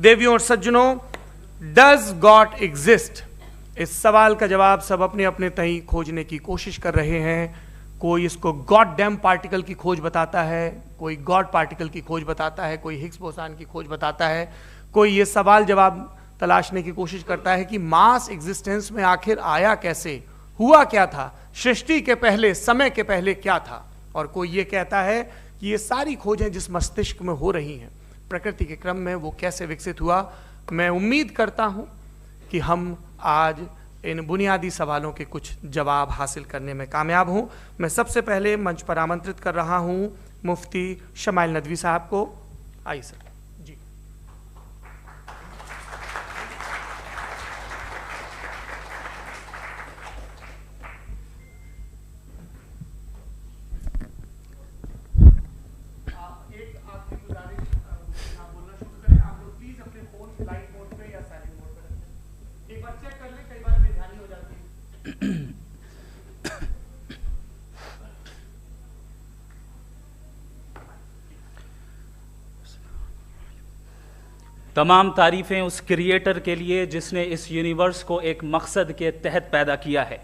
देवियों और सज्जनों, डज गॉड एग्जिस्ट? इस सवाल का जवाब सब अपने अपने तहीं खोजने की कोशिश कर रहे हैं। कोई इसको गॉड डैम पार्टिकल की खोज बताता है, कोई गॉड पार्टिकल की खोज बताता है, कोई हिग्स बोसान की खोज बताता है, कोई ये सवाल जवाब तलाशने की कोशिश करता है कि मास एग्जिस्टेंस में आखिर आया कैसे, हुआ क्या था, सृष्टि के पहले, समय के पहले क्या था। और कोई ये कहता है कि ये सारी खोजें जिस मस्तिष्क में हो रही हैं प्रकृति के क्रम में, वो कैसे विकसित हुआ। मैं उम्मीद करता हूं कि हम आज इन बुनियादी सवालों के कुछ जवाब हासिल करने में कामयाब हों। मैं सबसे पहले मंच पर आमंत्रित कर रहा हूं मुफ्ती शमाइल नदवी साहब को। आइए सर जी। एक आखिरी गुजारिश, बोलना शुरू करें आप लोग प्लीज अपने फोन फ्लाइट मोड पे या साइलेंट मोड पे रखें। एक बार चेक कर लें, कई बार बेध्यानी हो जाती है। तमाम तारीफ़ें उस क्रिएटर के लिए जिसने इस यूनिवर्स को एक मकसद के तहत पैदा किया है।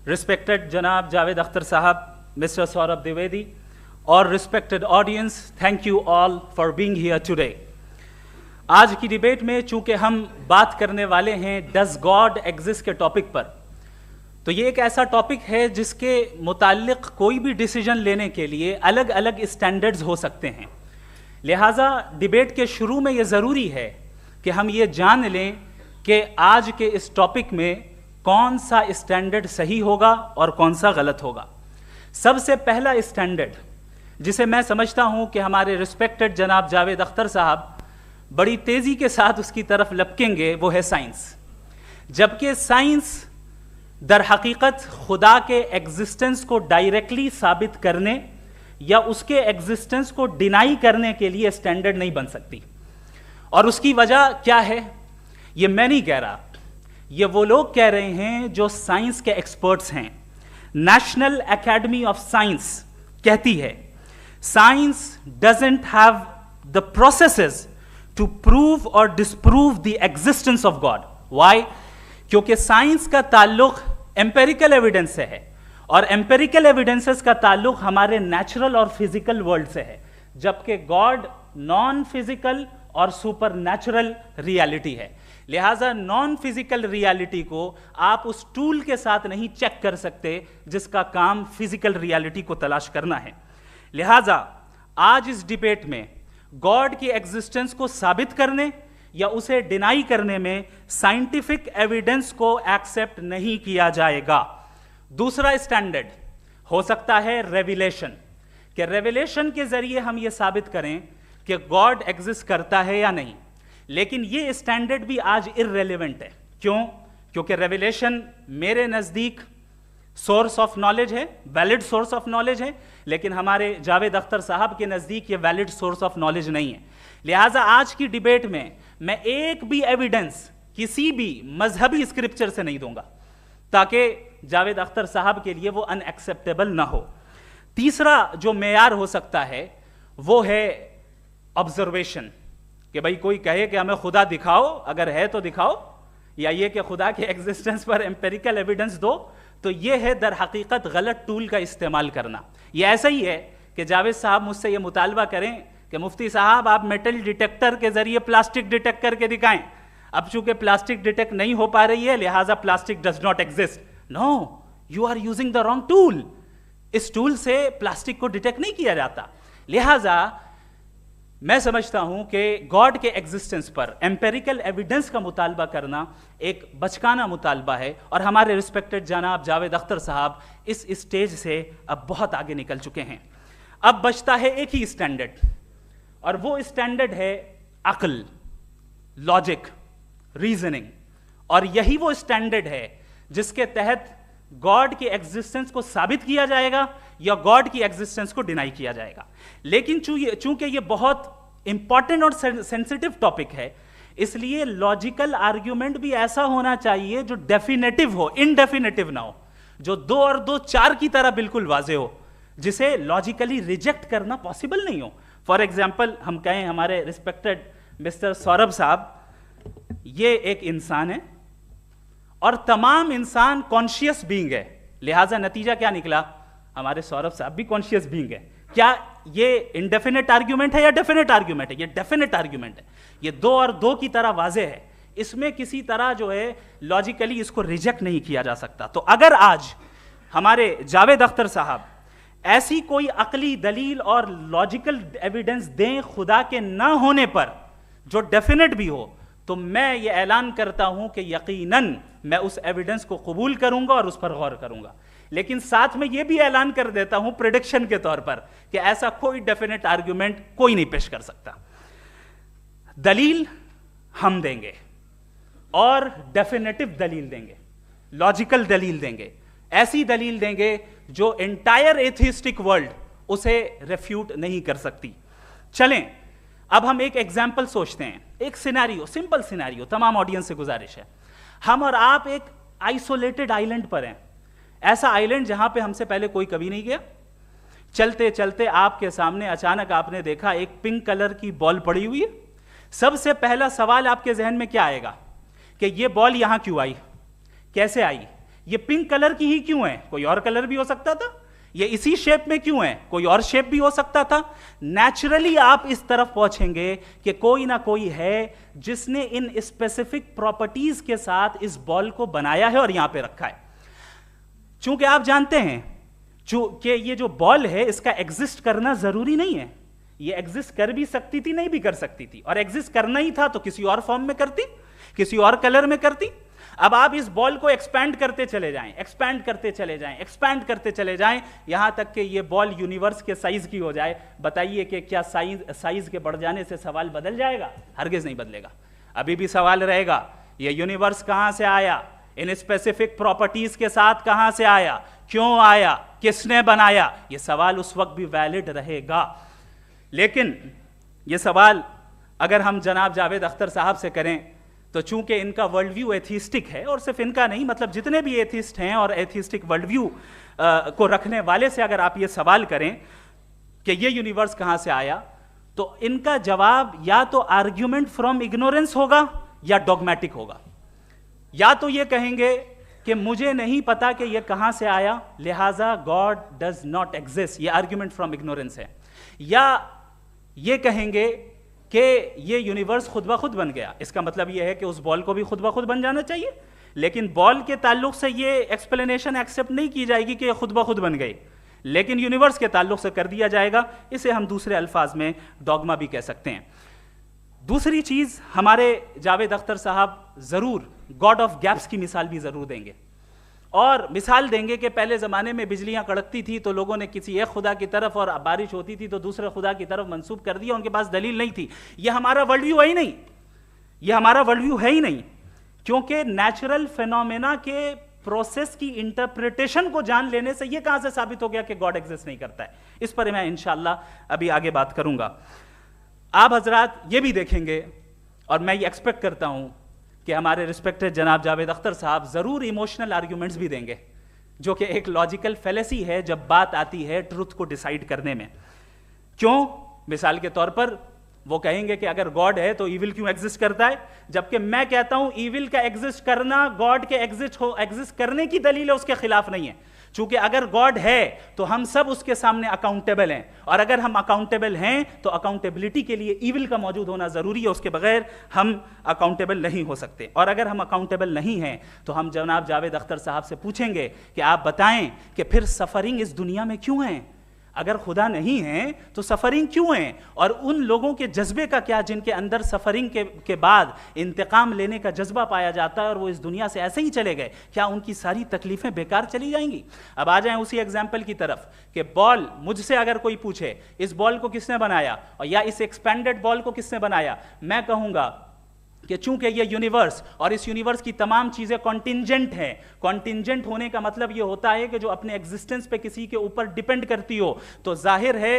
रिस्पेक्टेड जनाब जावेद अख्तर साहब, मिस्टर सौरभ द्विवेदी और respected audience, thank you all for being here today. आज की डिबेट में चूंकि हम बात करने वाले हैं डज गॉड एग्जिस्ट के टॉपिक पर, तो ये एक ऐसा टॉपिक है जिसके मुताल्लिक कोई भी डिसीजन लेने के लिए अलग अलग स्टैंडर्ड्स हो सकते हैं। लिहाजा डिबेट के शुरू में ये ज़रूरी है कि हम ये जान लें कि आज के इस टॉपिक में कौन सा स्टैंडर्ड सही होगा और कौन सा गलत होगा। सबसे पहला स्टैंडर्ड जिसे मैं समझता हूं कि हमारे रिस्पेक्टेड जनाब जावेद अख्तर साहब बड़ी तेज़ी के साथ उसकी तरफ लपकेंगे, वो है साइंस। जबकि साइंस दर हकीकत खुदा के एग्जिस्टेंस को डायरेक्टली साबित करने या उसके एग्जिस्टेंस को डिनाई करने के लिए स्टैंडर्ड नहीं बन सकती। और उसकी वजह क्या है, ये मैं नहीं कह रहा, ये वो लोग कह रहे हैं जो साइंस के एक्सपर्ट्स हैं। नेशनल एकेडमी ऑफ साइंस कहती है science doesn't have the processes to prove और disprove the existence of God. Why? क्योंकि साइंस का ताल्लुक एम्पेरिकल एविडेंस से है और एम्पेरिकल एविडेंसेस का ताल्लुक हमारे नेचुरल और फिजिकल वर्ल्ड से है, जबकि गॉड नॉन फिजिकल और सुपर नेचुरल रियलिटी है। लिहाजा नॉन फिजिकल रियलिटी को आप उस टूल के साथ नहीं चेक कर सकते जिसका काम फिजिकल रियलिटी को तलाश करना है। लिहाजा आज इस डिबेट में गॉड की एग्जिस्टेंस को साबित करने या उसे डिनाई करने में साइंटिफिक एविडेंस को एक्सेप्ट नहीं किया जाएगा। दूसरा स्टैंडर्ड हो सकता है रेविलेशन, कि रेविलेशन के जरिए हम यह साबित करें कि गॉड एग्जिस्ट करता है या नहीं। लेकिन यह स्टैंडर्ड भी आज इररेलेवेंट है। क्यों? क्योंकि रेविलेशन मेरे नजदीक सोर्स ऑफ नॉलेज है, वैलिड सोर्स ऑफ नॉलेज है, लेकिन हमारे जावेद अख्तर साहब के नजदीक यह वैलिड सोर्स ऑफ नॉलेज नहीं है। लिहाजा आज की डिबेट में मैं एक भी एविडेंस किसी भी मजहबी स्क्रिप्चर से नहीं दूंगा ताकि जावेद अख्तर साहब के लिए वो अनएक्सेप्टेबल ना हो। तीसरा जो मेयार हो सकता है वो है ऑब्जर्वेशन, कि भाई कोई कहे कि हमें खुदा दिखाओ, अगर है तो दिखाओ, या ये कि खुदा के एग्जिस्टेंस पर एम्पेरिकल एविडेंस दो, तो ये है दर हकीकत गलत टूल का इस्तेमाल करना। ये ऐसा ही है कि जावेद साहब मुझसे ये मुतालबा करें कि मुफ्ती साहब आप मेटल डिटेक्टर के जरिए प्लास्टिक डिटेक्ट करके दिखाएं। अब चूंकि प्लास्टिक डिटेक्ट नहीं हो पा रही है लिहाजा plastic does not exist. No, you are using the wrong tool. इस टूल से प्लास्टिक को डिटेक्ट नहीं किया जाता। लिहाजा मैं समझता हूं कि गॉड के एग्जिस्टेंस पर एम्पेरिकल एविडेंस का मुतालबा करना एक बचकाना मुतालबा है और हमारे रिस्पेक्टेड जनाब जावेद अख्तर साहब इस स्टेज से अब बहुत आगे निकल चुके हैं। अब बचता है एक ही स्टैंडर्ड और वो स्टैंडर्ड है अक्ल, लॉजिक, रीजनिंग। और यही वो स्टैंडर्ड है जिसके तहत गॉड की एग्जिस्टेंस को साबित किया जाएगा या गॉड की एग्जिस्टेंस को डिनाई किया जाएगा। लेकिन चूंकि ये बहुत इंपॉर्टेंट और सेंसिटिव टॉपिक है, इसलिए लॉजिकल आर्ग्यूमेंट भी ऐसा होना चाहिए जो डेफिनेटिव हो, इनडेफिनेटिव ना हो, जो 2 और 2 4 की तरह बिल्कुल वाजे हो, जिसे लॉजिकली रिजेक्ट करना पॉसिबल नहीं हो। फॉर एग्जाम्पल हम कहें हमारे रिस्पेक्टेड मिस्टर सौरभ साहब, ये एक इंसान है और तमाम इंसान कॉन्शियस बीइंग है, लिहाजा नतीजा क्या निकला, हमारे सौरभ साहब भी कॉन्शियस बीइंग है। क्या ये इंडेफिनेट आर्ग्यूमेंट है या डेफिनेट आर्ग्यूमेंट है? ये डेफिनेट आर्ग्यूमेंट है। ये 2 और 2 की तरह वाजे है, इसमें किसी तरह जो है लॉजिकली इसको रिजेक्ट नहीं किया जा सकता। तो अगर आज हमारे जावेद अख्तर साहब ऐसी कोई अकली दलील और लॉजिकल एविडेंस दें खुदा के ना होने पर जो डेफिनेट भी हो, तो मैं ये ऐलान करता हूं कि यकीनन मैं उस एविडेंस को कबूल करूंगा और उस पर गौर करूंगा। लेकिन साथ में यह भी ऐलान कर देता हूं प्रेडिक्शन के तौर पर कि ऐसा कोई डेफिनेट आर्ग्यूमेंट कोई नहीं पेश कर सकता। दलील हम देंगे और डेफिनेटिव दलील देंगे, लॉजिकल दलील देंगे, ऐसी दलील देंगे जो एंटायर एथिस्टिक वर्ल्ड उसे रेफ्यूट नहीं कर सकती। चलें अब हम एक एग्जाम्पल सोचते हैं, एक सिनेरियो, सिंपल सिनेरियो, तमाम ऑडियंस से गुजारिश है, हम और आप एक आइसोलेटेड आइलैंड पर हैं, ऐसा आइलैंड जहां पे हमसे पहले कोई कभी नहीं गया। चलते चलते आपके सामने अचानक आपने देखा एक पिंक कलर की बॉल पड़ी हुई है। सबसे पहला सवाल आपके जहन में क्या आएगा कि ये बॉल यहां क्यों आई, कैसे आई, ये पिंक कलर की ही क्यों है, कोई और कलर भी हो सकता था, ये इसी शेप में क्यों है, कोई और शेप भी हो सकता था। नेचुरली आप इस तरफ पहुंचेंगे कि कोई ना कोई है जिसने इन स्पेसिफिक प्रॉपर्टीज के साथ इस बॉल को बनाया है और यहां पे रखा है। चूंकि आप जानते हैं कि ये जो बॉल है इसका एग्जिस्ट करना जरूरी नहीं है, ये एग्जिस्ट कर भी सकती थी, नहीं भी कर सकती थी, और एग्जिस्ट करना ही था तो किसी और फॉर्म में करती, किसी और कलर में करती। अब आप इस बॉल को एक्सपैंड करते चले जाएं, एक्सपैंड करते चले जाएं, एक्सपैंड करते चले जाएं, यहां तक कि ये बॉल यूनिवर्स के साइज की हो जाए। बताइए कि क्या साइज के बढ़ जाने से सवाल बदल जाएगा? हरगिज नहीं बदलेगा। अभी भी सवाल रहेगा, ये यूनिवर्स कहां से आया, इन स्पेसिफिक प्रॉपर्टीज के साथ कहां से आया, क्यों आया, किसने बनाया, यह सवाल उस वक्त भी वैलिड रहेगा। लेकिन यह सवाल अगर हम जनाब जावेद अख्तर साहब से करें तो चूंकि इनका वर्ल्ड व्यू एथिस्टिक है, और सिर्फ इनका नहीं, मतलब जितने भी एथिस्ट हैं और एथिस्टिक वर्ल्ड व्यू को रखने वाले से अगर आप ये सवाल करें कि ये यूनिवर्स कहां से आया, तो इनका जवाब या तो आर्ग्यूमेंट फ्रॉम इग्नोरेंस होगा या डॉगमेटिक होगा। या तो ये कहेंगे कि मुझे नहीं पता कि ये कहां से आया, लिहाजा गॉड डज नॉट एग्जिस्ट, ये आर्ग्यूमेंट फ्रॉम इग्नोरेंस है, या ये कहेंगे कि ये यूनिवर्स खुद ब खुद बन गया। इसका मतलब ये है कि उस बॉल को भी खुद ब खुद बन जाना चाहिए, लेकिन बॉल के ताल्लुक से ये एक्सप्लेनेशन एक्सेप्ट नहीं की जाएगी कि ये खुद ब खुद बन गई, लेकिन यूनिवर्स के ताल्लुक से कर दिया जाएगा। इसे हम दूसरे अल्फाज में डॉगमा भी कह सकते हैं। दूसरी चीज, हमारे जावेद अख्तर साहब जरूर गॉड ऑफ गैप्स की मिसाल भी जरूर देंगे, और मिसाल देंगे कि पहले ज़माने में बिजलियां कड़कती थी तो लोगों ने किसी एक खुदा की तरफ, और बारिश होती थी तो दूसरे खुदा की तरफ मंसूब कर दिया, उनके पास दलील नहीं थी। यह हमारा वर्ल्ड व्यू है ही नहीं, यह हमारा वर्ल्ड व्यू है ही नहीं, क्योंकि नेचुरल फिनोमेना के प्रोसेस की इंटरप्रिटेशन को जान लेने से यह कहां से साबित हो गया कि गॉड एग्जिस्ट नहीं करता है। इस पर मैं इंशाअल्लाह अभी आगे बात करूंगा। आप हजरात ये भी देखेंगे, और मैं ये एक्सपेक्ट करता हूं कि हमारे रिस्पेक्टेड जनाब जावेद अख्तर साहब जरूर इमोशनल आर्ग्यूमेंट्स भी देंगे, जो कि एक लॉजिकल फेलेसी है जब बात आती है ट्रुथ को डिसाइड करने में। क्यों? मिसाल के तौर पर वो कहेंगे कि अगर गॉड है तो ईविल क्यों एग्जिस्ट करता है, जबकि मैं कहता हूं ईविल का एग्जिस्ट करना गॉड के एग्जिस्ट करने की दलील है, उसके खिलाफ नहीं है। चूंकि अगर गॉड है तो हम सब उसके सामने अकाउंटेबल हैं, और अगर हम अकाउंटेबल हैं तो अकाउंटेबिलिटी के लिए ईविल का मौजूद होना जरूरी है, उसके बगैर हम अकाउंटेबल नहीं हो सकते। और अगर हम अकाउंटेबल नहीं हैं तो हम जनाब जावेद अख्तर साहब से पूछेंगे कि आप बताएं कि फिर सफरिंग इस दुनिया में क्यों है, अगर खुदा नहीं है तो सफरिंग क्यों है, और उन लोगों के जज्बे का क्या जिनके अंदर सफरिंग के बाद इंतकाम लेने का जज्बा पाया जाता है और वो इस दुनिया से ऐसे ही चले गए, क्या उनकी सारी तकलीफें बेकार चली जाएंगी? अब आ जाएं उसी एग्जाम्पल की तरफ कि बॉल, मुझसे अगर कोई पूछे इस बॉल को किसने बनाया और या इस एक्सपेंडेड बॉल को किसने बनाया, मैं कहूंगा कि चूंकि ये यूनिवर्स और इस यूनिवर्स की तमाम चीजें कॉन्टिंजेंट हैं, कॉन्टिंजेंट होने का मतलब ये होता है कि जो अपने एग्जिस्टेंस पे किसी के ऊपर डिपेंड करती हो, तो जाहिर है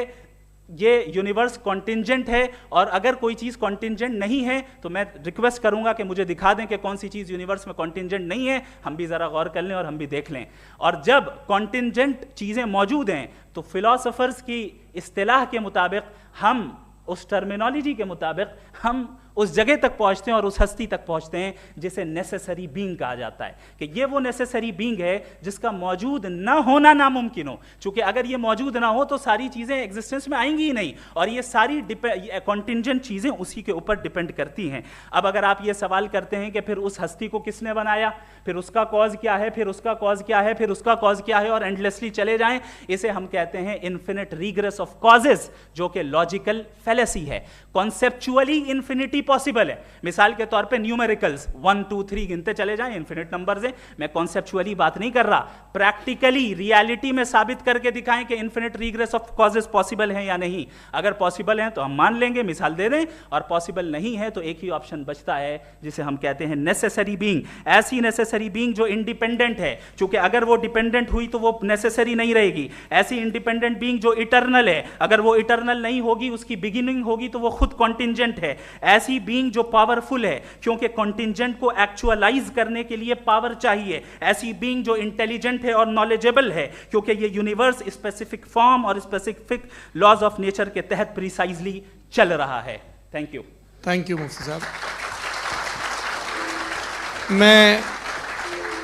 ये यूनिवर्स कॉन्टिंजेंट है। और अगर कोई चीज कॉन्टिंजेंट नहीं है तो मैं रिक्वेस्ट करूंगा कि मुझे दिखा दें कि कौन सी चीज यूनिवर्स में कॉन्टिंजेंट नहीं है, हम भी जरा गौर कर लें और हम भी देख लें। और जब कॉन्टिंजेंट चीजें मौजूद हैं तो फिलोसोफर्स की इस्तिलाह के मुताबिक, हम उस टर्मिनोलॉजी के मुताबिक, हम उस जगह तक पहुंचते हैं और उस हस्ती तक पहुंचते हैं जिसे नेसेसरी बीइंग कहा जाता है, कि ये वो नेसेसरी बीइंग है जिसका मौजूद ना होना नामुमकिन हो। क्योंकि अगर ये मौजूद ना हो तो सारी चीजें एग्जिस्टेंस में आएंगी ही नहीं, और ये सारी कॉन्टिंजेंट चीजें उसी के ऊपर डिपेंड करती हैं। अब अगर आप ये सवाल करते हैं कि फिर उस हस्ती को किसने बनाया, फिर उसका कॉज क्या है, फिर उसका कॉज क्या है, फिर उसका कॉज क्या है, और एंडलेसली चले जाएं, इसे हम कहते हैं इन्फिनिट रीग्रेस ऑफ कॉजेज, जो कि लॉजिकल फैलेसी है। कॉन्सेप्चुअली इंफिनिटी पॉसिबल है। मिसाल के तौर पे न्यूमेरिकल्स 1 2 3 गिनते चले जाएं, इन्फिनिट नंबर्स हैं। मैं कॉन्सेप्चुअली बात नहीं कर रहा, प्रैक्टिकली रियलिटी में साबित करके दिखाएं कि infinite regress of causes possible है या नहीं। अगर पॉसिबल है तो हम मान लेंगे, मिसाल दे दें, और पॉसिबल नहीं है तो एक ही ऑप्शन बचता है जिसे हम कहते हैं नेसेसरी बीइंग। ऐसी नेसेसरी बीइंग जो इंडिपेंडेंट है, क्योंकि अगर वो डिपेंडेंट हुई तो वो नेसेसरी नहीं रहेगी। ऐसी इंडिपेंडेंट बीइंग जो इटर्नल है, अगर वो इटर्नल नहीं होगी, उसकी बिगिनिंग होगी तो वो खुद कॉन्टिंजेंट है। ऐसी बीइंग जो पावरफुल है, क्योंकि कॉन्टिंजेंट को एक्चुअलाइज करने के लिए पावर चाहिए। ऐसी बीइंग जो इंटेलिजेंट है और नॉलेजेबल है, क्योंकि ये यूनिवर्स स्पेसिफिक फॉर्म और स्पेसिफिक लॉज ऑफ नेचर के तहत प्रिसाइजली चल रहा है। Thank you. थैंक यू मुफ्ती साहब। मैं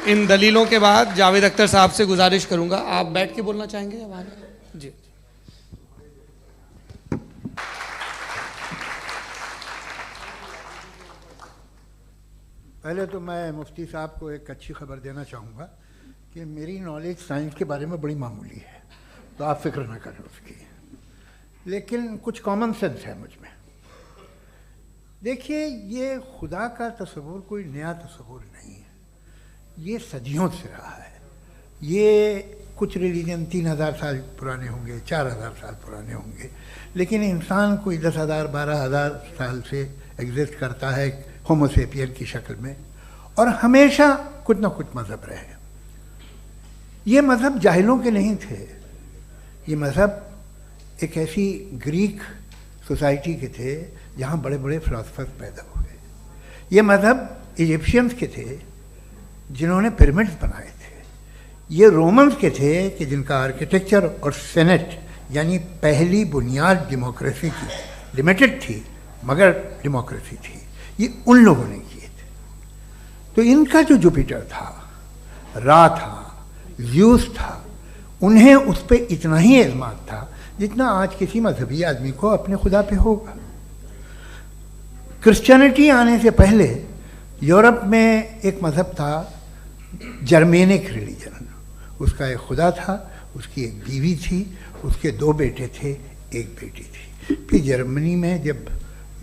इन दलीलों के बाद जावेद अख्तर साहब से गुजारिश करूंगा, आप बैठ के बोलना चाहेंगे या वहां? जी। पहले तो मैं मुफ्ती साहब को एक अच्छी खबर देना चाहूँगा कि मेरी नॉलेज साइंस के बारे में बड़ी मामूली है, तो आप फिक्र ना करें उसकी, लेकिन कुछ कॉमन सेंस है मुझ में। देखिए, ये खुदा का तस्वुर कोई नया तस्वुर नहीं है, ये सदियों से रहा है। ये कुछ रिलीजन 3000 साल पुराने होंगे, 4000 साल पुराने होंगे, लेकिन इंसान कोई 10,000 12,000 साल से एग्जिस्ट करता है होमोसेपियन की शक्ल में, और हमेशा कुछ ना कुछ मज़हब रहे। ये मज़हब जाहिलों के नहीं थे, ये मज़हब एक ऐसी ग्रीक सोसाइटी के थे जहाँ बड़े बड़े फिलोसफर्स पैदा हुए। ये मज़हब इजिप्शियंस के थे जिन्होंने पिरामिड्स बनाए थे। ये रोमन्स के थे कि जिनका आर्किटेक्चर और सेनेट यानी पहली बुनियाद डेमोक्रेसी की, लिमिटेड थी मगर डेमोक्रेसी थी, ये उन लोगों ने किए थे। तो इनका जो जुपिटर था, रा था, ज़्यूस था, उन्हें उस पर इतना ही एतमाद था जितना आज किसी मजहबी आदमी को अपने खुदा पे होगा। क्रिश्चियनिटी आने से पहले यूरोप में एक मज़हब था, जर्मेनिक रिलीजन। उसका एक खुदा था, उसकी एक बीवी थी, उसके 2 बेटे थे, एक बेटी थी। फिर जर्मनी में जब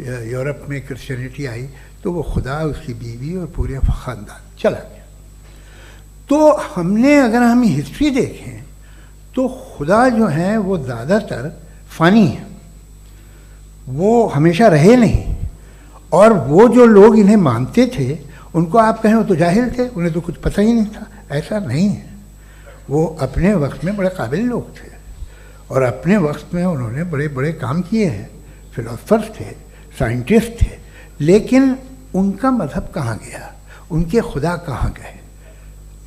यूरोप में क्रिश्चियनिटी आई तो वो खुदा, उसकी बीवी और पूरे ख़ानदान चला गया। तो हमने, अगर हम हिस्ट्री देखें तो खुदा जो हैं वो ज़्यादातर फ़ानी हैं, वो हमेशा रहे नहीं। और वो जो लोग इन्हें मानते थे उनको आप कहें वो तो जाहिल थे, उन्हें तो कुछ पता ही नहीं था, ऐसा नहीं है। वो अपने वक्त में बड़े काबिल लोग थे और अपने वक्त में उन्होंने बड़े बड़े काम किए हैं, फिलोसफर्स थे, साइंटिस्ट थे, लेकिन उनका मज़हब कहाँ गया, उनके खुदा कहाँ गए?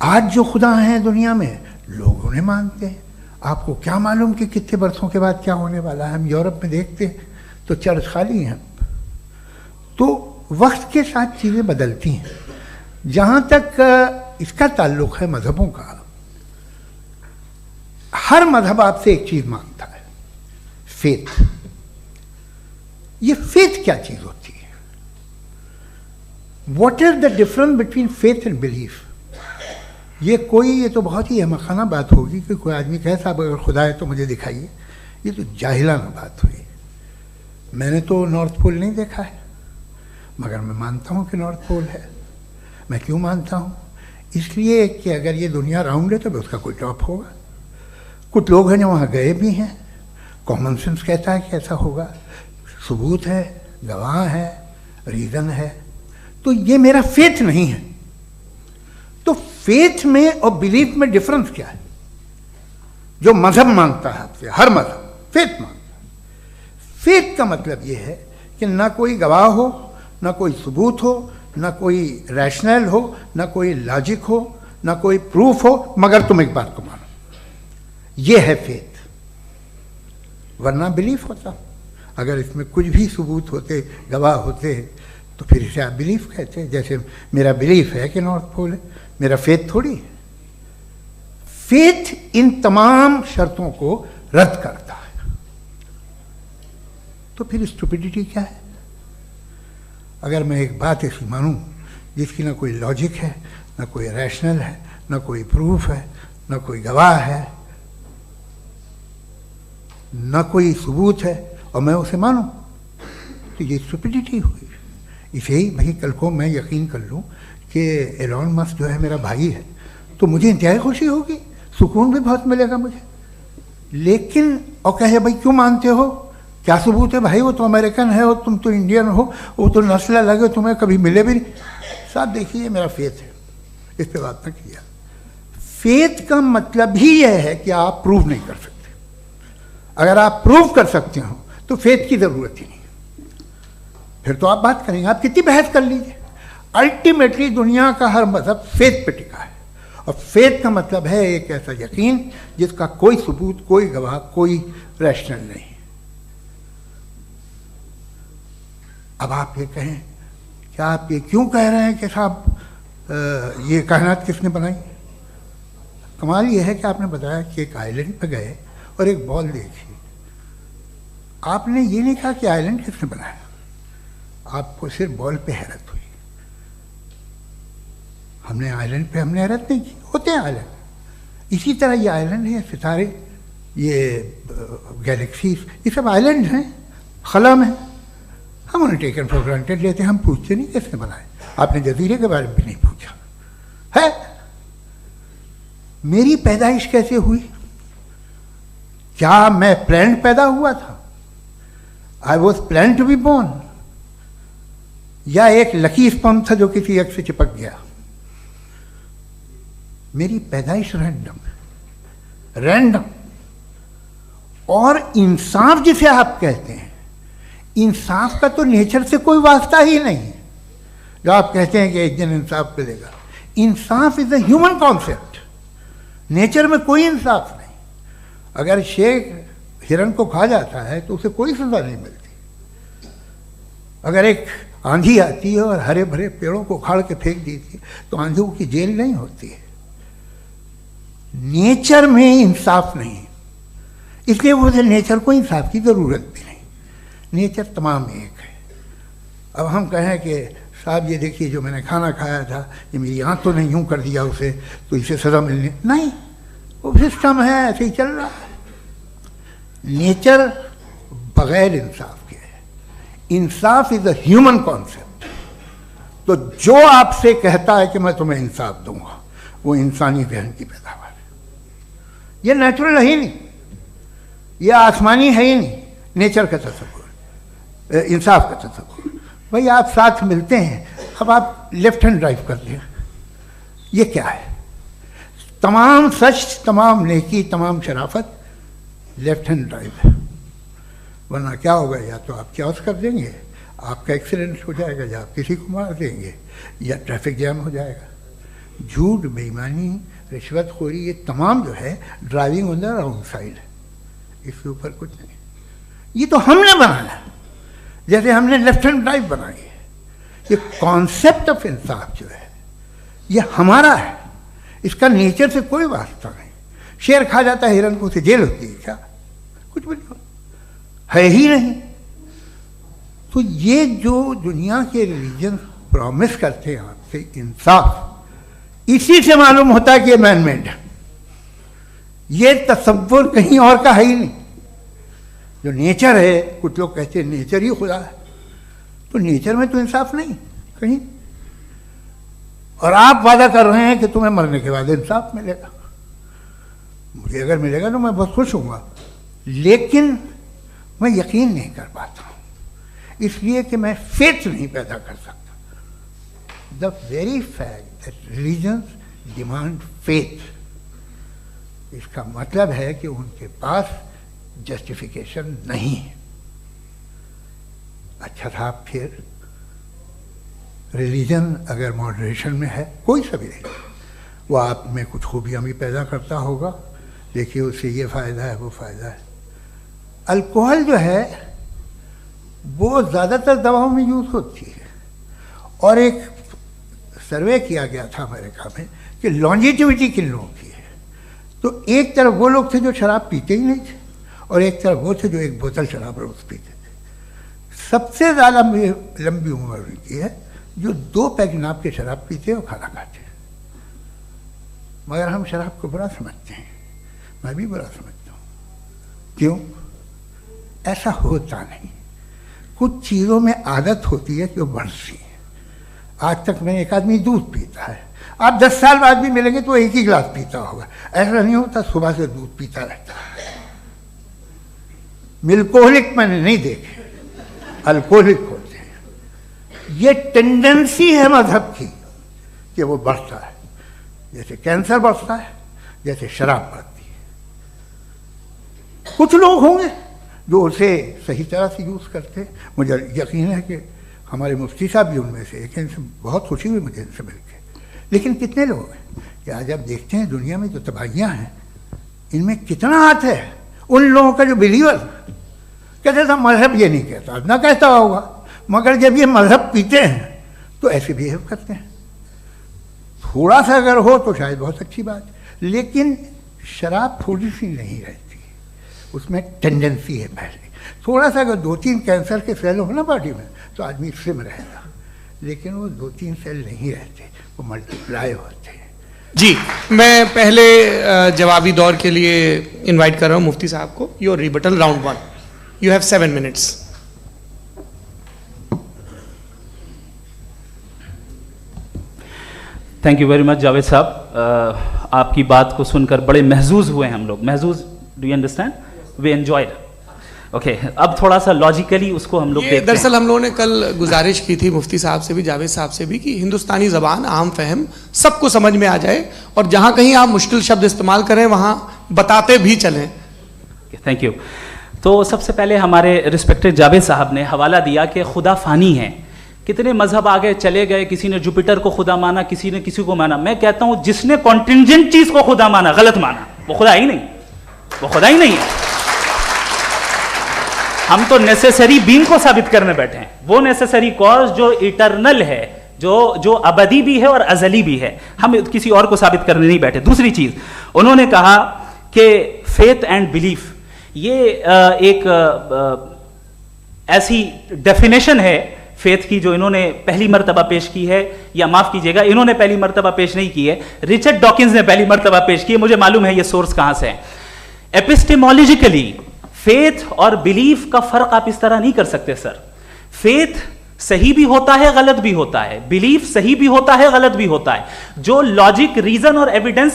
आज जो खुदा हैं दुनिया में लोग उन्हें मानते हैं। आपको क्या मालूम कि कितने बरसों के बाद क्या होने वाला है? हम यूरोप में देखते हैं तो चर्च खाली हैं। तो वक्त के साथ चीज़ें बदलती हैं। जहाँ तक इसका ताल्लुक़ है मज़हबों का, हर मज़हब आपसे एक चीज़ मांगता है, फेथ। ये फेथ क्या चीज़ होती है? What is the difference between faith and belief? ये तो बहुत ही अहमखाना बात होगी कि कोई आदमी कहे साहब अगर खुदा है तो मुझे दिखाइए। ये तो जाहिलाना बात हुई। मैंने तो नॉर्थ पोल नहीं देखा है, मगर मैं मानता हूँ कि नॉर्थ पोल है। मैं क्यों मानता हूँ? इसलिए कि अगर ये दुनिया राउंड है तो उसका कोई टॉप होगा। कुछ लोग हैं जो वहाँ गए भी हैं, कॉमन सेंस कहता है कि ऐसा होगा, सबूत है, गवाह है, रीज़न है। तो ये मेरा फेथ नहीं है। तो फेथ में और बिलीफ में डिफरेंस क्या है? जो मज़हब मांगता है आपसे, हर मज़हब फेथ मांगता है। फेथ का मतलब ये है कि ना कोई गवाह हो, ना कोई सबूत हो, ना कोई रैशनल हो, ना कोई लॉजिक हो, ना कोई प्रूफ हो, मगर तुम एक बात को मानो। ये है फेथ। वरना बिलीफ होता। अगर इसमें कुछ भी सबूत होते, गवाह होते, तो फिर इसे आप बिलीफ कहते हैं। जैसे मेरा बिलीफ है कि नॉर्थ पोल है, मेरा फेथ थोड़ी है। फेथ इन तमाम शर्तों को रद्द करता है। तो फिर स्टुपिडिटी क्या है? अगर मैं एक बात ऐसी मानूं जिसकी ना कोई लॉजिक है, ना कोई रैशनल है, ना कोई प्रूफ है, ना कोई गवाह है, ना कोई सबूत है, और मैं उसे मानूं, तो ये स्टुपिडिटी हुई। इसे ही भाई कल को मैं यकीन कर लूं कि एलॉन मस्क जो है मेरा भाई है, तो मुझे इंतहाई खुशी होगी, सुकून भी बहुत मिलेगा मुझे। लेकिन और कहे भाई क्यों मानते हो, क्या सबूत है भाई, वो तो अमेरिकन है और तुम तो इंडियन हो, वो तो नस्ल अलग है, तुम्हें कभी मिले भी नहीं। साहब देखिए मेरा फेथ है, इस पर बात न किया। फेथ का मतलब ही यह है कि आप प्रूव नहीं कर सकते। अगर आप प्रूव कर सकते हो तो फेथ की जरूरत ही नहीं, फिर तो आप बात करेंगे, आप कितनी बहस कर लीजिए। अल्टीमेटली दुनिया का हर मजहब फेथ पे टिका है, और फेथ का मतलब है एक ऐसा यकीन जिसका कोई सबूत, कोई गवाह, कोई रैशनल नहीं। अब आप ये कहें, क्या आप ये क्यों कह रहे हैं कि साहब ये कायनात किसने बनाई? कमाल ये है कि आपने बताया कि एक आइलैंड पे गए और एक बॉल देखी। आपने ये नहीं कहा कि आइलैंड किसने बनाया, आपको सिर्फ बॉल पे हैरत हुई। हमने आइलैंड पे हमने हैरत नहीं की, होते हैं आइलैंड। इसी तरह ये आइलैंड है, सितारे, ये गैलेक्सीज, ये सब आइलैंड हैं, खला में। हम उन्हें टेकन फॉर ग्रांटेड लेते हैं, हम पूछते नहीं किसने बनाए। आपने जजीरे के बारे में भी नहीं पूछा है। मेरी पैदाइश कैसे हुई? क्या मैं प्लान्ड पैदा हुआ था? I was plan to be born, या एक लकी स्पर्म था जो किसी एग से चिपक गया? मेरी पैदाइश रैंडम। और इंसाफ जिसे आप कहते हैं, इंसाफ का तो नेचर से कोई वास्ता ही नहीं है। जो आप कहते हैं कि एक दिन इंसाफ मिलेगा, इंसाफ is a human concept, nature में कोई इंसाफ नहीं। अगर शेर हिरन को खा जाता है तो उसे कोई सजा नहीं मिलती। अगर एक आंधी आती है और हरे भरे पेड़ों को उखाड़ के फेंक देती है तो आंधियों की जेल नहीं होती है। नेचर में इंसाफ नहीं, इसलिए मुझे नेचर को इंसाफ की जरूरत भी नहीं। नेचर तमाम एक है। अब हम कहें कि साहब ये देखिए जो मैंने खाना खाया था, ये मेरी आंख तो नहीं यूं कर दिया उसे, तो इसे सजा मिलनी नहीं, वो सिस्टम है, ऐसे ही चल रहा है। नेचर बगैर इंसाफ के है। इंसाफ इज अ ह्यूमन कॉन्सेप्ट। तो जो आपसे कहता है कि मैं तुम्हें इंसाफ दूंगा, वो इंसानी जहन की पैदावार है। ये नेचुरल है ही नहीं, ये आसमानी है ही नहीं। नेचर का तस्वुर, इंसाफ का तस्वुर। भाई आप साथ मिलते हैं, अब आप लेफ्ट हैंड ड्राइव कर लें, ये क्या है? तमाम सच, तमाम नेकी, तमाम शराफत लेफ्ट हैंड ड्राइव है। वरना क्या होगा, या तो आप क्रॉस कर देंगे, आपका एक्सीडेंट हो जाएगा, या आप किसी को मार देंगे, या ट्रैफिक जैम हो जाएगा। झूठ, बेईमानी, रिश्वतखोरी, ये तमाम जो है driving on the wrong side है। इसके ऊपर कुछ नहीं। ये तो हमने बनाया, जैसे हमने लेफ्ट हैंड ड्राइव बनाई है। ये कॉन्सेप्ट ऑफ इंसाफ जो है ये हमारा है, इसका नेचर से कोई वास्ता नहीं। शेर खा जाता है हिरन को, उसे जेल होती है क्या? कुछ भी नहीं, है ही नहीं। तो ये जो दुनिया के रिलीजन प्रॉमिस करते हैं आपसे इंसाफ, इसी से मालूम होता है कि ये मैन मेड है। ये तसव्वुर कहीं और का है ही नहीं। जो नेचर है, कुछ लोग कहते हैं नेचर ही खुदा है, तो नेचर में तो इंसाफ नहीं कहीं। और आप वादा कर रहे हैं कि तुम्हें मरने के बाद इंसाफ मिलेगा। मुझे अगर मिलेगा तो मैं बहुत खुश हूँगा, लेकिन मैं यकीन नहीं कर पाता हूँ, इसलिए कि मैं फेथ नहीं पैदा कर सकता। The very fact that religions demand faith, इसका मतलब है कि उनके पास जस्टिफिकेशन नहीं है। अच्छा था, फिर रिलीजन अगर मॉडरेशन में है, कोई सा भी नहीं, वो आप में कुछ खूबियाँ भी पैदा करता होगा। देखिए उससे ये फ़ायदा है, वो फ़ायदा है। अल्कोहल जो है वो ज़्यादातर दवाओं में यूज़ होती है। और एक सर्वे किया गया था अमेरिका में कि लॉन्जिटिविटी किन लोगों की है, तो एक तरफ वो लोग थे जो शराब पीते ही नहीं थे, और एक तरफ वो थे जो एक बोतल शराब रोज पीते थे। सबसे ज़्यादा लंबी उम्र उनकी है जो 2 पैग नाप के शराब पीते और खाना खाते हैं। मगर हम शराब को बुरा समझते हैं, मैं भी बुरा समझता हूँ। क्यों? ऐसा होता नहीं। कुछ चीज़ों में आदत होती है कि वो बढ़ती है। आज तक में एक आदमी दूध पीता है, आप 10 साल बाद भी मिलेंगे तो एक ही गिलास पीता होगा। ऐसा नहीं होता, सुबह से दूध पीता रहता है। मिल्कोहलिक मैंने नहीं देखे, अल्कोहलिक होते हैं। ये टेंडेंसी है मजहब की कि वो बढ़ता है, जैसे कैंसर बढ़ता है, जैसे शराब बढ़ती है। कुछ लोग होंगे जो उसे सही तरह से यूज़ करते हैं। मुझे यकीन है कि हमारे मुफ्ती साहब भी उनमें से एक हैं, इनसे बहुत खुशी हुई मुझे इनसे मिलकर। लेकिन कितने लोग हैं कि आज आप देखते हैं दुनिया में जो तबाहियाँ हैं, इनमें कितना हाथ है उन लोगों का जो बिलीवर कहते था मजहब ये नहीं कहता, ना कहता होगा, मगर जब ये मजहब पीते हैं तो ऐसे बिहेव करते हैं। थोड़ा सा अगर हो तो शायद बहुत अच्छी बात, लेकिन शराब थोड़ी सी नहीं रहती, उसमें टेंडेंसी है पहले। थोड़ा सा अगर 2-3 कैंसर के सेल हो ना बॉडी में तो आदमी स्लिम रहेगा, लेकिन वो 2-3 सेल नहीं रहते, वो मल्टीप्लाई होते हैं। जी, मैं पहले जवाबी दौर के लिए इनवाइट कर रहा हूँ मुफ्ती साहब को। Your rebuttal round 1, you have 7 minutes. Thank you very much Javed साहब, आपकी बात को सुनकर बड़े महजूज हुए हम लोग। महजूज, do you understand? We enjoyed. Okay, अब थोड़ा सा लॉजिकली उसको हम लोग देखते हैं। दरअसल हम लोगों ने कल गुजारिश की थी मुफ्ती साहब से भी, जावेद साहब से भी, कि हिंदुस्तानी ज़बान आम फहम सबको समझ में आ जाए, और जहाँ कहीं आप मुश्किल शब्द इस्तेमाल करें वहाँ बताते भी चलें। Thank you. तो सबसे पहले हमारे रिस्पेक्टेड जावेद साहब ने हवाला दिया कि खुदा फ़ानी है। कितने मजहब आगे चले गए, किसी ने जुपिटर को खुदा माना, किसी ने किसी को माना। मैं कहता हूँ जिसने कॉन्टिंजेंट चीज़ को खुदा माना, गलत माना, वो खुदा ही नहीं, वो खुदा ही नहीं है। हम तो नेसेसरी बीइंग को साबित करने बैठे हैं, वो नेसेसरी कॉज जो इटरनल है, जो अबदी भी है और अजली भी है। हम किसी और को साबित करने नहीं बैठे। दूसरी चीज उन्होंने कहा कि फेथ एंड बिलीफ, ये एक ऐसी डेफिनेशन है फेथ की जो इन्होंने पहली मर्तबा पेश की है, या माफ कीजिएगा इन्होंने पहली मर्तबा पेश नहीं की है, रिचर्ड डॉकिंस ने पहली मर्तबा पेश की है। मुझे मालूम है ये सोर्स कहां से है। एपिस्टेमोलॉजिकली फेथ और बिलीफ का फर्क आप इस तरह नहीं कर सकते सर। फेथ सही भी होता है, गलत भी होता है, बिलीफ सही भी होता है, गलत भी होता है। जो लॉजिक, रीजन और एविडेंस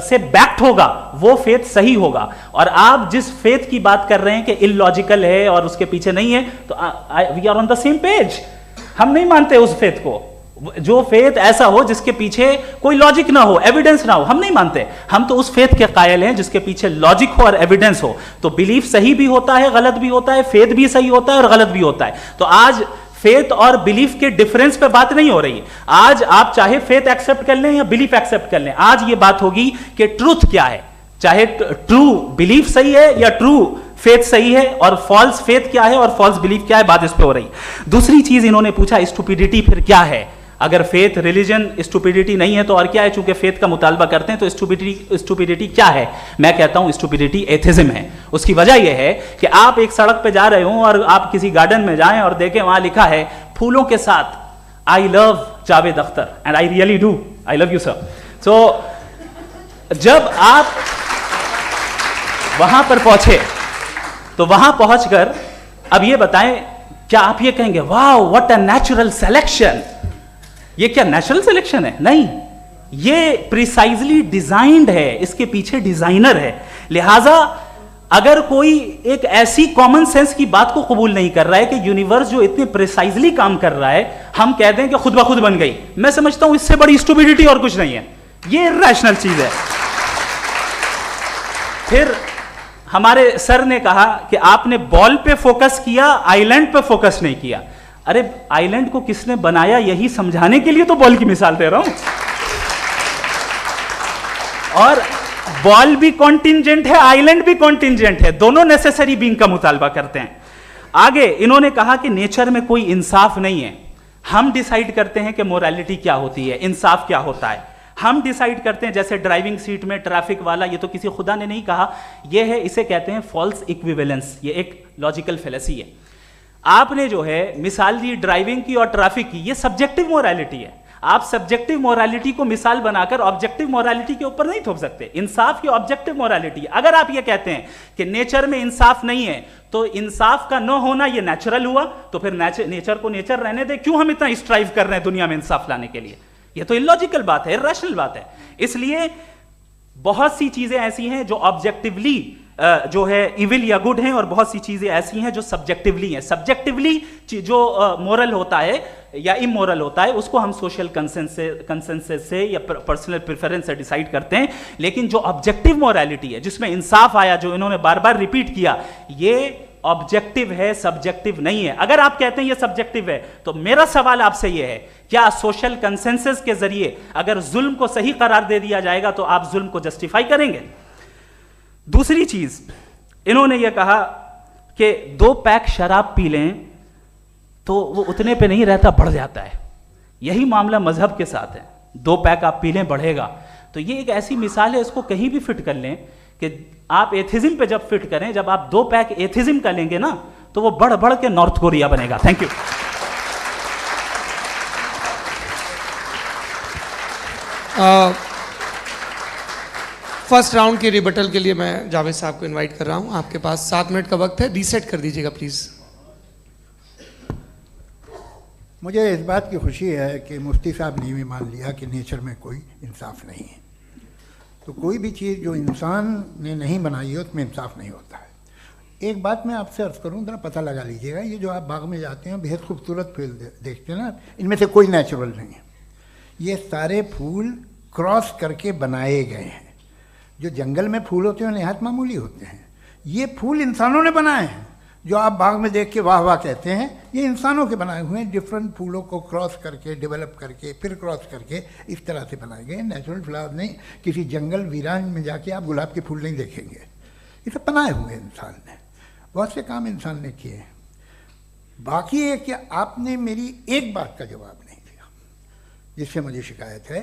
से बैक्ड होगा वो फेथ सही होगा। और आप जिस फेथ की बात कर रहे हैं कि इलॉजिकल है और उसके पीछे नहीं है, तो we are on the same page. हम नहीं मानते उस फेथ को, जो फेथ ऐसा हो जिसके पीछे कोई लॉजिक ना हो, एविडेंस ना हो, हम नहीं मानते। हम तो उस फेथ के कायल हैं जिसके पीछे लॉजिक हो और एविडेंस हो। तो बिलीफ सही भी होता है, गलत भी होता है, फेथ भी सही होता है और गलत भी होता है। तो आज फेथ और बिलीफ के डिफरेंस पे बात नहीं हो रही। आज आप चाहे फेथ एक्सेप्ट कर लें या बिलीफ एक्सेप्ट कर लें, आज ये बात होगी कि ट्रूथ क्या है, चाहे ट्रू बिलीफ सही है या ट्रू फेथ सही है, और फॉल्स फेथ क्या है और फॉल्स बिलीफ क्या है, बात इस पे हो रही। दूसरी चीज इन्होंने पूछा स्टुपिडिटी फिर क्या है। अगर फेथ रिलीजन स्टुपिडिटी नहीं है तो और क्या है? चूंकि फेथ का मुतालबा करते हैं तो स्टुपिडिटी क्या है? मैं कहता हूं स्टुपिडिटी एथिज्म है। उसकी वजह यह है कि आप एक सड़क पे जा रहे हो और आप किसी गार्डन में जाएं और देखें वहां लिखा है फूलों के साथ I love Javed Akhtar, and I really do, I love you sir. So जब आप वहां पर पहुंचे तो वहां पहुंचकर अब ये बताएं, क्या आप ये कहेंगे wow what a natural selection? ये क्या नेचुरल सिलेक्शन है? नहीं, ये प्रिसाइजली डिजाइंड है, इसके पीछे डिजाइनर है। लिहाजा अगर कोई एक ऐसी कॉमन सेंस की बात को कबूल नहीं कर रहा है कि यूनिवर्स जो इतने प्रिसाइजली काम कर रहा है, हम कह दें कि खुद ब खुद बन गई, मैं समझता हूं इससे बड़ी स्टुपिडिटी और कुछ नहीं है। ये इरैशनल चीज है। फिर हमारे सर ने कहा कि आपने बॉल पे फोकस किया, आइलैंड पे फोकस नहीं किया। अरे आइलैंड को किसने बनाया यही समझाने के लिए तो बॉल की मिसाल दे रहा हूं। और बॉल भी कॉन्टिंजेंट है, आइलैंड भी कॉन्टिंजेंट है, दोनों नेसेसरी बीइंग का मुतालबा करते हैं। आगे इन्होंने कहा कि नेचर में कोई इंसाफ नहीं है, हम डिसाइड करते हैं कि मोरालिटी क्या होती है, इंसाफ क्या होता है, हम डिसाइड करते हैं। जैसे ड्राइविंग सीट में ट्रैफिक वाला, ये तो किसी खुदा ने नहीं कहा, ये है, इसे कहते हैं फॉल्स इक्विवेलेंस, ये एक लॉजिकल फेलेसी है। आपने जो है मिसाल दी ड्राइविंग की और ट्रैफिक की, ये सब्जेक्टिव मोरालिटी है। आप सब्जेक्टिव मोरालिटी को मिसाल बनाकर ऑब्जेक्टिव मोरालिटी के ऊपर नहीं थोप सकते। इंसाफ की ऑब्जेक्टिव मोरालिटी। अगर आप ये कहते हैं कि नेचर में इंसाफ नहीं है, तो इंसाफ का न होना ये नेचुरल हुआ, तो फिर नेचर को नेचर रहने दे, क्यों हम इतना स्ट्राइव कर रहे हैं दुनिया में इंसाफ लाने के लिए? ये तो इलॉजिकल बात है, इरैशनल बात है। इसलिए बहुत सी चीजें ऐसी हैं जो ऑब्जेक्टिवली जो है इविल या गुड हैं, और बहुत सी चीजें ऐसी हैं जो सब्जेक्टिवली हैं। सब्जेक्टिवली जो मोरल होता है या इमोरल होता है, उसको हम सोशल कंसेंसस से या पर्सनल प्रेफरेंस से डिसाइड करते हैं। लेकिन जो ऑब्जेक्टिव मोरालिटी है, जिसमें इंसाफ आया, जो इन्होंने बार बार रिपीट किया, ये ऑब्जेक्टिव है, सब्जेक्टिव नहीं है। अगर आप कहते हैं ये सब्जेक्टिव है, तो मेरा सवाल आपसे ये है, क्या सोशल कंसेंसस के जरिए अगर जुल्म को सही करार दे दिया जाएगा तो आप जुल्म को जस्टिफाई करेंगे? दूसरी चीज इन्होंने ये कहा कि 2 पैक शराब पी लें तो वो उतने पे नहीं रहता, बढ़ जाता है। यही मामला मजहब के साथ है। 2 पैक आप पी लें, बढ़ेगा। तो ये एक ऐसी मिसाल है, इसको कहीं भी फिट कर लें कि आप एथिज्म पे जब फिट करें, जब आप 2 पैक एथिज्म का लेंगे ना, तो वो बढ़ बढ़ के नॉर्थ कोरिया बनेगा। Thank you. फर्स्ट राउंड की रिबटल के लिए मैं जावेद साहब को इनवाइट कर रहा हूं। आपके पास 7 मिनट का वक्त है, रीसेट कर दीजिएगा प्लीज। मुझे इस बात की खुशी है कि मुफ्ती साहब ने भी मान लिया कि नेचर में कोई इंसाफ नहीं है। तो कोई भी चीज़ जो इंसान ने नहीं बनाई है उसमें इंसाफ नहीं होता है। एक बात मैं आपसे अर्ज़ करूं, ज़रा पता लगा लीजिएगा, ये जो आप बाग में जाते हैं बेहद खूबसूरत फूल देखते हैं ना, इनमें से कोई नेचुरल नहीं है। ये सारे फूल क्रॉस करके बनाए गए हैं। जो जंगल में फूल होते हैं निहायत मामूली होते हैं, ये फूल इंसानों ने बनाए हैं। जो आप बाग में देख के वाह वाह कहते हैं, ये इंसानों के बनाए हुए हैं। डिफरेंट फूलों को क्रॉस करके, डेवलप करके, फिर क्रॉस करके इस तरह से बनाए गए। नेचुरल फ्लावर नहीं। किसी जंगल वीरान में जाके आप गुलाब के फूल नहीं देखेंगे। ये सब बनाए हुए इंसान ने, बहुत से काम इंसान ने किए हैं। बाकी है कि आपने मेरी एक बात का जवाब नहीं दिया, जिससे मुझे शिकायत है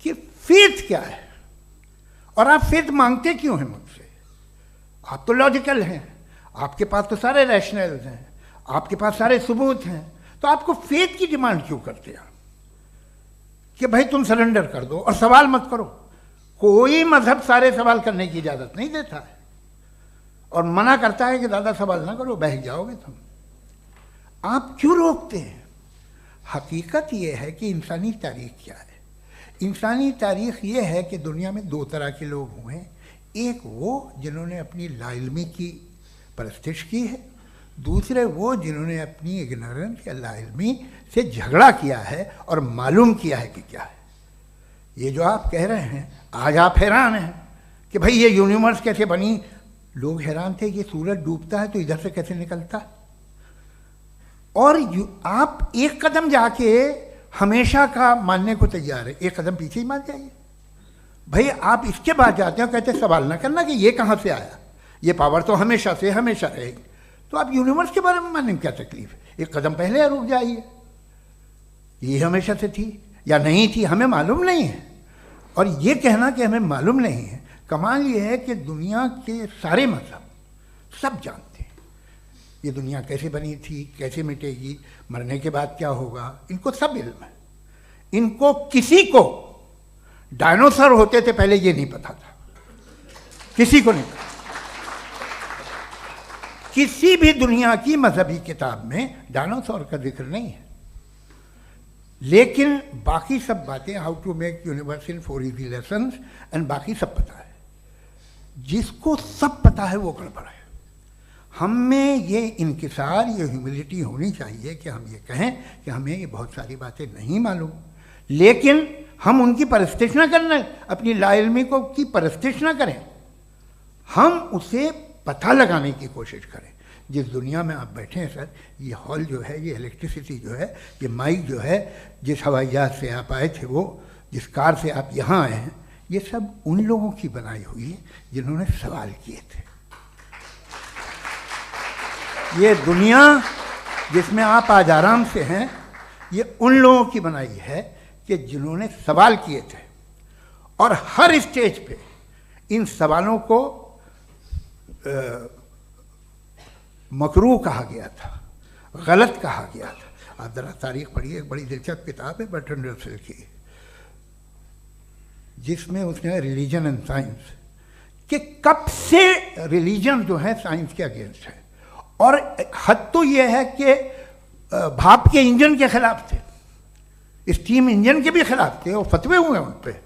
कि फेथ क्या है और आप फेथ मांगते क्यों हैं मुझसे? आप तो लॉजिकल हैं, आपके पास तो सारे रैशनल्स हैं, आपके पास सारे सबूत हैं, तो आपको फेथ की डिमांड क्यों करते हैं कि भाई तुम सरेंडर कर दो और सवाल मत करो? कोई मजहब सारे सवाल करने की इजाज़त नहीं देता है और मना करता है कि ज़्यादा सवाल ना करो, बह जाओगे तुम। आप क्यों रोकते हैं? हकीकत यह है कि इंसानी तारीख क्या है। इंसानी तारीख ये है कि दुनिया में 2 तरह के लोग हुए हैं। एक वो जिन्होंने अपनी लाइल्मी की परस्तिश की है, दूसरे वो जिन्होंने अपनी इग्नोरेंस या लाइल्मी से झगड़ा किया है और मालूम किया है कि क्या है। ये जो आप कह रहे हैं, आज आप हैरान हैं कि भाई ये यूनिवर्स कैसे बनी। लोग हैरान थे कि सूरज डूबता है तो इधर से कैसे निकलता है। और आप एक कदम जाके हमेशा का मानने को तैयार है, एक कदम पीछे ही मान जाइए। भाई आप इसके बाद जाते हो, कहते सवाल ना करना कि ये कहाँ से आया, ये पावर तो हमेशा से हमेशा रहेगी। तो आप यूनिवर्स के बारे में मानने में क्या तकलीफ है? एक कदम पहले रुक जाइए। ये हमेशा से थी या नहीं थी, हमें मालूम नहीं है। और ये कहना कि हमें मालूम नहीं है, कमाल ये है कि दुनिया के सारे मजहब सब जानते हैं ये दुनिया कैसे बनी थी, कैसे मिटेगी, मरने के बाद क्या होगा, इनको सब इल्म है। इनको किसी को डायनासोर होते थे पहले ये नहीं पता था, किसी को नहीं पता। किसी भी दुनिया की मजहबी किताब में डायनासोर का जिक्र नहीं है। लेकिन बाकी सब बातें, how to make universe in 4 easy lessons and बाकी सब पता है। जिसको सब पता है वो गड़बड़ है। हम में ये इंकिसार, ये ह्यूमिलिटी होनी चाहिए कि हम ये कहें कि हमें ये बहुत सारी बातें नहीं मालूम, लेकिन हम उनकी परस्तिश ना करना, अपनी लाइल्मी को की परस्तिश ना करें, हम उसे पता लगाने की कोशिश करें। जिस दुनिया में आप बैठे हैं सर, ये हॉल जो है, ये इलेक्ट्रिसिटी जो है, ये माइक जो है, जिस हवाई जहाज से आप आए थे, वो जिस कार से आप यहाँ आए हैं, ये सब उन लोगों की बनाई हुई है जिन्होंने सवाल किए थे। ये दुनिया जिसमें आप आज आराम से हैं, ये उन लोगों की बनाई है कि जिन्होंने सवाल किए थे, और हर स्टेज पे इन सवालों को मकरूह कहा गया था, गलत कहा गया था। आप जरा तारीख पढ़िए, एक बड़ी दिलचस्प किताब है बर्ट्रैंड रसेल की, जिसमें उसने रिलीजन एंड साइंस कि कब से रिलीजन जो है साइंस के अगेंस्ट है, और हद तो यह है कि भाप के इंजन के खिलाफ थे, स्टीम इंजन के भी खिलाफ थे, और फतवे हुए उन पर,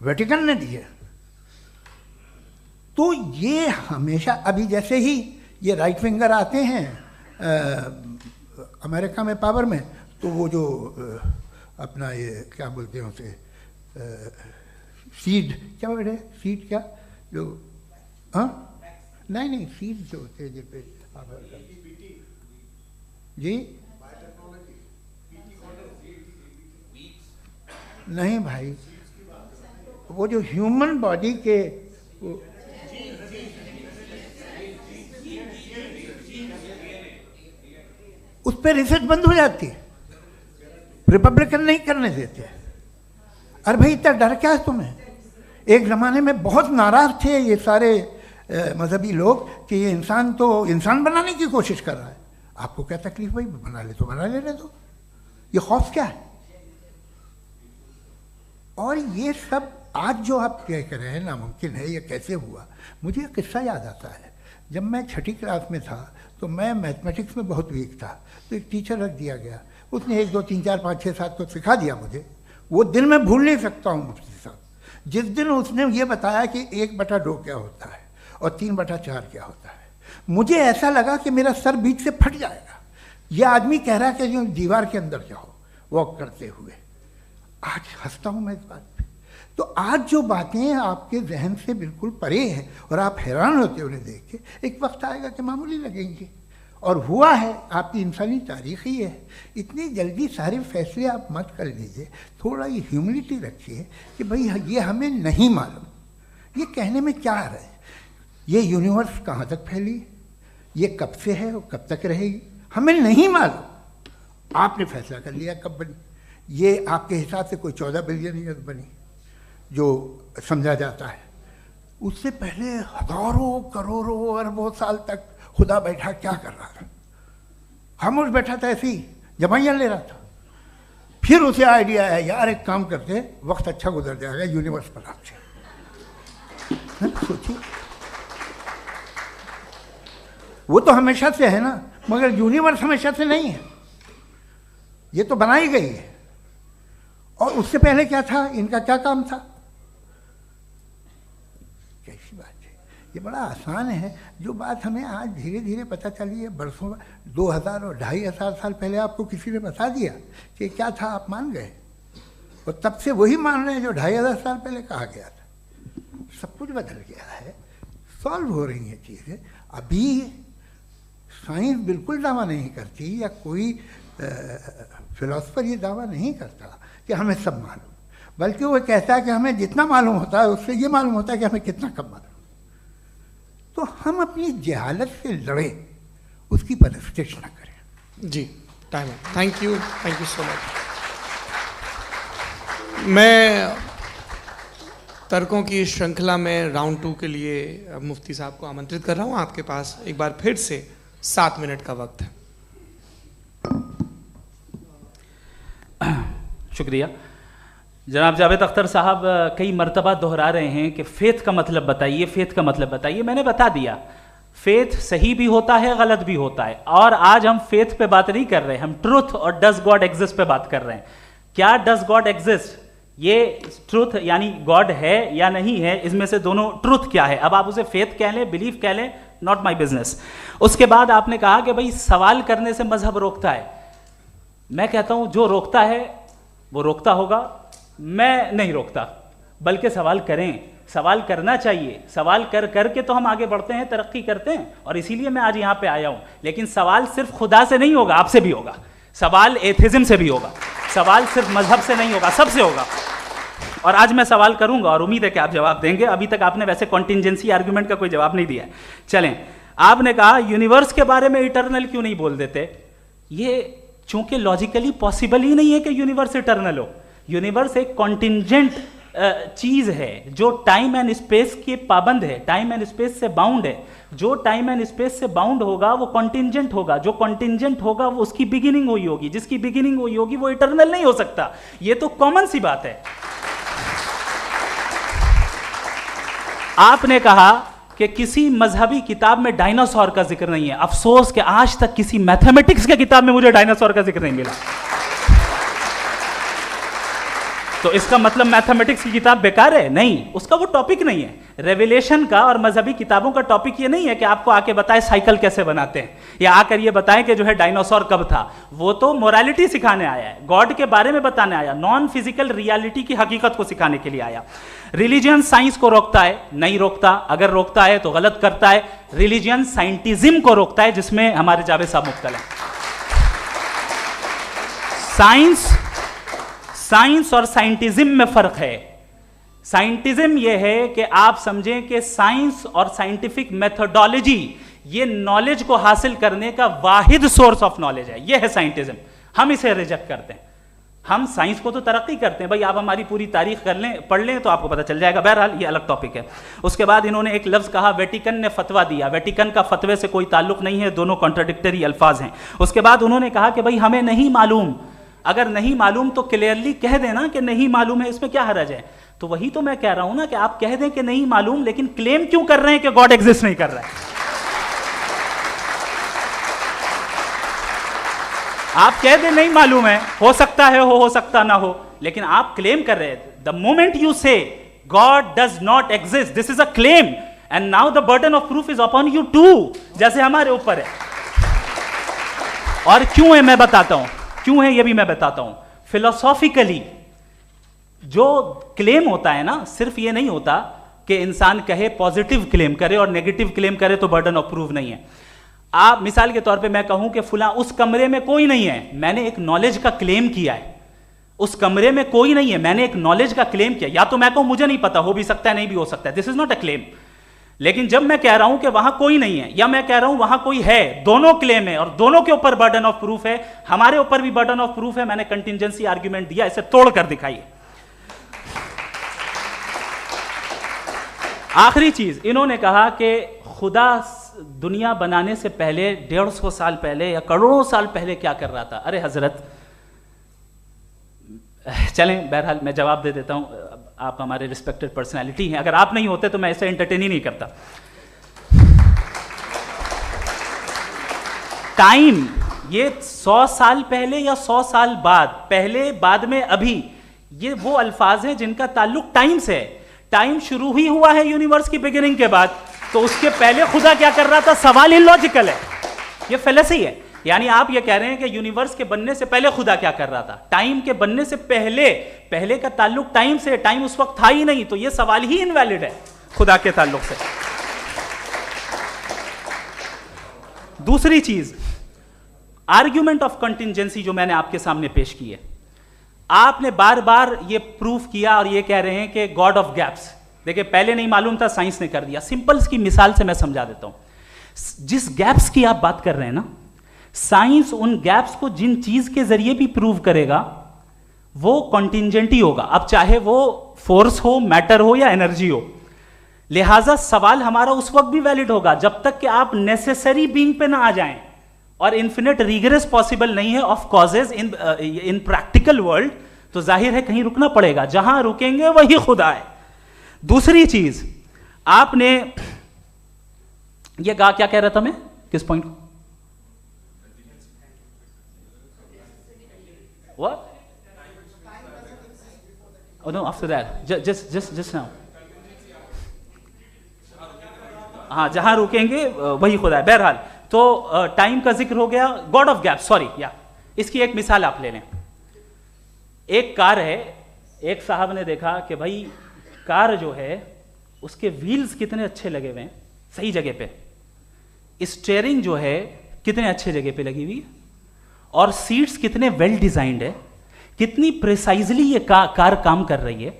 वेटिकन ने दिए। तो ये हमेशा, अभी जैसे ही ये राइट विंगर आते हैं अमेरिका में पावर में, तो वो जो अपना ये क्या बोलते हैं उसे, सीड क्या बेटे, सीड क्या जो, हाँ नहीं सीड जो होते हैं जिन पे जी, नहीं भाई, वो जो ह्यूमन बॉडी के उस पर रिसर्च बंद हो जाती है, रिपब्लिकन नहीं करने देते। अरे भाई इतना डर क्या है तुम्हें? एक ज़माने में बहुत नाराज़ थे ये सारे मजहबी लोग कि ये इंसान तो इंसान बनाने की कोशिश कर रहा है। आपको क्या तकलीफ भाई, बना ले तो बना लेने दो, ये खौफ क्या है? और ये सब आज जो आप कह कर रहे हैं नामुमकिन है, ये कैसे हुआ? मुझे एक किस्सा याद आता है। जब मैं छठी क्लास में था तो मैं मैथमेटिक्स में बहुत वीक था, तो एक टीचर रख दिया गया, उसने 1 2 3 4 5 6 7 को सिखा दिया मुझे। वो दिन मैं भूल नहीं सकता हूँ मुफ्ती साहब, जिस दिन उसने ये बताया कि 1/2 क्या होता है और 3/4 क्या होता है, मुझे ऐसा लगा कि मेरा सर बीच से फट जाएगा। यह आदमी कह रहा है कि जो दीवार के अंदर जाओ वॉक करते हुए। आज हंसता हूँ मैं इस बात पे। तो आज जो बातें आपके जहन से बिल्कुल परे हैं और आप हैरान होते हो उन्हें देख के, एक वक्त आएगा कि मामूली लगेंगे, और हुआ है। आपकी इंसानी तारीख ही है। इतनी जल्दी सारे फैसले आप मत कर लीजिए, थोड़ा ये ह्यूमिलिटी रखिए कि भाई ये हमें नहीं मालूम। ये कहने में क्या आ रहा है? ये यूनिवर्स कहाँ तक फैली, ये कब से है और कब तक रहेगी, हमें नहीं मालूम। आपने फैसला कर लिया कब बनी। ये आपके हिसाब से कोई 14 बिलियन ईयर बनी जो समझा जाता है। उससे पहले हजारों करोड़ों अरबों साल तक खुदा बैठा क्या कर रहा था? खामोश बैठा था, ऐसी जमाइयाँ ले रहा था। फिर उसे आइडिया है, यार एक काम करते, वक्त अच्छा गुजर जाएगा, यूनिवर्स पर आपसे सोचिए। वो तो हमेशा से है ना, मगर यूनिवर्स हमेशा से नहीं है, ये तो बनाई गई है। और उससे पहले क्या था, इनका क्या काम था? कैसी बात है, ये बड़ा आसान है। जो बात हमें आज धीरे धीरे पता चली है, बरसों 2000 और 2500 साल पहले आपको किसी ने बता दिया कि क्या था, आप मान गए, और तब से वही मान रहे हैं जो 2500 साल पहले कहा गया था। सब कुछ बदल गया है, सॉल्व हो रही हैं चीज़ें। अभी साइंस बिल्कुल दावा नहीं करती, या कोई फिलोसफर ये दावा नहीं करता कि हमें सब मालूम, बल्कि वो कहता है कि हमें जितना मालूम होता है उससे ये मालूम होता है कि हमें कितना कम मालूम। तो हम अपनी जहालत से लड़े, उसकी परस्तिश न करें। जी, टाइम है। Thank you so much. मैं तर्कों की श्रृंखला में राउंड 2 के लिए मुफ्ती साहब को आमंत्रित कर रहा हूँ। आपके पास एक बार फिर से 7 मिनट का वक्त है। शुक्रिया। जनाब जावेद अख्तर साहब कई मरतबा दोहरा रहे हैं कि फेथ का मतलब बताइए, फेथ का मतलब बताइए। मैंने बता दिया, फेथ सही भी होता है, गलत भी होता है। और आज हम फेथ पे बात नहीं कर रहे, हम ट्रुथ और डज गॉड एग्जिस्ट पे बात कर रहे हैं। क्या डज गॉड एग्जिस्ट, ये ट्रुथ यानी गॉड है या नहीं है, इसमें से दोनों ट्रुथ क्या है। अब आप उसे फेथ कह लें, बिलीफ कह लें, नॉट माई बिजनेस। उसके बाद आपने कहा कि भाई सवाल करने से मजहब रोकता है। मैं कहता हूं जो रोकता है वो रोकता होगा, मैं नहीं रोकता, बल्कि सवाल करें, सवाल करना चाहिए। सवाल कर करके तो हम आगे बढ़ते हैं, तरक्की करते हैं, और इसीलिए मैं आज यहां पे आया हूं। लेकिन सवाल सिर्फ खुदा से नहीं होगा, आपसे भी होगा। सवाल एथिज्म से भी होगा, सवाल सिर्फ मजहब से नहीं होगा, सबसे होगा। और आज मैं सवाल करूंगा और उम्मीद है कि आप जवाब देंगे। अभी तक आपने वैसे कॉन्टिंजेंसी आर्गुमेंट का कोई जवाब नहीं दिया। चलें, आपने कहा यूनिवर्स के बारे में इटर्नल क्यों नहीं बोल देते? ये चूंकि लॉजिकली पॉसिबल ही नहीं है कि यूनिवर्स इटर्नल हो। यूनिवर्स एक कॉन्टिंजेंट चीज है जो टाइम एंड स्पेस के पाबंद है, टाइम एंड स्पेस से बाउंड है। जो टाइम एंड स्पेस से बाउंड होगा वो कॉन्टिंजेंट होगा, जो कॉन्टिंजेंट होगा वो उसकी बिगिनिंग हुई होगी, जिसकी बिगिनिंग हुई होगी वो इटर्नल नहीं हो सकता। ये तो कॉमन सी बात है। आपने कहा कि किसी मजहबी किताब में डायनासोर का जिक्र नहीं है। अफसोस कि आज तक किसी मैथमेटिक्स के किताब में मुझे डायनासोर का जिक्र नहीं मिला। तो इसका मतलब मैथमेटिक्स की किताब बेकार है? नहीं, उसका वो टॉपिक नहीं है। रेवलेशन का और मजहबी किताबों का टॉपिक ये नहीं है कि आपको आके बताए साइकिल कैसे बनाते हैं, या आकर ये बताएं कि जो है डायनासोर कब था। वो तो मोरालिटी सिखाने आया है, गॉड के बारे में बताने आया, नॉन फिजिकल रियलिटी की हकीकत को सिखाने के लिए आया। रिलीजियन साइंस को रोकता है? नहीं रोकता। अगर रोकता है तो गलत करता है। रिलीजियन साइंटिज्म को रोकता है, जिसमें हमारे जावेद साहब मुब्तला हैं। साइंस और साइंटिज्म में फर्क है। साइंटिज्म यह है कि आप समझें कि साइंस और साइंटिफिक मेथोडोलॉजी ये नॉलेज को हासिल करने का वाहिद सोर्स ऑफ नॉलेज है। यह है साइंटिज्म। हम इसे रिजेक्ट करते हैं। हम साइंस को तो तरक्की करते हैं, भाई आप हमारी पूरी तारीख कर लें, पढ़ लें तो आपको पता चल जाएगा। बहरहाल ये अलग टॉपिक है। उसके बाद इन्होंने एक लफ्ज़ कहा, वेटिकन ने फतवा दिया। वेटिकन का फतवे से कोई ताल्लुक नहीं है, दोनों कॉन्ट्राडिक्टरी अल्फाज हैं। उसके बाद उन्होंने कहा कि भाई हमें नहीं मालूम। अगर नहीं मालूम तो क्लियरली कह देना कि नहीं मालूम है, इसमें क्या हर्ज है? तो वही तो मैं कह रहा हूं ना कि आप कह दें कि नहीं मालूम, लेकिन क्लेम क्यों कर रहे हैं कि गॉड एग्जिस्ट नहीं कर रहा है? आप कह दें नहीं मालूम है, हो सकता है हो सकता ना हो, लेकिन आप क्लेम कर रहे हैं। The moment you say God does not exist, this is a claim, and now the burden of proof is upon you too, जैसे हमारे ऊपर है। और क्यों है मैं बताता हूं, क्यों है ये भी मैं बताता हूं। फिलोसॉफिकली जो क्लेम होता है ना, सिर्फ ये नहीं होता कि इंसान कहे पॉजिटिव क्लेम करे और नेगेटिव क्लेम करे तो बर्डन ऑफ प्रूफ नहीं है। आप मिसाल के तौर पे मैं कहूं कि फुला उस कमरे में कोई नहीं है, मैंने एक नॉलेज का क्लेम किया है। उस कमरे में कोई नहीं है, मैंने एक नॉलेज का क्लेम किया। या तो मैं कहूं मुझे नहीं पता, हो भी सकता है नहीं भी हो सकता है, this is not a claim. लेकिन जब मैं कह रहा हूं कि वहां कोई नहीं है, या मैं कह रहा हूं वहां कोई है, दोनों क्लेम है और दोनों के ऊपर बर्डन ऑफ प्रूफ है। हमारे ऊपर भी बर्डन ऑफ प्रूफ है। मैंने कंटिजेंसी आर्ग्यूमेंट दिया, इसे तोड़कर दिखाइए। आखिरी चीज, इन्होंने कहा कि खुदा दुनिया बनाने से पहले 150 साल पहले या करोड़ों साल पहले क्या कर रहा था। अरे हजरत, चलें बहरहाल मैं जवाब दे देता हूं। आप हमारे रिस्पेक्टेड पर्सनैलिटी हैं, अगर आप नहीं होते तो मैं ऐसे एंटरटेन ही नहीं करता। टाइम, ये 100 साल पहले या 100 साल बाद, पहले बाद में अभी, ये वो अल्फाज हैं जिनका ताल्लुक टाइम से है। टाइम शुरू ही हुआ है यूनिवर्स की बिगिनिंग के बाद, तो उसके पहले खुदा क्या कर रहा था? सवाल इलॉजिकल है, ये फेलेसी है। यानी आप ये कह रहे हैं कि यूनिवर्स के बनने से पहले खुदा क्या कर रहा था? टाइम के बनने से पहले, पहले का ताल्लुक टाइम से, टाइम उस वक्त था ही नहीं, तो ये सवाल ही इनवैलिड है खुदा के ताल्लुक से। दूसरी चीज, आर्ग्यूमेंट ऑफ कंटिजेंसी जो मैंने आपके सामने पेश की है, आपने बार बार ये प्रूफ किया और ये कह रहे हैं कि गॉड ऑफ गैप्स। देखिए, पहले नहीं मालूम था, साइंस ने कर दिया। सिंपल्स की मिसाल से मैं समझा देता हूं। जिस गैप्स की आप बात कर रहे हैं ना, साइंस उन गैप्स को जिन चीज के जरिए भी प्रूव करेगा वो कॉन्टिंजेंट ही होगा, अब चाहे वो फोर्स हो, मैटर हो या एनर्जी हो। लिहाजा सवाल हमारा उस वक्त भी वैलिड होगा जब तक कि आप नेसेसरी बीइंग पे ना आ जाएं, और इन्फिनिट रिग्रेस पॉसिबल नहीं है of causes in practical world, तो जाहिर है कहीं रुकना पड़ेगा, जहां रुकेंगे वही खुदा है। दूसरी चीज, आपने ये कहा, क्या कह रहा था मैं, किस पॉइंट को? What? Oh no, after that, just now. हाँ, जहां रुकेंगे वही खुदा है। बहरहाल, तो टाइम का जिक्र हो गया, गॉड ऑफ गैप, सॉरी, या इसकी एक मिसाल आप ले लें। एक कार है, एक साहब ने देखा कि भाई कार जो है उसके व्हील्स कितने अच्छे लगे हुए हैं सही जगह पे, स्टीयरिंग जो है कितने अच्छे जगह पे लगी हुई है, और सीट्स कितने वेल डिजाइंड है, कितनी प्रिसाइजली ये कार काम कर रही है।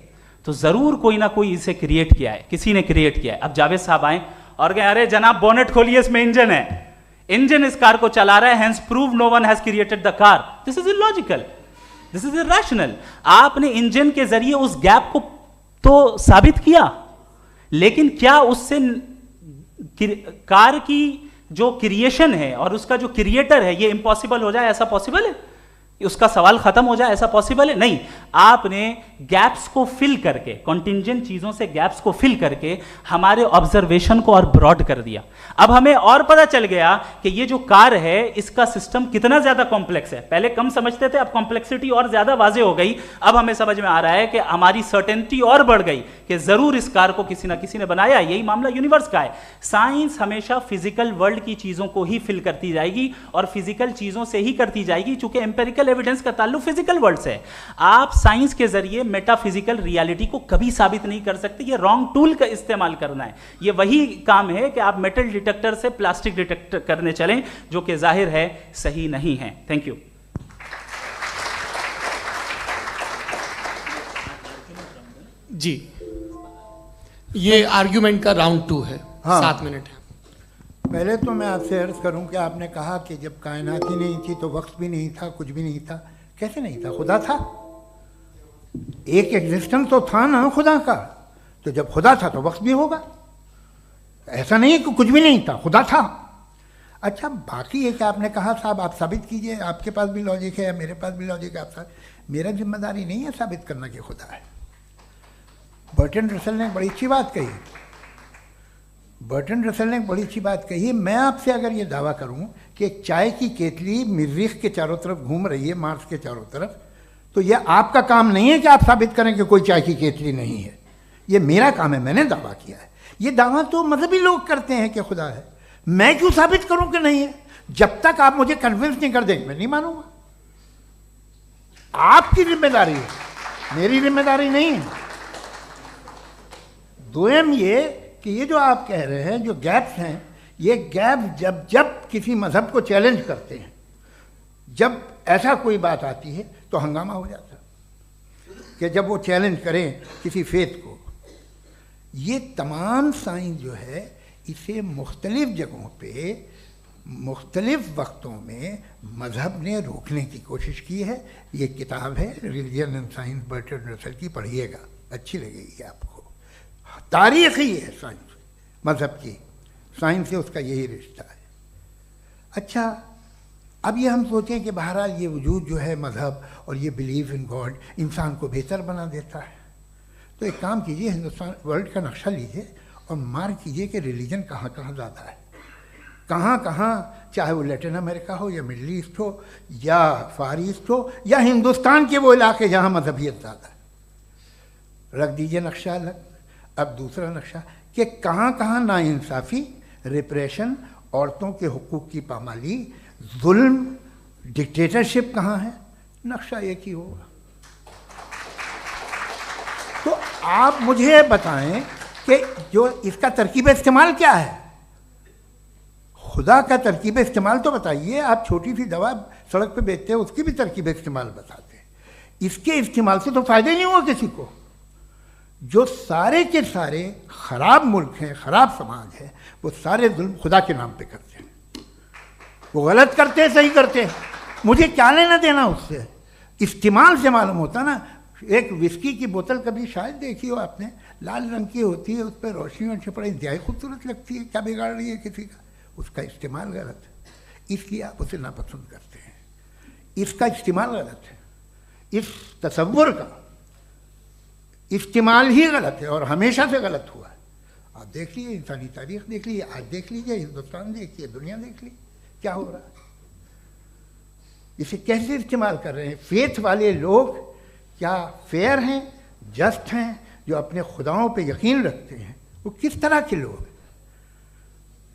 तो जरूर कोई ना कोई इसे क्रिएट किया है, किसी ने क्रिएट किया है। अब जावेद साहब आए और कहें अरे जनाब बोनेट खोलिए, इसमें इंजन है, इंजन इस कार को चला रहा है, hence prove no one has created the car. This is illogical, this is irrational. आपने इंजन के जरिए उस गैप को तो साबित किया, लेकिन क्या उससे कार की जो क्रिएशन है और उसका जो क्रिएटर है ये इम्पॉसिबल हो जाए? ऐसा पॉसिबल है? उसका सवाल खत्म हो जाए, ऐसा पॉसिबल है? नहीं। आपने गैप्स को फिल करके, कॉन्टिंजेंट चीजों से गैप्स को फिल करके हमारे ऑब्जर्वेशन को और ब्रॉड कर दिया। अब हमें और पता चल गया कि ये जो कार है इसका सिस्टम कितना ज्यादा कॉम्प्लेक्स है। पहले कम समझते थे, अब कॉम्प्लेक्सिटी और ज्यादा वाजे हो गई। अब हमें समझ में आ रहा है कि हमारी सर्टेनिटी और बढ़ गई कि जरूर इस कार को किसी ना किसी ने बनाया। यही मामला यूनिवर्स का है। साइंस हमेशा फिजिकल वर्ल्ड की चीजों को ही फिल करती जाएगी और फिजिकल चीजों से ही करती जाएगी, चूंकि एम्पेरिकल एविडेंस का ताल्लुक फिजिकल वर्ल्ड से है। आप साइंस के जरिए मेटाफिजिकल रियलिटी को कभी साबित नहीं कर सकते। ये रॉन्ग टूल का इस्तेमाल करना है। ये वही काम है कि आप मेटल डिटेक्टर से प्लास्टिक डिटेक्टर करने चलें, जो कि जाहिर है सही नहीं है। Thank you. जी, ये आर्ग्यूमेंट का राउंड 2 है। हाँ। 7 मिनट है। पहले तो मैं आपसे अर्ज करूं कि आपने कहा कि जब कायनात ही नहीं थी तो वक्त भी नहीं था, कुछ भी नहीं था। कैसे नहीं था? खुदा था। एक एग्जिस्टेंस तो था ना खुदा का। तो जब खुदा था तो वक्त भी होगा। ऐसा नहीं कि कुछ भी नहीं था, खुदा था। अच्छा, बाकी ये कि आपने कहा साहब आप साबित कीजिए, आपके पास भी लॉजिक है या मेरे पास भी लॉजिक है। आप मेरा जिम्मेदारी नहीं है साबित करना कि खुदा है। बर्टन रसल ने बड़ी अच्छी बात कही। बर्टन रसल ने बड़ी अच्छी बात कही। मैं आपसे अगर ये दावा करूं कि एक चाय की केतली मरीख के चारों तरफ घूम रही है, मार्स के चारों तरफ, तो ये आपका काम नहीं है कि आप साबित करें कि कोई चाय की केतली नहीं है। ये मेरा काम है, मैंने दावा किया है। ये दावा तो मजहबी लोग करते हैं कि खुदा है। मैं क्यों साबित करूं कि नहीं है? जब तक आप मुझे कन्विंस नहीं कर देंगे मैं नहीं मानूंगा। आपकी जिम्मेदारी है, मेरी जिम्मेदारी नहीं है। दोयम ये कि ये जो आप कह रहे हैं, जो गैप्स हैं, ये गैप जब जब किसी मजहब को चैलेंज करते हैं, जब ऐसा कोई बात आती है तो हंगामा हो जाता है कि जब वो चैलेंज करें किसी फेथ को। ये तमाम साइंस जो है इसे मुख्तलिफ जगहों पे मुख्तलिफ वक्तों में मजहब ने रोकने की कोशिश की है। ये किताब है religion and science, Burton Russell की, पढ़िएगा, अच्छी लगेगी आपको। तारीख ही है साइंस, मजहब की साइंस से उसका यही रिश्ता है। अच्छा, अब ये हम सोचें कि बहरहाल ये वजूद जो है मजहब और ये बिलीव इन गॉड इंसान को बेहतर बना देता है। तो एक काम कीजिए, हिंदुस्तान वर्ल्ड का नक्शा लीजिए और मार्क कीजिए कि रिलीजन कहाँ कहाँ ज़्यादा है, कहाँ कहाँ, चाहे वो लैटिन अमेरिका हो या मिडल ईस्ट हो या फार ईस्ट हो या हिंदुस्तान के वो इलाके जहाँ मजहबियत ज़्यादा है। रख दीजिए नक्शा अलग। अब दूसरा नक्शा कि कहाँ कहाँ नाइंसाफ़ी, रिप्रेशन, औरतों के हुकूक की पामाली, जुल्म, डिक्टेटरशिप कहाँ है, नक्शा एक ही होगा। तो आप मुझे बताएं कि जो इसका तरकीब इस्तेमाल क्या है, खुदा का तरकीब इस्तेमाल तो बताइए। आप छोटी सी दवा सड़क पे बेचते हैं, उसकी भी तरकीब इस्तेमाल बताते हैं। इसके इस्तेमाल से तो फ़ायदा ही नहीं हुआ किसी को। जो सारे के सारे ख़राब मुल्क हैं, ख़राब समाज है, वो सारे जुल्म खुदा के नाम पे करते हैं। वो गलत करते हैं, सही करते हैं, मुझे क्या लेना देना उससे। इस्तेमाल से मालूम होता ना। एक विस्की की बोतल कभी शायद देखी हो आपने, लाल रंग की होती है, उस पर रोशनी और छपड़ा इंतहाई खूबसूरत लगती है, क्या बिगाड़ रही है किसी का? उसका इस्तेमाल गलत है, इसलिए आप उसे नापसंद करते हैं। इसका इस्तेमाल गलत है, इस तसव्वुर का इस्तेमाल ही गलत है और हमेशा से गलत हुआ है। आप देख लीजिए, इंसानी तारीख देख लीजिए, आज देख लीजिए, हिंदुस्तान देखिए, दुनिया देख लीजिए, क्या हो रहा है। इसे कैसे इस्तेमाल कर रहे हैं फेथ वाले लोग? क्या फेयर हैं, जस्ट हैं, जो अपने खुदाओं पे यकीन रखते हैं? वो किस तरह के लोग हैं?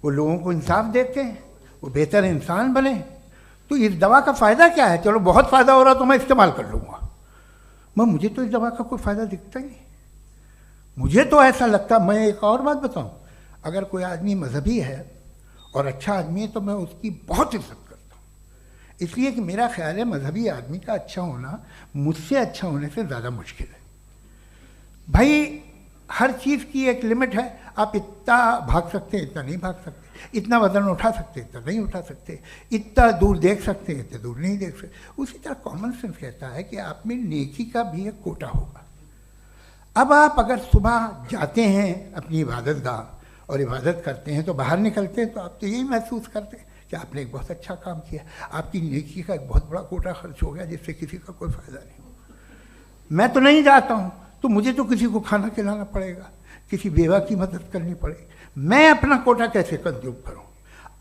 वो लोगों को इंसाफ देते हैं, वो बेहतर इंसान बने। तो इस दवा का फ़ायदा क्या है? चलो बहुत फ़ायदा हो रहा तो मैं इस्तेमाल कर लूँगा, मुझे तो इस दवा का कोई फ़ायदा दिखता ही नहीं। मुझे तो ऐसा लगता, मैं एक और बात बताऊं, अगर कोई आदमी मजहबी है और अच्छा आदमी है तो मैं उसकी बहुत इज्जत करता हूँ, इसलिए कि मेरा ख्याल है मजहबी आदमी का अच्छा होना मुझसे अच्छा होने से ज़्यादा मुश्किल है। भाई हर चीज़ की एक लिमिट है। आप इतना भाग सकते हैं, इतना नहीं भाग सकते, इतना वजन उठा सकते, इतना नहीं उठा सकते, इतना दूर देख सकते हैं, इतना दूर नहीं देख सकते। उसी तरह कॉमन सेंस कहता है कि आप में नेकी का भी एक कोटा होगा। अब आप अगर सुबह जाते हैं अपनी इबादत गाह और इबादत करते हैं, तो बाहर निकलते हैं तो आप तो यही महसूस करते हैं कि आपने एक बहुत अच्छा काम किया, आपकी नेकी का एक बहुत बड़ा कोटा खर्च हो गया जिससे किसी का कोई फ़ायदा नहीं हो। मैं तो नहीं जाता हूँ तो मुझे तो किसी को खाना खिलाना पड़ेगा, किसी बेवा की मदद करनी पड़ेगी, मैं अपना कोटा कैसे कंज्यूम करूँ?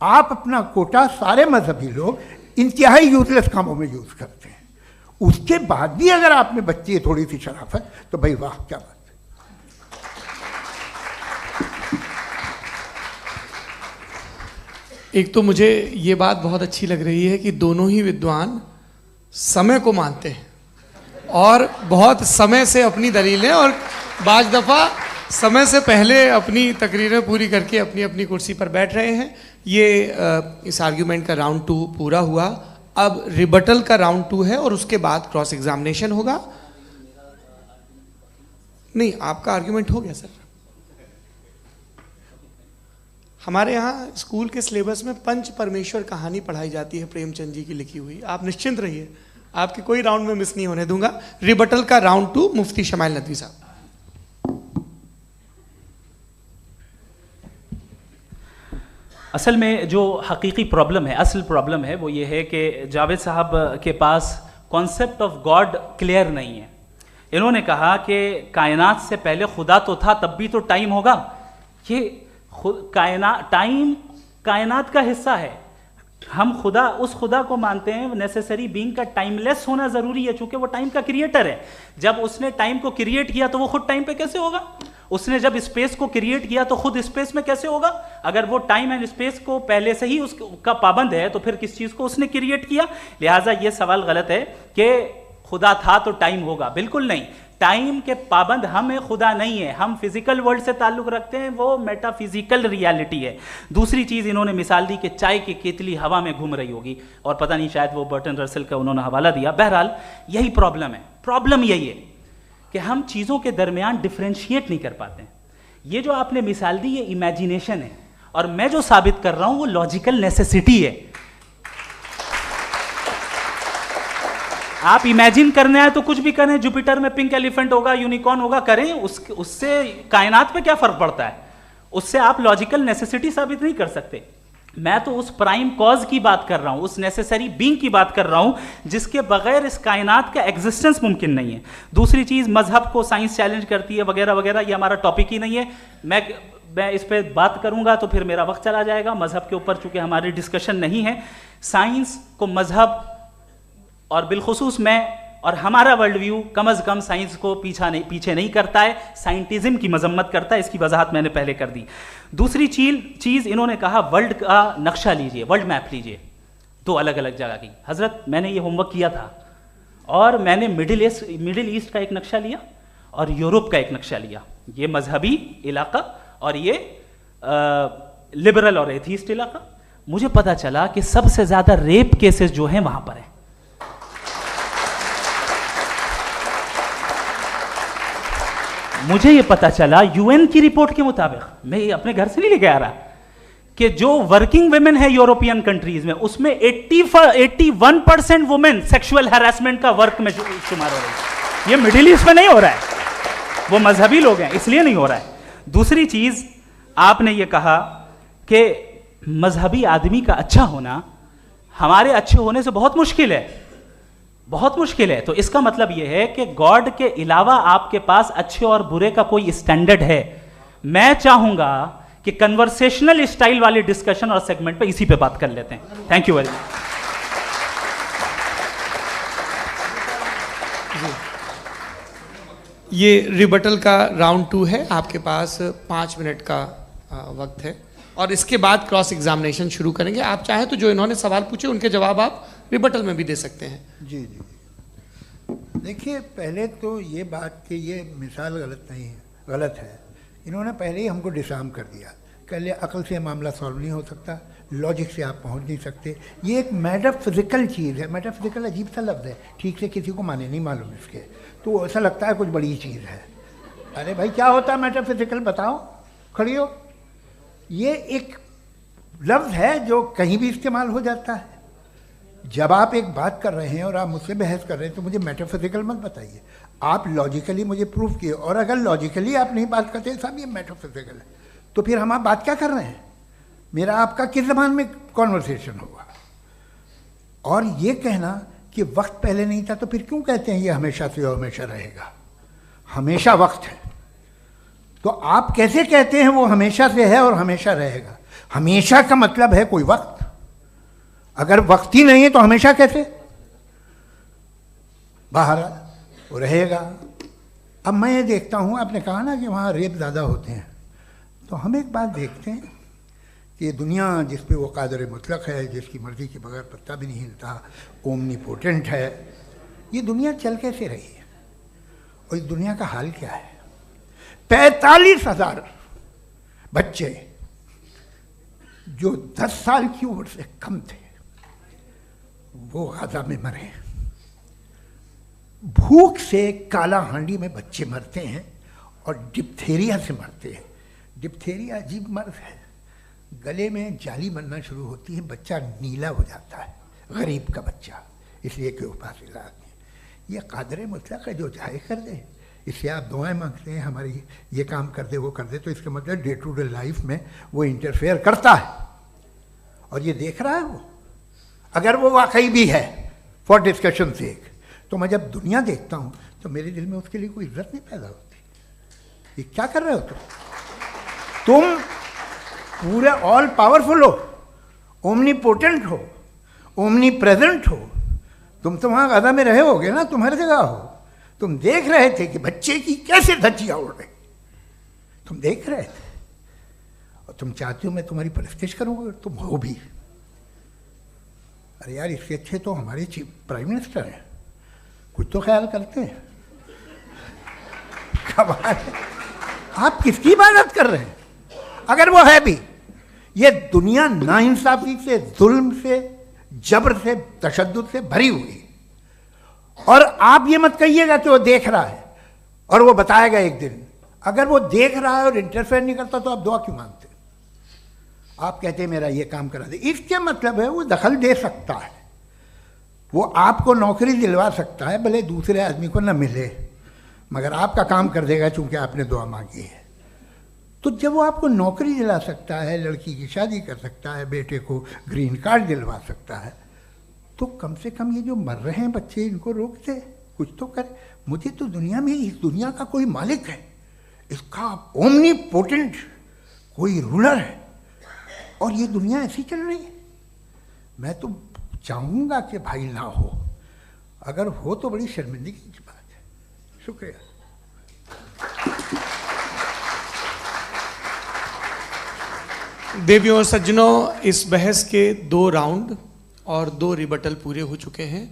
आप अपना कोटा, सारे मजहबी लोग इंतहाई यूजलेस कामों में यूज़ करते हैं। उसके बाद भी अगर आप में बच्ची है थोड़ी सी शराफत, तो भाई वाह क्या बात है। एक तो मुझे ये बात बहुत अच्छी लग रही है कि दोनों ही विद्वान समय को मानते हैं और बहुत समय से अपनी दलीलें और बाज दफ़ा समय से पहले अपनी तकरीरें पूरी करके अपनी अपनी कुर्सी पर बैठ रहे हैं। ये इस आर्ग्यूमेंट का राउंड 2 पूरा हुआ। अब रिबटल का राउंड 2 है और उसके बाद क्रॉस एग्जामिनेशन होगा। नहीं, आपका आर्ग्यूमेंट हो गया सर। हमारे यहाँ स्कूल के सिलेबस में पंच परमेश्वर कहानी पढ़ाई जाती है, प्रेमचंद जी की लिखी हुई। आप निश्चिंत रहिए, आपके कोई राउंड में मिस नहीं होने दूंगा। रिबटल का राउंड 2, मुफ्ती शमाइल नदवी साहब। असल में जो हकीकी प्रॉब्लम है, असल प्रॉब्लम है वो ये है कि जावेद साहब के पास कॉन्सेप्ट ऑफ गॉड क्लियर नहीं है। इन्होंने कहा कि कायनात से पहले खुदा तो था, तब भी तो टाइम होगा। ये टाइम कायनात का हिस्सा है। हम खुदा, उस खुदा को मानते हैं, नेसेसरी बीइंग का टाइमलेस होना जरूरी है, चूंकि वो टाइम का क्रिएटर है। जब उसने टाइम को क्रिएट किया तो वो खुद टाइम पे कैसे होगा? उसने जब स्पेस को क्रिएट किया तो खुद स्पेस में कैसे होगा? अगर वो टाइम एंड स्पेस को पहले से ही उसका पाबंद है तो फिर किस चीज को उसने क्रिएट किया? लिहाजा ये सवाल गलत है कि खुदा था तो टाइम होगा। बिल्कुल नहीं, टाइम के पाबंद हम है, खुदा नहीं है। हम फिजिकल वर्ल्ड से ताल्लुक रखते हैं, वो मेटाफिजिकल रियलिटी है। दूसरी चीज इन्होंने मिसाल दी कि चाय की केतली हवा में घूम रही होगी, और पता नहीं शायद वो बर्टन रसल का उन्होंने हवाला दिया। बहरहाल यही प्रॉब्लम है। प्रॉब्लम यही है कि हम चीजों के दरमियान डिफरेंशिएट नहीं कर पाते। ये जो आपने मिसाल दी ये इमेजिनेशन है, और मैं जो साबित कर रहा हूं वो लॉजिकल नेसेसिटी है। आप इमेजिन करने आए तो कुछ भी करें, जुपिटर में पिंक एलिफेंट होगा, यूनिकॉर्न होगा, करें, उससे कायनात पे क्या फर्क पड़ता है? उससे आप लॉजिकल नेसेसिटी साबित नहीं कर सकते। मैं तो उस प्राइम कॉज की बात कर रहा हूं, उस नेसेसरी बीइंग की बात कर रहा हूं जिसके बगैर इस कायनात का एग्जिस्टेंस मुमकिन नहीं है। दूसरी चीज, मजहब को साइंस चैलेंज करती है वगैरह वगैरह, ये हमारा टॉपिक ही नहीं है। मैं इस पर बात करूंगा तो फिर मेरा वक्त चला जाएगा। मजहब के ऊपर चूंकि हमारी डिस्कशन नहीं है, साइंस को मजहब और बिलखुसूस मैं और हमारा वर्ल्ड व्यू कम अज कम साइंस को पीछे नहीं करता है, साइंटिज्म की मजम्मत करता है। इसकी वजाहत मैंने पहले कर दी। दूसरी चीज इन्होंने कहा वर्ल्ड का नक्शा लीजिए, वर्ल्ड मैप लीजिए, 2 अलग अलग जगह की। हजरत मैंने ये होमवर्क किया था और मैंने मिडिल ईस्ट का एक नक्शा लिया और यूरोप का एक नक्शा लिया, ये मजहबी इलाका और ये लिबरल और एथीस्ट इलाका। मुझे पता चला कि सबसे ज्यादा रेप केसेस जो हैं वहां पर है। मुझे ये पता चला यूएन की रिपोर्ट के मुताबिक, मैं ये अपने घर से नहीं लेके आ रहा, कि जो वर्किंग वुमेन है यूरोपियन कंट्रीज में, उसमें 81% वुमेन सेक्सुअल हैरेसमेंट का वर्क में शुमार हो रही है। ये मिडिल ईस्ट में नहीं हो रहा है, वो मजहबी लोग हैं इसलिए नहीं हो रहा है। दूसरी चीज आपने ये कहा कि मजहबी आदमी का अच्छा होना हमारे अच्छे होने से बहुत मुश्किल है, बहुत मुश्किल है। तो इसका मतलब यह है कि गॉड के अलावा आपके पास अच्छे और बुरे का कोई स्टैंडर्ड है। मैं चाहूंगा कि कन्वर्सेशनल स्टाइल वाली डिस्कशन और सेगमेंट पे इसी पे बात कर लेते हैं। Thank you very much. ये रिबटल का राउंड 2 है, आपके पास 5 मिनट का वक्त है और इसके बाद क्रॉस एग्जामिनेशन शुरू करेंगे। आप चाहें तो जो इन्होंने सवाल पूछे उनके जवाब आप रिबटल में भी दे सकते हैं। जी जी, देखिए पहले तो ये बात कि ये मिसाल गलत नहीं है, गलत है। इन्होंने पहले ही हमको डिसार्म कर दिया, कह लिया अकल से मामला सॉल्व नहीं हो सकता, लॉजिक से आप पहुंच नहीं सकते। ये एक मेटाफिजिकल चीज़ है। मेटाफिजिकल अजीब सा लफ्ज़ है, ठीक से किसी को माने नहीं मालूम इसके, तो ऐसा लगता है कुछ बड़ी चीज़ है। अरे भाई क्या होता है मेटाफिजिकल, बताओ, खड़ी हो। ये एक लफ्ज़ है जो कहीं भी इस्तेमाल हो जाता है। जब आप एक बात कर रहे हैं और आप मुझसे बहस कर रहे हैं तो मुझे मेटाफिजिकल मत बताइए, आप लॉजिकली मुझे प्रूफ किए। और अगर लॉजिकली आप नहीं बात करते साहब ये मेटाफिजिकल है, तो फिर हम आप बात क्या कर रहे हैं? मेरा आपका किस ज़बान में कॉन्वर्सेशन होगा? और ये कहना कि वक्त पहले नहीं था, तो फिर क्यों कहते हैं ये हमेशा से और हमेशा रहेगा? हमेशा वक्त है, तो आप कैसे कहते हैं वो हमेशा से है और हमेशा रहेगा? हमेशा का मतलब है कोई वक्त, अगर वक्त ही नहीं है तो हमेशा कैसे? बाहर वो रहेगा। अब मैं ये देखता हूँ, आपने कहा ना कि वहाँ रेप ज़्यादा होते हैं, तो हम एक बात देखते हैं कि ये दुनिया जिस पे वो कादर मुतलक है, जिसकी मर्ज़ी के बगैर पत्ता भी नहीं हिलता, ओमनीपोटेंट है, ये दुनिया चल कैसे रही है? और इस दुनिया का हाल क्या है? 45,000 बच्चे जो 10 साल की उम्र से कम थे वो गाजा में मरे। भूख से काला हांडी में बच्चे मरते हैं और डिप्थेरिया से मरते हैं। डिप्थेरिया अजीब मर्ज है, गले में जाली बनना शुरू होती है, बच्चा नीला हो जाता है, गरीब का बच्चा, इसलिए कि उपास इलाज में। ये कादर मुतलक है जो चाहे कर दे, इससे आप दुआएं मांगते हैं हमारी ये काम कर दे वो कर दे, तो इसका मतलब डे टू डे लाइफ में वो इंटरफेयर करता है और ये देख रहा है वो। अगर वो वाकई भी है फॉर डिस्कशन से एक, तो मैं जब दुनिया देखता हूँ तो मेरे दिल में उसके लिए कोई इज्जत नहीं पैदा होती। ये क्या कर रहे हो तुम पूरे ऑल पावरफुल हो, ओमनीपोटेंट हो, ओमनी प्रेजेंट हो, तुम तो वहाँ गाजा में रहे होगे ना, तुम हर जगह हो। तुम देख रहे थे कि बच्चे की कैसे धज्जियाँ उड़ रही, तुम देख रहे थे और तुम चाहते हो मैं तुम्हारी परस्तिश करूँगा, तुम हो भी। अरे यार इसके अच्छे तो हमारे चीफ प्राइम मिनिस्टर हैं, कुछ तो ख्याल करते हैं। कमाल है, आप किसकी इबादत कर रहे हैं? अगर वो है भी, ये दुनिया नाइंसाफी से, जुल्म से, जबर से, तशद्दुद से भरी हुई। और आप ये मत कहिएगा कि वो देख रहा है और वो बताएगा एक दिन। अगर वो देख रहा है और इंटरफेयर नहीं करता तो आप दुआ क्यों मांगते? आप कहते हैं मेरा ये काम करा दे, इसके मतलब है वो दखल दे सकता है, वो आपको नौकरी दिलवा सकता है, भले दूसरे आदमी को न मिले, मगर आपका काम कर देगा चूंकि आपने दुआ मांगी है। तो जब वो आपको नौकरी दिला सकता है, लड़की की शादी कर सकता है, बेटे को ग्रीन कार्ड दिलवा सकता है, तो कम से कम ये जो मर रहे हैं बच्चे इनको रोक दे, कुछ तो करे। मुझे तो दुनिया में इस दुनिया का कोई मालिक है, इसका ओमनीपोटेंट कोई रूलर है और ये दुनिया ऐसी चल रही है। मैं तो चाहूँगा कि भाई ना हो, अगर हो तो बड़ी शर्मिंदगी की बात है। शुक्रिया। देवियों और सज्जनों, इस बहस के 2 राउंड और 2 रिबटल पूरे हो चुके हैं।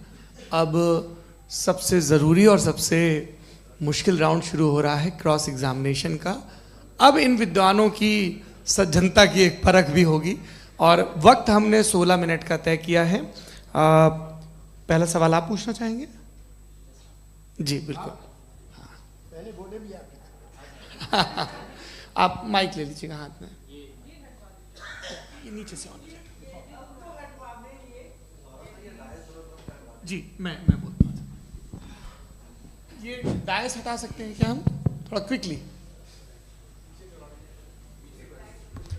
अब सबसे ज़रूरी और सबसे मुश्किल राउंड शुरू हो रहा है, क्रॉस एग्जामिनेशन का। अब इन विद्वानों की सज्जनता की एक परख भी होगी और वक्त हमने 16 मिनट का तय किया है। पहला सवाल आप पूछना चाहेंगे? जी बिल्कुल। पहले बोले भी आप माइक ले लीजिएगा हाथ में, ये नीचे से होना चाहिए। जी मैं बोलता हूँ, ये डायस हटा सकते हैं क्या हम थोड़ा क्विकली?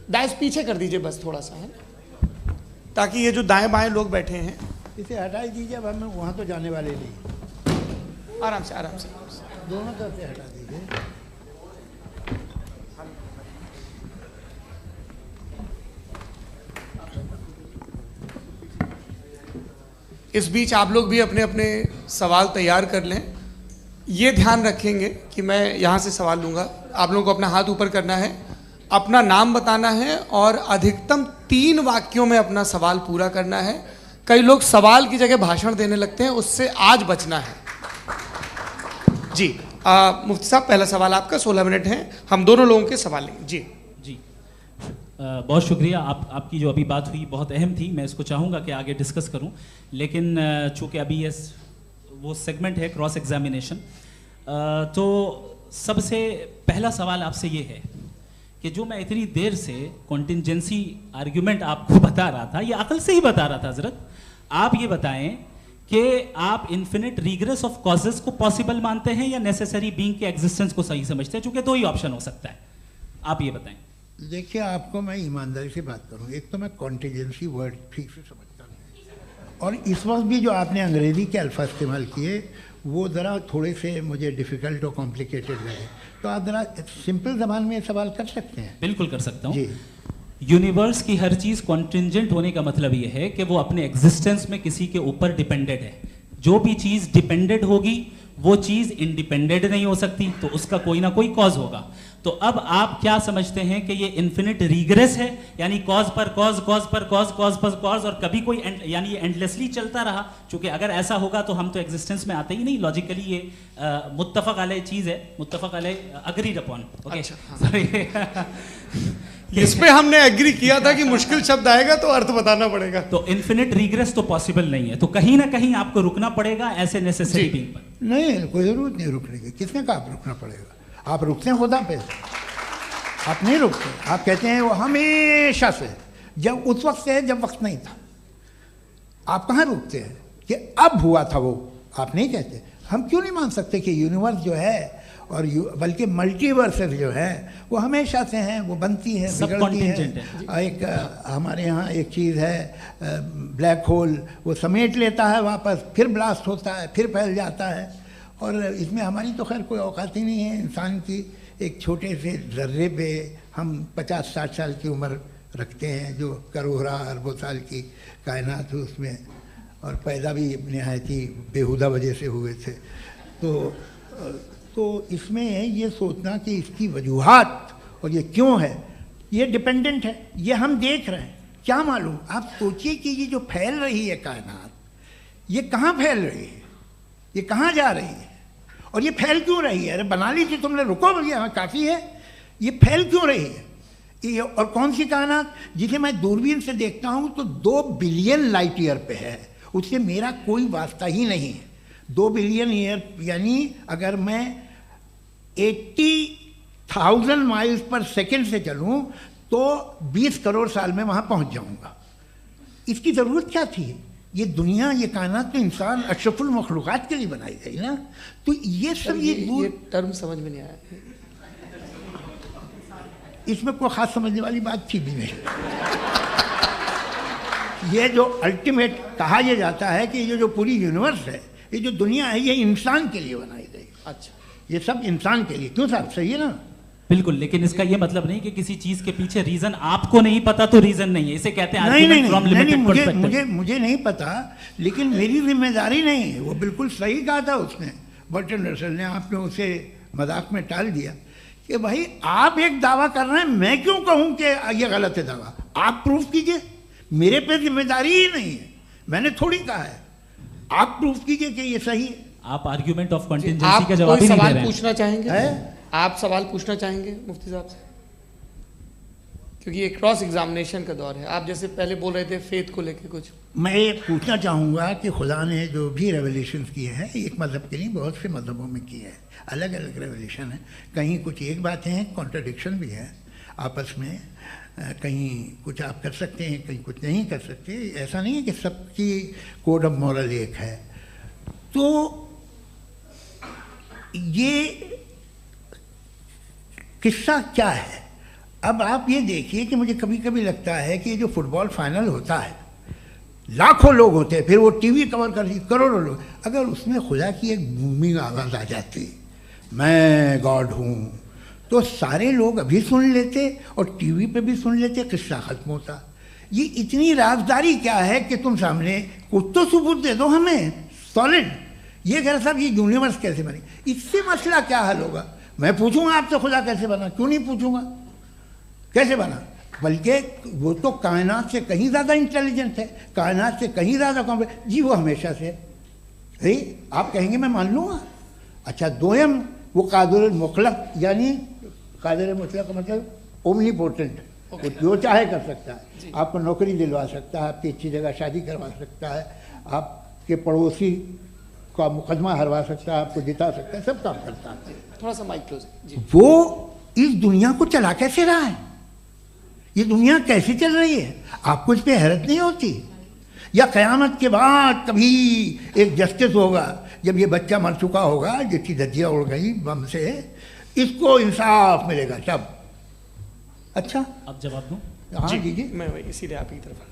डायस पीछे कर दीजिए बस थोड़ा सा, है ताकि ये जो दाएं बाएं लोग बैठे हैं इसे हटा ही दीजिए। अब हम वहाँ तो जाने वाले नहीं, आराम से आराम से दोनों तरफ से हटा दीजिए। इस बीच आप लोग भी अपने अपने सवाल तैयार कर लें। ये ध्यान रखेंगे कि मैं यहाँ से सवाल लूँगा, आप लोगों को अपना हाथ ऊपर करना है, अपना नाम बताना है और अधिकतम 3 वाक्यों में अपना सवाल पूरा करना है। कई लोग सवाल की जगह भाषण देने लगते हैं, उससे आज बचना है। जी मुफ्ती साहब, पहला सवाल आपका, 16 मिनट हैं, हम दोनों लोगों के सवाल लेंगे। जी बहुत शुक्रिया। आपकी जो अभी बात हुई बहुत अहम थी, मैं इसको चाहूँगा कि आगे डिस्कस करूँ, लेकिन चूँकि अभी ये वो सेगमेंट है क्रॉस एग्जामिनेशन, तो सबसे पहला सवाल आपसे ये है कि जो मैं इतनी देर से कॉन्टिंजेंसी आर्ग्यूमेंट आपको बता रहा था, ये अकल से ही बता रहा था हजरत, आप ये बताएं कि आप इन्फिनिट रिग्रेस ऑफ कॉजेस को पॉसिबल मानते हैं या नेसेसरी बीइंग के एग्जिस्टेंस को सही समझते हैं, चूंकि दो ही ऑप्शन हो सकता है, आप ये बताएं। देखिए, आपको मैं ईमानदारी से बात करूं, एक तो मैं कॉन्टिजेंसी वर्ड ठीक से समझता नहीं, और इस वक्त भी जो आपने अंग्रेजी के अल्फाज इस्तेमाल किए वो ज़रा थोड़े से मुझे डिफ़िकल्ट और कॉम्प्लिकेटेड लगे, तो आप ज़रा सिंपल ज़बान में सवाल कर सकते हैं। बिल्कुल कर सकता हूँ जी। यूनिवर्स की हर चीज़ कॉन्टिंजेंट होने का मतलब ये है कि वो अपने एग्जिस्टेंस में किसी के ऊपर डिपेंडेड है। जो भी चीज़ डिपेंडेड होगी वो चीज़ इंडिपेंडेंट नहीं हो सकती, तो उसका कोई ना कोई कॉज होगा। तो अब आप क्या समझते हैं कि ये इन्फिनिट रिग्रेस है, यानी कॉज पर कॉज, कॉज पर कॉज, कॉज पर कॉज, और कभी कोई यानी ये एंडलेसली चलता रहा? क्योंकि अगर ऐसा होगा तो हम तो एग्जिस्टेंस में आते ही नहीं, लॉजिकली ये मुत्तफक अलैह चीज़ है, मुत्तफक अलैह अग्रीड अपॉन। ओके, इस पे हमने एग्री किया था कि मुश्किल शब्द आएगा तो अर्थ बताना पड़ेगा। तो इन्फिनिट रिग्रेस तो पॉसिबल नहीं है, तो कहीं ना कहीं आपको रुकना पड़ेगा ऐसे नेसेसरी बीइंग पर। नहीं, कोई ज़रूरत नहीं रुकने की। किसने कहा आप रुकना पड़ेगा? आप रुकते हैं खुदा पे, आप नहीं रुकते। आप कहते हैं वो हमेशा से, जब उस वक्त से है जब वक्त नहीं था। आप कहाँ रुकते हैं कि अब हुआ था वो? आप नहीं कहते। हम क्यों नहीं मान सकते कि यूनिवर्स जो है और बल्कि मल्टीवर्सेस जो है वो हमेशा से हैं, वो बनती है, बिगड़ती है। एक हमारे यहाँ एक चीज़ है ब्लैक होल, वो समेट लेता है वापस, फिर ब्लास्ट होता है, फिर फैल जाता है। और इसमें हमारी तो खैर कोई औकात ही नहीं है इंसान की। एक छोटे से ज़र्रे पे हम 50-60 साल की उम्र रखते हैं, जो करोड़ों अरबों साल की कायनात है उसमें, और पैदा भी नहायत ही बेहुदा वजह से हुए थे। तो इसमें ये सोचना कि इसकी वजूहात और ये क्यों है, ये डिपेंडेंट है, ये हम देख रहे हैं, क्या मालूम। आप सोचिए कि ये जो फैल रही है कायनात, ये कहाँ फैल रही है, ये कहाँ जा रही है, और ये फैल क्यों रही है? अरे बना ली थी तुमने, रुको भैया, हाँ काफ़ी है। ये फैल क्यों रही है? ये और कौन सी कायनात जिसे मैं दूरबीन से देखता हूँ तो 2 बिलियन लाइट ईयर पे है, उससे मेरा कोई वास्ता ही नहीं है। 2 बिलियन ईयर यानी अगर मैं 80,000 माइल्स पर सेकेंड से चलूँ तो 20 करोड़ साल में वहाँ पहुँच जाऊँगा। इसकी ज़रूरत क्या थी? ये दुनिया, ये कायनात तो इंसान अशरफुल मखलूक़ात के लिए बनाई गई ना। तो ये सब ये टर्म समझ में नहीं आया, इसमें कोई ख़ास समझने वाली बात थी भी नहीं। ये जो अल्टीमेट कहा यह जाता है कि ये जो पूरी यूनिवर्स है, ये जो दुनिया है, ये इंसान के लिए बनाई गई। अच्छा, ये सब इंसान के लिए। क्यों साहब, सही है ना? बिल्कुल, लेकिन इसका ये मतलब नहीं कि किसी चीज के पीछे रीजन आपको नहीं पता तो रीजन नहीं है, इसे कहते हैं नहीं, मुझे नहीं पता, लेकिन मेरी जिम्मेदारी नहीं है। वो बिल्कुल सही कहा था उसने, बर्टन रसल ने। आपने उसे मजाक में टाल दिया कि भाई आप एक दावा कर रहे हैं, मैं क्यों कहूं कि ये गलत है दावा? आप प्रूफ कीजिए, मेरे पे जिम्मेदारी ही नहीं है, मैंने थोड़ी कहा है। आप प्रूफ कीजिए कि ये सही है। आप आर्ग्यूमेंट ऑफ कंटिंजेंसी का जवाब ही नहीं दे रहे हैं। पूछना चाहेंगे? आप सवाल पूछना चाहेंगे मुफ्ती साहब से? क्योंकि ये क्रॉस एग्जामिनेशन का दौर है। आप जैसे पहले बोल रहे थे फेथ को लेके कुछ, मैं ये पूछना चाहूँगा कि खुदा ने जो भी रेवल्यूशन किए हैं, एक मज़हब के नहीं बहुत से मज़हबों में किए हैं, अलग अलग रेवल्यूशन है। कहीं कुछ एक बातें हैं, कॉन्ट्रडिक्शन भी है आपस में, कहीं कुछ आप कर सकते हैं, कहीं कुछ नहीं कर सकते। ऐसा नहीं है कि सबकी कोड ऑफ मॉरल एक है। तो ये किस्सा क्या है? अब आप ये देखिए कि मुझे कभी कभी लगता है कि जो फुटबॉल फाइनल होता है, लाखों लोग होते हैं, फिर वो टीवी कवर कर करोड़ों लोग, अगर उसमें खुदा की एक बूमिंग आवाज़ आ जाती, मैं गॉड हूँ, तो सारे लोग अभी सुन लेते और टीवी पे भी सुन लेते, किस्सा ख़त्म होता। ये इतनी राजदारी क्या है कि तुम सामने कुछ तो सबूत दे दो हमें सॉलिड। ये कह रहे साहब ये यूनिवर्स कैसे बनी, इससे मसला क्या हल होगा? मैं पूछूंगा आपसे खुदा कैसे बना? क्यों नहीं पूछूंगा कैसे बना? बल्कि वो तो कायनात से कहीं ज़्यादा इंटेलिजेंट है, कायनात से कहीं ज़्यादा कॉम्प्लेक्स। जी वो हमेशा से है, आप कहेंगे मैं मान लूँगा। अच्छा, दोयम वो कादिर मुतलक, यानी कादिर मुतलक का मतलब ओमनीपोटेंट, वो जो चाहे कर सकता है। आपको नौकरी दिलवा सकता है, आपकी अच्छी जगह शादी करवा सकता है, आपके पड़ोसी आपका मुकदमा हरवा सकता है, आपको जिता सकता है, सब काम करता है। थोड़ा सा माइक क्लोज जी। वो इस दुनिया को चला कैसे रहा है, ये दुनिया कैसे चल रही है, आपको इस पर हैरत नहीं होती? या क़यामत के बाद कभी एक जस्टिस होगा, जब ये बच्चा मर चुका होगा जिसकी धज्जियाँ उड़ गई बम से, इसको इंसाफ मिलेगा तब? अच्छा, अब जवाब दूं? हाँ दीजिए। मैं वही इसीलिए आप ही तरफ।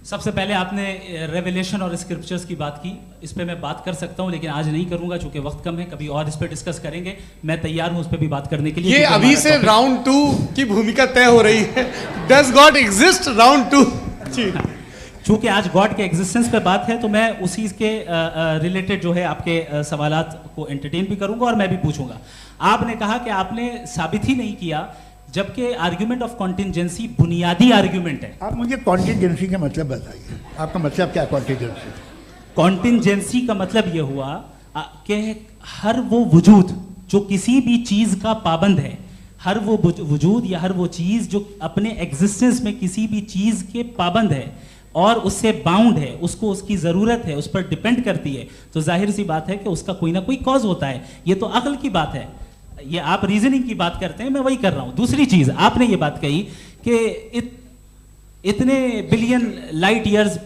सबसे पहले आपने रेवलेशन और स्क्रिप्चर्स की बात की, इस पे मैं बात कर सकता हूं लेकिन आज नहीं करूंगा चूंकि वक्त कम है, कभी और इस पे डिस्कस करेंगे। मैं तैयार हूं उस पे भी बात करने के लिए। ये क्योंकि अभी हमारा से topic- राउंड 2 की भूमिका तय हो रही है। डज गॉड एग्जिस्ट राउंड 2 जी। चूंकि आज गॉड के एग्जिस्टेंस पे बात है तो मैं उसी के रिलेटेड जो है आपके सवालात को एंटरटेन भी करूंगा और मैं भी पूछूंगा। आपने कहा कि आपने साबित ही नहीं किया, जबकि आर्ग्यूमेंट ऑफ कॉन्टिजेंसी बुनियादी आर्ग्यूमेंट है। आप मुझे कॉन्टिजेंसी का मतलब बताइए, आपका मतलब क्या कॉन्टिजेंसी? कॉन्टिजेंसी का मतलब यह हुआ कि हर वो वजूद जो किसी भी चीज का पाबंद है, हर वो वजूद या हर वो चीज जो अपने एग्जिस्टेंस में किसी भी चीज के पाबंद है और उससे बाउंड है, उसको उसकी ज़रूरत है, उस पर डिपेंड करती है, तो जाहिर सी बात है कि उसका कोई ना कोई कॉज होता है। ये तो अक्ल की बात है, ये आप रीजनिंग की बात करते हैं, मैं वही कर रहा हूं। दूसरी चीज आपने ये बात कही कि इतने बिलियन लाइट ईयर्स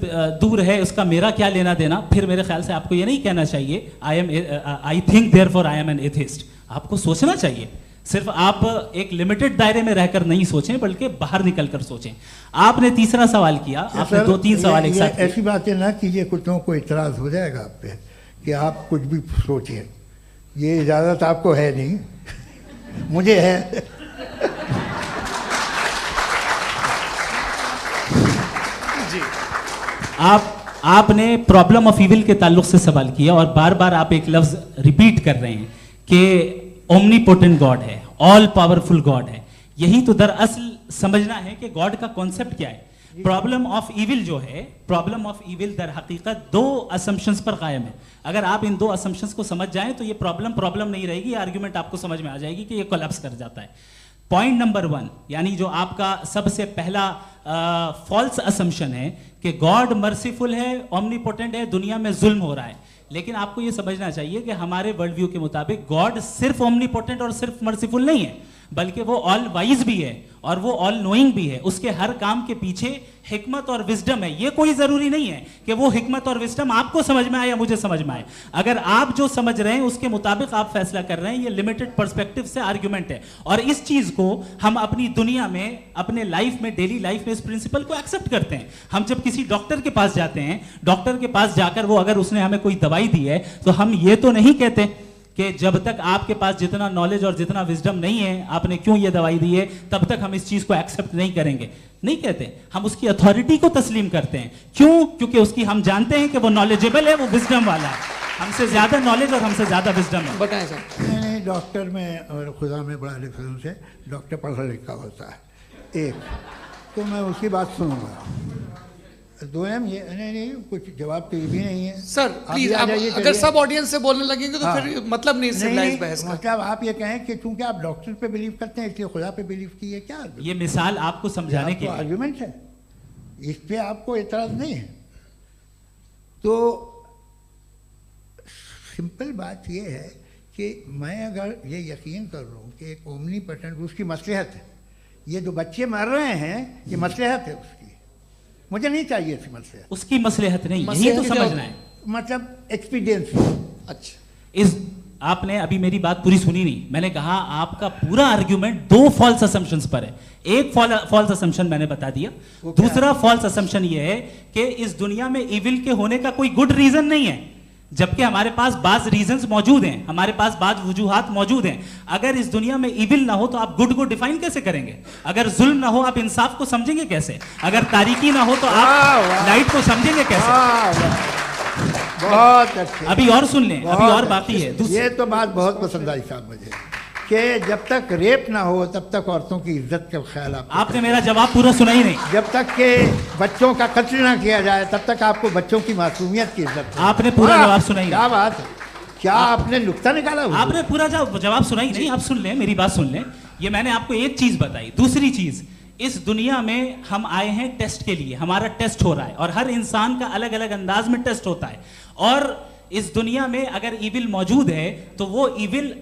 दूर है, उसका मेरा क्या लेना देना। फिर मेरे ख्याल से आपको ये नहीं कहना चाहिए I think therefore I am an atheist. आपको सोचना चाहिए, सिर्फ आप एक लिमिटेड दायरे में रहकर नहीं सोचें बल्कि बाहर निकलकर सोचें। आपने तीसरा सवाल किया, आपने 2-3 सवाल एक साथ। ऐसी बातें ना कीजिए, कुछ लोगों को इतराज हो जाएगा आप पे कि आप कुछ भी सोचिए, ये इजाज़त आपको है नहीं, मुझे है। जी। आपने प्रॉब्लम ऑफ इविल के ताल्लुक से सवाल किया और बार बार आप एक लफ्ज रिपीट कर रहे हैं कि ओमनीपोटेंट गॉड है, ऑल पावरफुल गॉड है। यही तो दरअसल समझना है कि गॉड का कॉन्सेप्ट क्या है। प्रॉब्लम ऑफ इविल जो है, प्रॉब्लम ऑफ इविल दर हकीकत 2 असम्पशंस पर कायम है। अगर आप इन 2 असम्पशंस को समझ जाएं तो ये प्रॉब्लम नहीं रहेगी, आर्ग्यूमेंट आपको समझ में आ जाएगी कि ये कोलैप्स कर जाता है। पॉइंट नंबर 1, यानी जो आपका सबसे पहला फॉल्स असम्पशन है कि गॉड मर्सीफुल है, ओमनीपोटेंट है, दुनिया में जुल्म हो रहा है। लेकिन आपको यह समझना चाहिए कि हमारे वर्ल्ड व्यू के मुताबिक गॉड सिर्फ ओमनीपोटेंट और सिर्फ मर्सीफुल नहीं है, बल्कि वो ऑल वाइज भी है और वो ऑल नोइंग भी है। उसके हर काम के पीछे हिकमत और विजडम है। ये कोई जरूरी नहीं है कि वो हिकमत और विजडम आपको समझ में आए या मुझे समझ में आए। अगर आप जो समझ रहे हैं उसके मुताबिक आप फैसला कर रहे हैं, ये लिमिटेड पर्सपेक्टिव से आर्ग्यूमेंट है। और इस चीज को हम अपनी दुनिया में, अपने लाइफ में, डेली लाइफ में इस प्रिंसिपल को एक्सेप्ट करते हैं। हम जब किसी डॉक्टर के पास जाते हैं, डॉक्टर के पास जाकर वो अगर उसने हमें कोई दवाई दी है तो हम ये तो नहीं कहते कि जब तक आपके पास जितना नॉलेज और जितना विजडम नहीं है, आपने क्यों ये दवाई दी है, तब तक हम इस चीज को एक्सेप्ट नहीं करेंगे। नहीं कहते, हम उसकी अथॉरिटी को तस्लीम करते हैं। क्यों? क्योंकि उसकी हम जानते हैं कि वो नॉलेजेबल है, वो विजडम वाला है, हमसे ज्यादा नॉलेज और हमसे ज्यादा विजडम है। बताएं सर। नहीं, डॉक्टर में और खुदा में बड़ा डिफरेंस है। डॉक्टर पढ़ा लिखा होता है एक, तो मैं उसकी बात सुनूंगा। दोयम ये नहीं, कुछ जवाब तो ये भी नहीं है सर। प्लीज आप अगर सब ऑडियंस से बोलने लगेंगे तो फिर मतलब नहीं सिविलाइज्ड बहस का। मतलब आप ये कहें कि चूंकि आप डॉक्टर पे बिलीव करते हैं इसलिए खुदा पे बिलीव किए, क्या ये मिसाल आपको समझाने के लिए आर्गुमेंट है, इस पे आपको एतराज नहीं है। तो सिंपल बात ये है कि मैं अगर ये यकीन कर लूँ कि एक ओमनीपोटेंट, उसकी मसलहत है, ये जो बच्चे मर रहे हैं ये मसलहत है उसकी, मुझे नहीं चाहिए थी मसलहत। उसकी मसलहत नहीं, यही तो समझना है, मतलब एक्सपीरियंस। अच्छा, इस आपने अभी मेरी बात पूरी सुनी नहीं। मैंने कहा आपका पूरा आर्ग्यूमेंट 2 फॉल्स असम्पशंस पर है। एक फॉल्स असम्पशन मैंने बता दिया, दूसरा फॉल्स असम्पशन ये है कि इस दुनिया में इविल के होने का कोई गुड रीजन नहीं है, जबकि हमारे पास बाज रीजंस मौजूद हैं, हमारे पास बाज वजूहात मौजूद हैं। अगर इस दुनिया में इविल ना हो तो आप गुड को डिफाइन कैसे करेंगे? अगर जुल्म ना हो आप इंसाफ को समझेंगे कैसे? अगर तारीकी ना हो तो आप लाइट को समझेंगे कैसे? बहुत अच्छे। अभी और सुन लें, अभी और बाकी है। ये तो बात बहुत पसंद आई साहब मुझे कि जब तक रेप ना हो तब तक औरतों की इज्जत का ख्याल आपने मेरा जवाब पूरा सुना ही नहीं। जब तक के बच्चों का कत्ल ना किया जाए तब तक आपको बच्चों की मासूमियत की इज्जत। आपने पूरा जवाब सुना ही नहीं। क्या बात है, क्या आपने नुक्ता निकाला? आपने पूरा जवाब सुना ही नहीं। आप सुन लें, मेरी बात सुन लें। ये मैंने आपको एक चीज बताई। दूसरी चीज, इस दुनिया में हम आए हैं टेस्ट के लिए, हमारा टेस्ट हो रहा है और हर इंसान का अलग अलग अंदाज में टेस्ट होता है। और इस दुनिया में अगर इविल मौजूद है तो वो इविल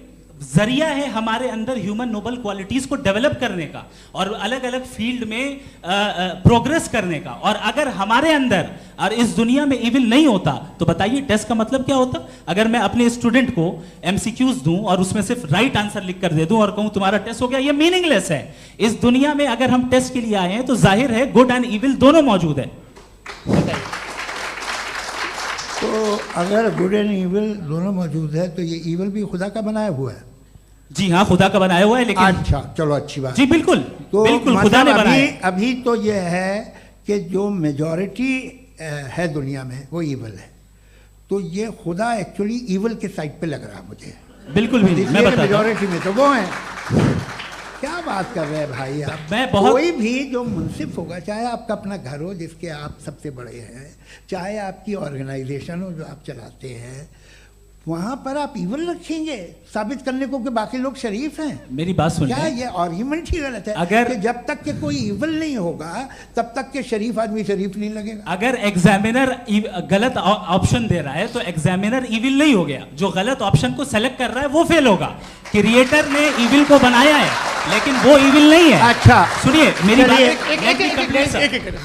जरिया है हमारे अंदर ह्यूमन नोबल क्वालिटीज को डेवलप करने का और अलग अलग फील्ड में प्रोग्रेस करने का। और अगर हमारे अंदर और इस दुनिया में इविल नहीं होता तो बताइए टेस्ट का मतलब क्या होता? अगर मैं अपने स्टूडेंट को एमसीक्यूज दूं और उसमें सिर्फ राइट आंसर लिख कर दे दूं और कहूं तुम्हारा टेस्ट हो गया, ये मीनिंगलेस है। इस दुनिया में अगर हम टेस्ट के लिए आए हैं तो जाहिर है गुड एंड इविल दोनों मौजूद है। तो अगर गुड एंड इविल दोनों मौजूद है तो ये इविल भी खुदा का बनाया हुआ है? जी हाँ, खुदा का बनाया हुआ है। लेकिन अच्छा, चलो अच्छी बात। जी बिल्कुल, तो बिल्कुल खुदा ने बनाया। अभी तो ये है कि जो मेजॉरिटी है दुनिया में वो इविल है, तो ये खुदा एक्चुअली इविल के साइड पे लग रहा है मुझे। बिल्कुल भी नहीं, मैं बताता हूं। मेजॉरिटी में तो वो है। क्या बात कर रहे हैं भाई आप? कोई भी जो मुंसिफ होगा, चाहे आपका अपना घर हो जिसके आप सबसे बड़े हैं, चाहे आपकी ऑर्गेनाइजेशन हो जो आप चलाते हैं, वहां पर आप इविल रखेंगे साबित करने को कि बाकी लोग शरीफ हैं? मेरी बात सुनिए, क्या ये आर्ग्यूमेंट ही गलत है? अगर कि जब तक के कोई इविल नहीं होगा तब तक के शरीफ आदमी शरीफ नहीं लगेगा। अगर एग्जामिनर गलत ऑप्शन दे रहा है तो एग्जामिनर इविल नहीं हो गया, जो गलत ऑप्शन को सेलेक्ट कर रहा है वो फेल होगा। क्रिएटर ने इविल को बनाया है लेकिन वो इविल नहीं है। अच्छा सुनिए मेरी बात,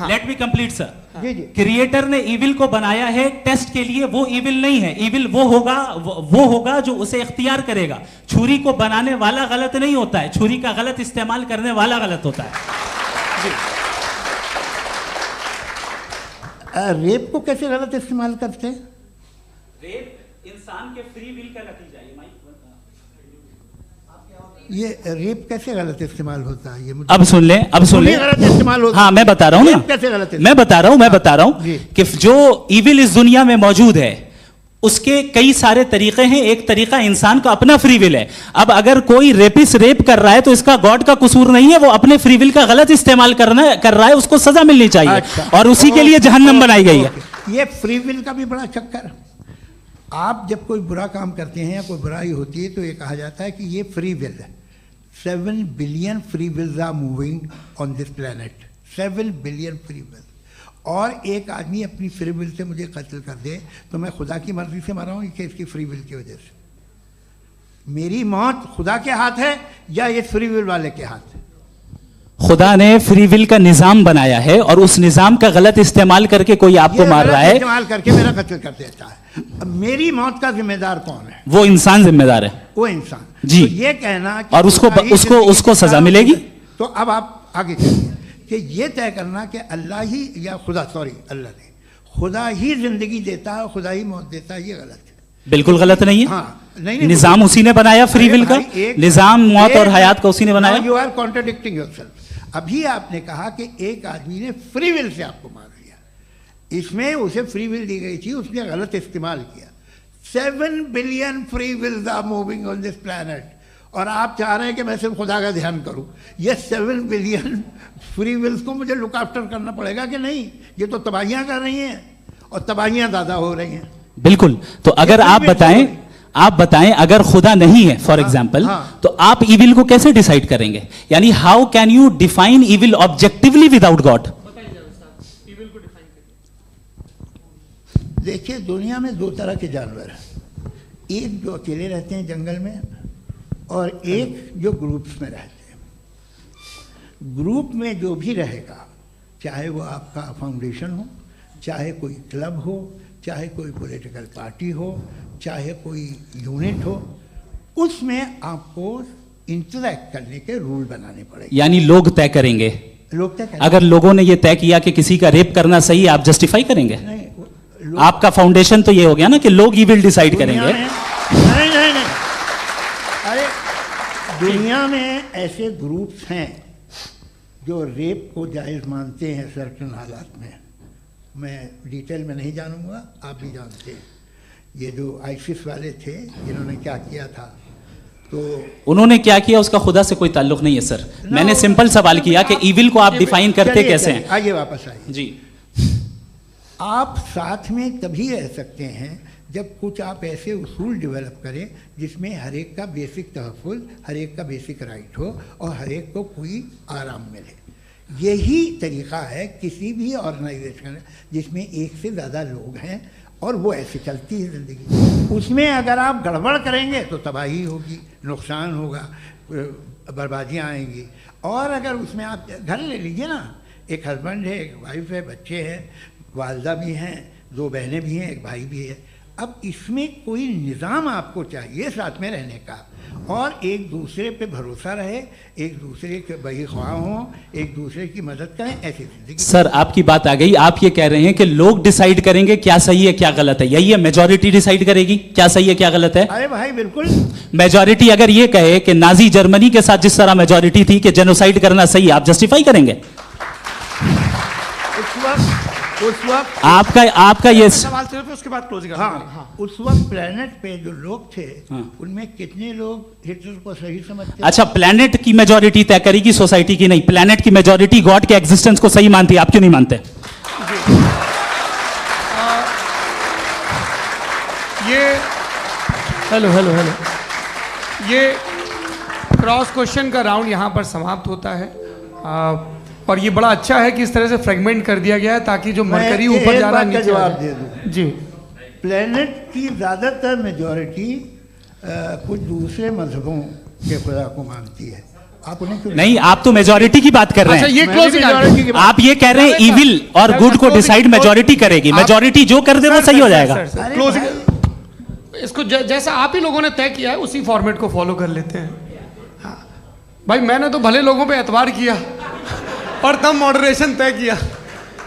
लेट मी कंप्लीट सर। जी जी। क्रिएटर ने इविल को बनाया है टेस्ट के लिए, वो इविल नहीं है। इविल वो होगा जो उसे इख्तियार करेगा। छुरी को बनाने वाला गलत नहीं होता है, छुरी का गलत इस्तेमाल करने वाला गलत होता है। रेप को कैसे गलत इस्तेमाल करते हैं? रेप इंसान के फ्री विल का नतीजा है। ये रेप कैसे गलत इस्तेमाल होता है? ये मुझे अब सुन लें, गलत इस्तेमाल होता है। हाँ मैं बता रहा हूँ ना, कैसे गलत? मैं बता रहा हूँ कि जो इविल इस दुनिया में मौजूद है उसके कई सारे तरीके हैं। एक तरीका इंसान का अपना फ्री विल है। अब अगर कोई रेपिस्ट रेप कर रहा है तो इसका गॉड का कसूर नहीं है, वो अपने फ्री विल का गलत इस्तेमाल कर रहा है, उसको सजा मिलनी चाहिए। अच्छा, और उसी के लिए जहन्नम बनाई गई है। ये फ्री विल का भी बड़ा चक्कर। आप जब कोई बुरा काम करते हैं या कोई बुराई होती है तो ये कहा जाता है कि ये फ्री विल है। 7 billion free wills are moving on this planet. 7 billion free will. और एक आदमी अपनी फ्री विल से मुझे कत्ल कर दे तो मैं खुदा की मर्जी से मरा हूँ कि इसकी फ्री विल की वजह से? मेरी मौत खुदा के हाथ है या ये फ्री विल वाले के हाथ है? खुदा ने फ्री विल का निजाम बनाया है और उस निजाम का गलत इस्तेमाल करके कोई आपको मार रहा है, इस्तेमाल करके मेरा कत्ल कर देता है। अब मेरी मौत का जिम्मेदार कौन है? वो इंसान जिम्मेदार है। वो इंसान जी। तो ये कहना कि और उसको सजा मिलेगी। तो अब आप आगे चलिए कि ये तय करना कि अल्लाह ही या अल्लाह ने खुदा ही जिंदगी देता है, खुदा ही मौत देता है, ये गलत है। बिल्कुल गलत नहीं है। हाँ, नहीं, निजाम उसी ने बनाया फ्री विल का, निजाम मौत और हयात का उसी ने बनाया। You are contradicting yourself. अभी आपने कहा कि एक आदमी ने फ्री विल से आपको मार दिया, इसमें उसे फ्री विल दी गई थी, उसने गलत इस्तेमाल किया। 7 billion free wills are moving on this planet और आप चाह रहे हैं कि मैं सिर्फ खुदा का ध्यान करूं। ये 7 बिलियन फ्री विल्स को मुझे लुक आफ्टर करना पड़ेगा कि नहीं? ये तो तबाहियां कर रही हैं और तबाहियां ज़्यादा हो रही हैं। बिल्कुल। तो अगर आप बताएं अगर खुदा नहीं है फॉर एग्जाम्पल, तो आप इविल को कैसे डिसाइड करेंगे? यानी how can you define evil objectively without God? देखिए, दुनिया में 2 तरह के जानवर हैं। एक जो अकेले रहते हैं जंगल में और एक जो ग्रुप्स में रहते हैं। ग्रुप में जो भी रहेगा, चाहे वो आपका फाउंडेशन हो, चाहे कोई क्लब हो, चाहे कोई पॉलिटिकल पार्टी हो, चाहे कोई यूनिट हो, उसमें आपको इंटरैक्ट करने के रूल बनाने पड़ेंगे। यानी लोग तय करेंगे। लोग तय करेंगे। अगर लोगों ने ये तय किया कि किसी का रेप करना सही है, आप जस्टिफाई करेंगे? नहीं, आपका फाउंडेशन तो ये हो गया ना कि लोग ही विल डिसाइड करेंगे। नहीं। अरे दुनिया में ऐसे ग्रुप्स हैं जो रेप को जायज़ मानते हैं सर्टेन हालात में। मैं डिटेल में नहीं जानूंगा, आप भी जानते हैं। ये जो आईसिस वाले थे जिन्होंने क्या किया था, तो उन्होंने क्या किया उसका खुदा से कोई ताल्लुक नहीं है सर। मैंने सिंपल सवाल किया कि इविल को आप डिफाइन करते कैसे हैं? आइए वापस आइए जी। आप साथ में तभी रह सकते हैं जब कुछ आप ऐसे उसूल डेवलप करें जिसमें हर एक का बेसिक तहफ़्फ़ुज़, हर एक का बेसिक राइट हो और हर एक को कोई आराम मिले। यही तरीक़ा है किसी भी ऑर्गेनाइजेशन जिसमें एक से ज़्यादा लोग हैं। और वो ऐसे चलती है ज़िंदगी। उसमें अगर आप गड़बड़ करेंगे तो तबाही होगी, नुकसान होगा, बर्बादियाँ आएंगी। और अगर उसमें आप घर ले लीजिए ना, एक हस्बैंड है, एक वाइफ है, बच्चे हैं, वालदा भी हैं, 2 बहनें भी हैं, एक भाई भी है। अब इसमें कोई निज़ाम आपको चाहिए साथ में रहने का, और एक दूसरे पे भरोसा रहे, एक दूसरे के बहीख्वाह हों, एक दूसरे की मदद करें, ऐसी जिंदगी। सर आपकी बात आ गई, आप ये कह रहे हैं कि लोग डिसाइड करेंगे क्या सही है क्या गलत है, यही है? मेजॉरिटी डिसाइड करेगी क्या सही है क्या गलत है? अरे भाई बिल्कुल। मेजॉरिटी अगर ये कहे कि नाजी जर्मनी के साथ जिस तरह मेजॉरिटी थी कि जेनोसाइड करना सही, आप जस्टिफाई करेंगे? उस वक्त आपका ये सवाल सिर्फ उसके बाद क्लोजिंग। हाँ, उस वक्त प्लेनेट पे जो लोग थे, उनमें कितने लोग हिटलर को सही समझते? अच्छा, प्लेनेट की मेजॉरिटी तय करेगी, सोसाइटी की नहीं। प्लेनेट की मेजॉरिटी गॉड के एग्जिस्टेंस को सही मानती है, आप क्यों नहीं मानते? ये हेलो ये क्रॉस क्वेश्चन का राउंड यहाँ पर समाप्त होता है। और ये बड़ा अच्छा है कि इस तरह से फ्रेगमेंट कर दिया गया है ताकि जो मरकरी ऊपर जा रहा है नीचे जवाब दे दूं। जी, प्लेनेट की ज़्यादातर मेजॉरिटी कुछ दूसरे मजहबों के खुदा को मानती है। आप उन्हें क्यों नहीं? आप तो मेजॉरिटी की बात कर रहे हैं। अच्छा, ये क्लोजिंग आप ये कह रहे हैं इविल और गुड को डिसाइड मेजॉरिटी करेगी, मेजॉरिटी जो कर दे वो सही हो जाएगा। क्लोजिंग इसको जैसा आप ही लोगों ने तय किया है उसी फॉर्मेट को फॉलो कर लेते हैं। हाँ भाई, मैंने तो भले लोगों पे एतबार किया और तब मॉडरेशन तय किया।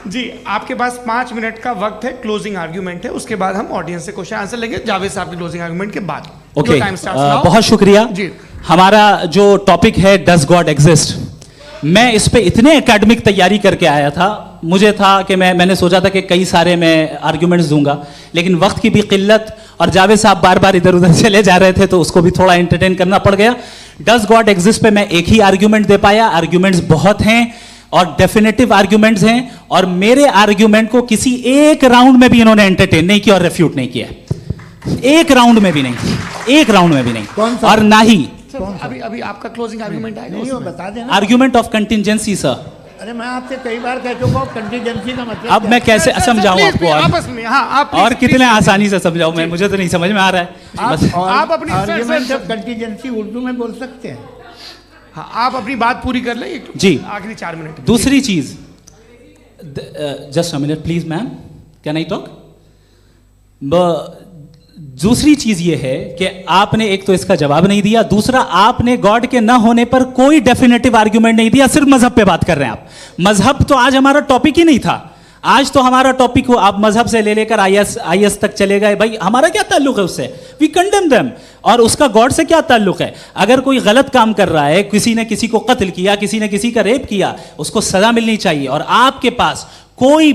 जी, आपके पास 5 मिनट का वक्त है, क्लोजिंग आर्ग्यूमेंट है, उसके बाद हम ऑडियंस से क्वेश्चन आंसर लेंगे जावेद साहब की क्लोजिंग आर्ग्यूमेंट के बाद। ओके, बहुत शुक्रिया जी। हमारा जो टॉपिक है डज गॉड एग्जिस्ट, मैं इस पे इतने एकेडमिक तैयारी करके आया था, मुझे था कि मैंने सोचा था कि कई सारे मैं आर्ग्यूमेंट्स दूंगा, लेकिन वक्त की भी किल्लत और जावेद साहब बार बार इधर उधर चले जा रहे थे तो उसको भी थोड़ा एंटरटेन करना पड़ गया। डज गॉड एग्जिस्ट पे मैं एक ही आर्ग्यूमेंट दे पाया। आर्ग्यूमेंट्स बहुत हैं और डेफिनेटिव आर्ग्यूमेंट्स हैं, और मेरे आर्ग्यूमेंट को किसी एक राउंड में भी इन्होंने एंटरटेन नहीं किया और रेफ्यूट नहीं किया, एक राउंड में भी नहीं, एक राउंड में भी नहीं। और ना ही अभी आपका क्लोजिंग आर्ग्यूमेंट आएगा, नहीं, वो बता देना। Argument of contingency sir. अरे मैं आपसे कई बार कह चुका हूं कंटीजेंसी का मतलब अब मैं कैसे समझाऊं आपको? आपस में हाँ, आप और कितने आसानी से समझाऊं मैं, मुझे तो नहीं समझ में आ रहा है। आप अपनी आर्ग्यूमेंट ऑफ कंटीजेंसी उर्दू में बोल सकते हैं। हाँ, आप अपनी बात पूरी कर लें जी, आखिरी 4 मिनट। दूसरी चीज, just a minute please ma'am, can I talk? दूसरी चीज ये है कि आपने एक तो इसका जवाब नहीं दिया, दूसरा आपने गॉड के ना होने पर कोई डेफिनेटिव आर्ग्यूमेंट नहीं दिया, सिर्फ मजहब पे बात कर रहे हैं आप। मजहब तो आज हमारा टॉपिक ही नहीं था, आज तो हमारा टॉपिक हो, आप मजहब से ले लेकर आईएस तक चले गए। भाई हमारा क्या ताल्लुक है उससे? We condemn them. और उसका गॉड से क्या ताल्लुक है? अगर कोई गलत काम कर रहा है, किसी ने किसी को कत्ल किया, किसी ने किसी का रेप किया, उसको सजा मिलनी चाहिए। और आपके पास कोई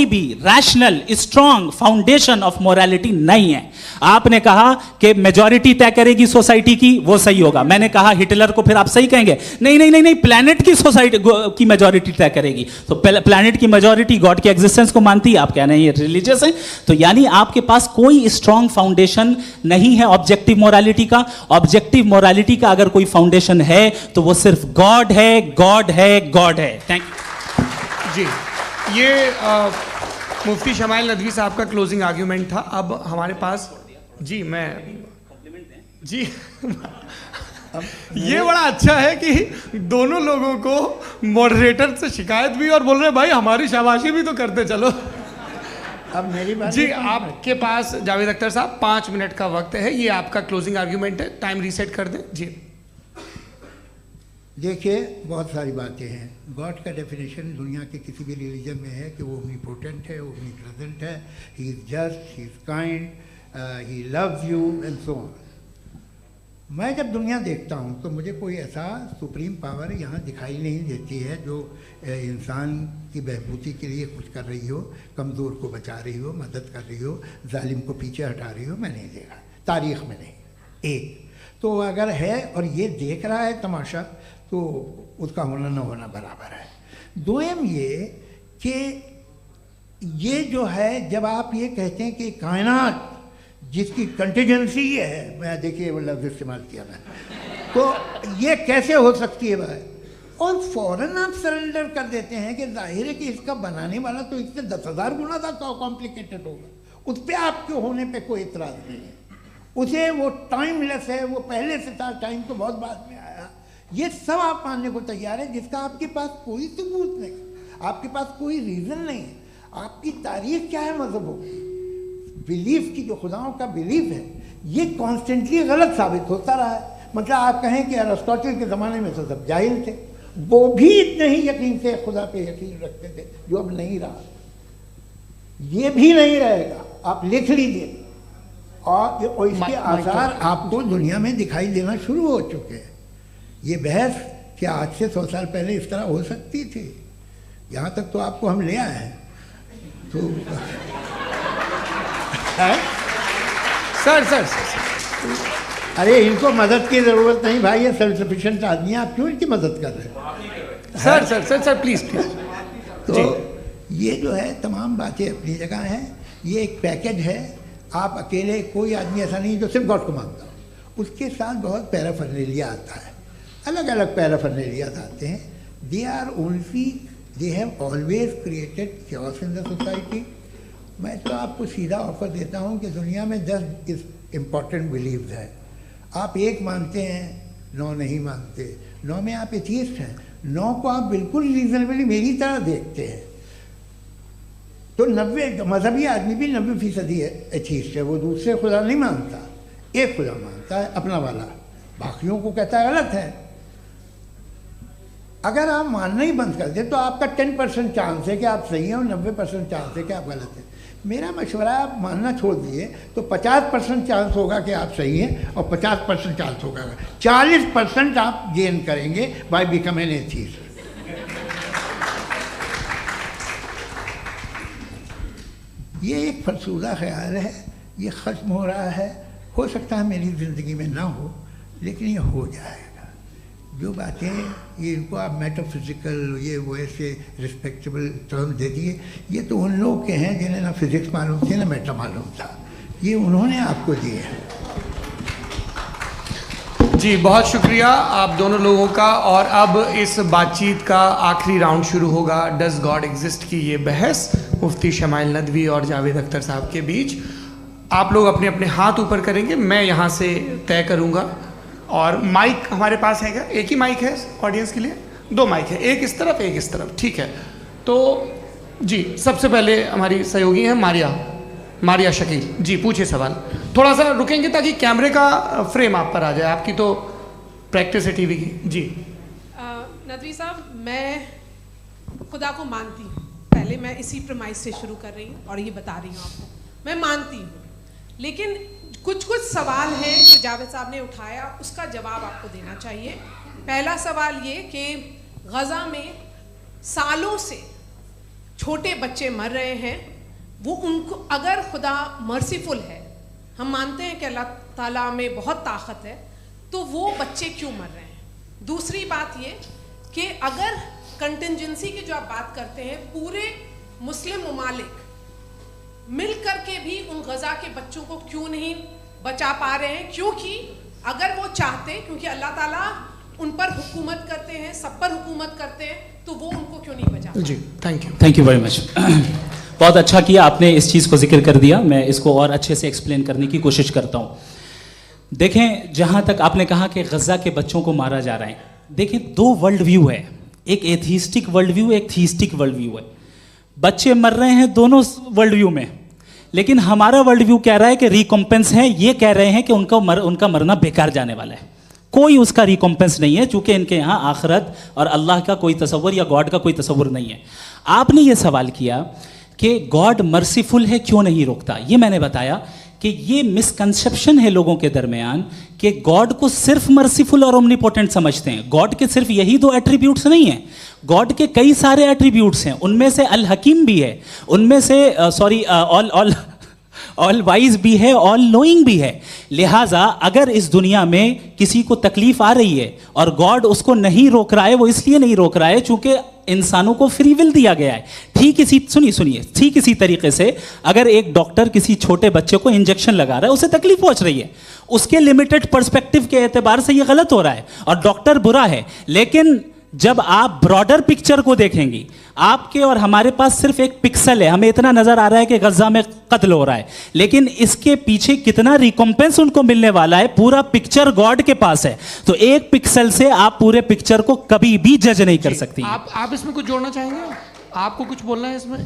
भी rational strong foundation of morality नहीं है। आपने कहा कि मेजॉरिटी तय करेगी सोसाइटी की, वो सही होगा। मैंने कहा हिटलर को फिर आप सही कहेंगे? नहीं, प्लैनेट की सोसाइटी की मेजॉरिटी तय करेगी। तो प्लैनेट की मेजॉरिटी गॉड के एग्जिस्टेंस को मानती है, आप कह रहे हैं ये रिलीजियस है। तो यानी आपके पास कोई स्ट्रॉन्ग फाउंडेशन नहीं है ऑब्जेक्टिव मोरालिटी का। ऑब्जेक्टिव मोरालिटी का अगर कोई फाउंडेशन है तो वो सिर्फ गॉड है, गॉड है, गॉड है। थैंक यू जी। ये मुफ्ती शमाइल नदवी साहब का क्लोजिंग आर्ग्यूमेंट था। अब हमारे पास जी, मैं जी ये बड़ा अच्छा है कि दोनों लोगों को मॉडरेटर से शिकायत भी और बोल रहे हैं भाई हमारी शाबाशी भी तो करते चलो। अब मेरी बात जी, आपके पास जावेद अख्तर साहब 5 मिनट का वक्त है, ये आपका क्लोजिंग आर्ग्यूमेंट है, टाइम रीसेट कर दें जी। देखिए, बहुत सारी बातें हैं। गॉड का डेफिनेशन दुनिया के किसी भी रिलीजन में है कि वो ओमनीपोटेंट है, ओमनीप्रेजेंट है, he is just, he is kind, he loves you and so on. मैं जब दुनिया देखता हूँ तो मुझे कोई ऐसा सुप्रीम पावर यहाँ दिखाई नहीं देती है जो इंसान की बहबूदी के लिए कुछ कर रही हो, कमज़ोर को बचा रही हो, मदद कर रही हो, जालिम को पीछे हटा रही हो। मैं नहीं देखा, तारीख़ में नहीं। एक तो अगर है और ये देख रहा है तमाशा, तो उसका होना न होना बराबर है। दोयम ये कि ये जो है, जब आप ये कहते हैं कि कायनात जिसकी कंटीजेंसी है, मैं देखिए वो लफ्ज़ इस्तेमाल किया मैं, तो ये कैसे हो सकती है भाई? और फ़ौरन आप सरेंडर कर देते हैं कि जाहिर है कि इसका बनाने वाला तो इससे 10,000 गुना ज़्यादा कॉम्प्लिकेटेड होगा। उस पर आपके होने पे कोई इतराज़ नहीं है। उसे वो टाइमलेस है, वो पहले से था, टाइम तो बहुत बाद में आया, ये सब आप मानने को तैयार है, जिसका आपके पास कोई सबूत नहीं, आपके पास कोई रीज़न नहीं है। आपकी तारीख क्या है मज़हबों की? बिलीफ की, जो खुदाओं का बिलीफ है, ये कॉन्स्टेंटली गलत साबित होता रहा है। मतलब आप कहें कि अरिस्टोटल के ज़माने में तो सब जाहिल थे, वो भी इतने ही यकीन से खुदा पे यकीन रखते थे, जो अब नहीं रहा, ये भी नहीं रहेगा। आप लिख लीजिए, और इसके आसार आपको दुनिया में दिखाई देना शुरू हो चुके हैं। ये बहस क्या आज से 100 साल पहले इस तरह हो सकती थी? यहाँ तक तो आपको हम ले आए हैं। तो सर अरे इनको मदद की ज़रूरत नहीं भाई, ये सेल्फ सफिशिएंट आदमी है, आप क्यों इनकी मदद कर रहे हैं? Sir please. तो ये जो है तमाम बातें अपनी जगह हैं। ये एक पैकेज है, आप अकेले, कोई आदमी ऐसा नहीं जो सिर्फ गॉड को मानता हो, उसके साथ बहुत पैराफर्नेलिया आता है, अलग अलग पैराफर्नेलियाज आते हैं। They have always created chaos in the society. मैं तो आपको सीधा ऑफर देता हूँ कि दुनिया में 10 इम्पॉर्टेंट बिलीव्स हैं। आप 1 मानते हैं, 9 नहीं मानते, 9 में आप एथीस्ट हैं, 9 को आप बिल्कुल रीजनेबली मेरी तरह देखते हैं। तो 90 मजहबी आदमी भी 90% एथीस्ट है, वो दूसरे खुदा नहीं मानता, एक खुदा मानता है अपना वाला, बाकियों को कहता है गलत है। अगर आप मानना ही बंद कर दें तो आपका 10% चांस है कि आप सही हैं और 90% चांस है कि आप गलत हैं। मेरा मशवरा है, आप मानना छोड़ दिए तो 50% चांस होगा कि आप सही हैं और 50% चांस होगा, 40% आप गेन करेंगे बाय बिकमिंग एथीस्ट। ये एक फरसूदा ख्याल है, ये ख़त्म हो रहा है। हो सकता है मेरी ज़िंदगी में ना हो, लेकिन ये हो जाएगा। जो बातें ये इनको आप मेटाफिज़िकल ये वो ऐसे रिस्पेक्टेबल टर्म दे दिए, ये तो उन लोग के हैं जिन्हें ना फिज़िक्स मालूम थी ना मेटा मालूम था, ये उन्होंने आपको दिए हैं। जी बहुत शुक्रिया आप दोनों लोगों का। और अब इस बातचीत का आखिरी राउंड शुरू होगा, डज गॉड एग्जिस्ट की ये बहस मुफ्ती शमाइल नदवी और जावेद अख्तर साहब के बीच। आप लोग अपने अपने हाथ ऊपर करेंगे, मैं यहाँ से तय करूँगा। और माइक हमारे पास है क्या? एक ही माइक है ऑडियंस के लिए? 2 माइक है, एक इस तरफ एक इस तरफ, ठीक है। तो जी सबसे पहले हमारी सहयोगी हैं मारिया शकील जी, पूछिए सवाल। थोड़ा सा रुकेंगे ताकि कैमरे का फ्रेम आप पर आ जाए, आपकी तो प्रैक्टिस है टीवी की। जी नदवी साहब, मैं खुदा को मानती हूँ, पहले मैं इसी प्रमाइस से शुरू कर रही हूँ और ये बता रही हूँ आपको, मैं मानती हूँ। लेकिन कुछ सवाल हैं जो जावेद साहब ने उठाया, उसका जवाब आपको देना चाहिए। पहला सवाल ये कि गज़ा में सालों से छोटे बच्चे मर रहे हैं, वो उनको, अगर खुदा मर्सीफुल है, हम मानते हैं कि अल्लाह ताला में बहुत ताकत है, तो वो बच्चे क्यों मर रहे हैं? दूसरी बात ये कि अगर कंटिजेंसी की जो आप बात करते हैं, पूरे मुस्लिम ममालिक मिल करके भी उन गज़ा के बच्चों को क्यों नहीं बचा पा रहे हैं? क्योंकि अगर वो चाहते, क्योंकि अल्लाह ताला उन पर हुकूमत करते हैं, सब पर हुकूमत करते हैं, तो वो उनको क्यों नहीं बचा? जी थैंक यू वेरी मच। बहुत अच्छा किया आपने इस चीज़ को जिक्र कर दिया, मैं इसको और अच्छे से एक्सप्लेन करने की कोशिश करता हूँ। देखें, जहाँ तक आपने कहा कि गज़ा के बच्चों को मारा जा रहा है, देखें 2 वर्ल्ड व्यू है, एक एथीस्टिक वर्ल्ड व्यू, एक थीस्टिक वर्ल्ड व्यू है। बच्चे मर रहे हैं दोनों वर्ल्ड व्यू में, लेकिन हमारा वर्ल्ड व्यू कह रहा है कि रिकॉम्पेंस है, ये कह रहे हैं कि उनका मरना बेकार जाने वाला है, कोई उसका रिकॉम्पेंस नहीं है, चूंकि इनके यहाँ आखिरत और अल्लाह का कोई तसव्वुर या गॉड का कोई तसव्वुर नहीं है। आपने ये सवाल किया कि गॉड मर्सीफुल है, क्यों नहीं रोकता? ये मैंने बताया कि ये मिसकंसेप्शन है लोगों के दरमियान कि गॉड को सिर्फ मर्सीफुल और ओमनीपोटेंट समझते हैं। गॉड के सिर्फ यही 2 एट्रीब्यूट्स नहीं हैं, गॉड के कई सारे एट्रीब्यूट्स हैं, उनमें से अल हकीम भी है, उनमें से ऑल वाइज भी है, ऑल नोइंग भी है। लिहाजा अगर इस दुनिया में किसी को तकलीफ आ रही है और गॉड उसको नहीं रोक रहा है, वो इसलिए नहीं रोक रहा है चूंकि इंसानों को फ्री विल दिया गया है। ठीक इसी तरीके से अगर एक डॉक्टर किसी छोटे बच्चे को इंजेक्शन लगा रहा है, उसे तकलीफ पहुंच रही है, उसके लिमिटेड पर्सपेक्टिव के एतबार से ये गलत हो रहा है और डॉक्टर बुरा है, लेकिन जब आप ब्रॉडर पिक्चर को देखेंगी, आपके और हमारे पास सिर्फ एक पिक्सल है, हमें इतना नजर आ रहा है कि गजा में कत्ल हो रहा है, लेकिन इसके पीछे कितना रिकॉम्पेंस उनको मिलने वाला है, पूरा पिक्चर गॉड के पास है। तो एक पिक्सल से आप पूरे पिक्चर को कभी भी जज नहीं कर सकती। आप इसमें कुछ जोड़ना चाहेंगे? आपको कुछ बोलना है इसमें?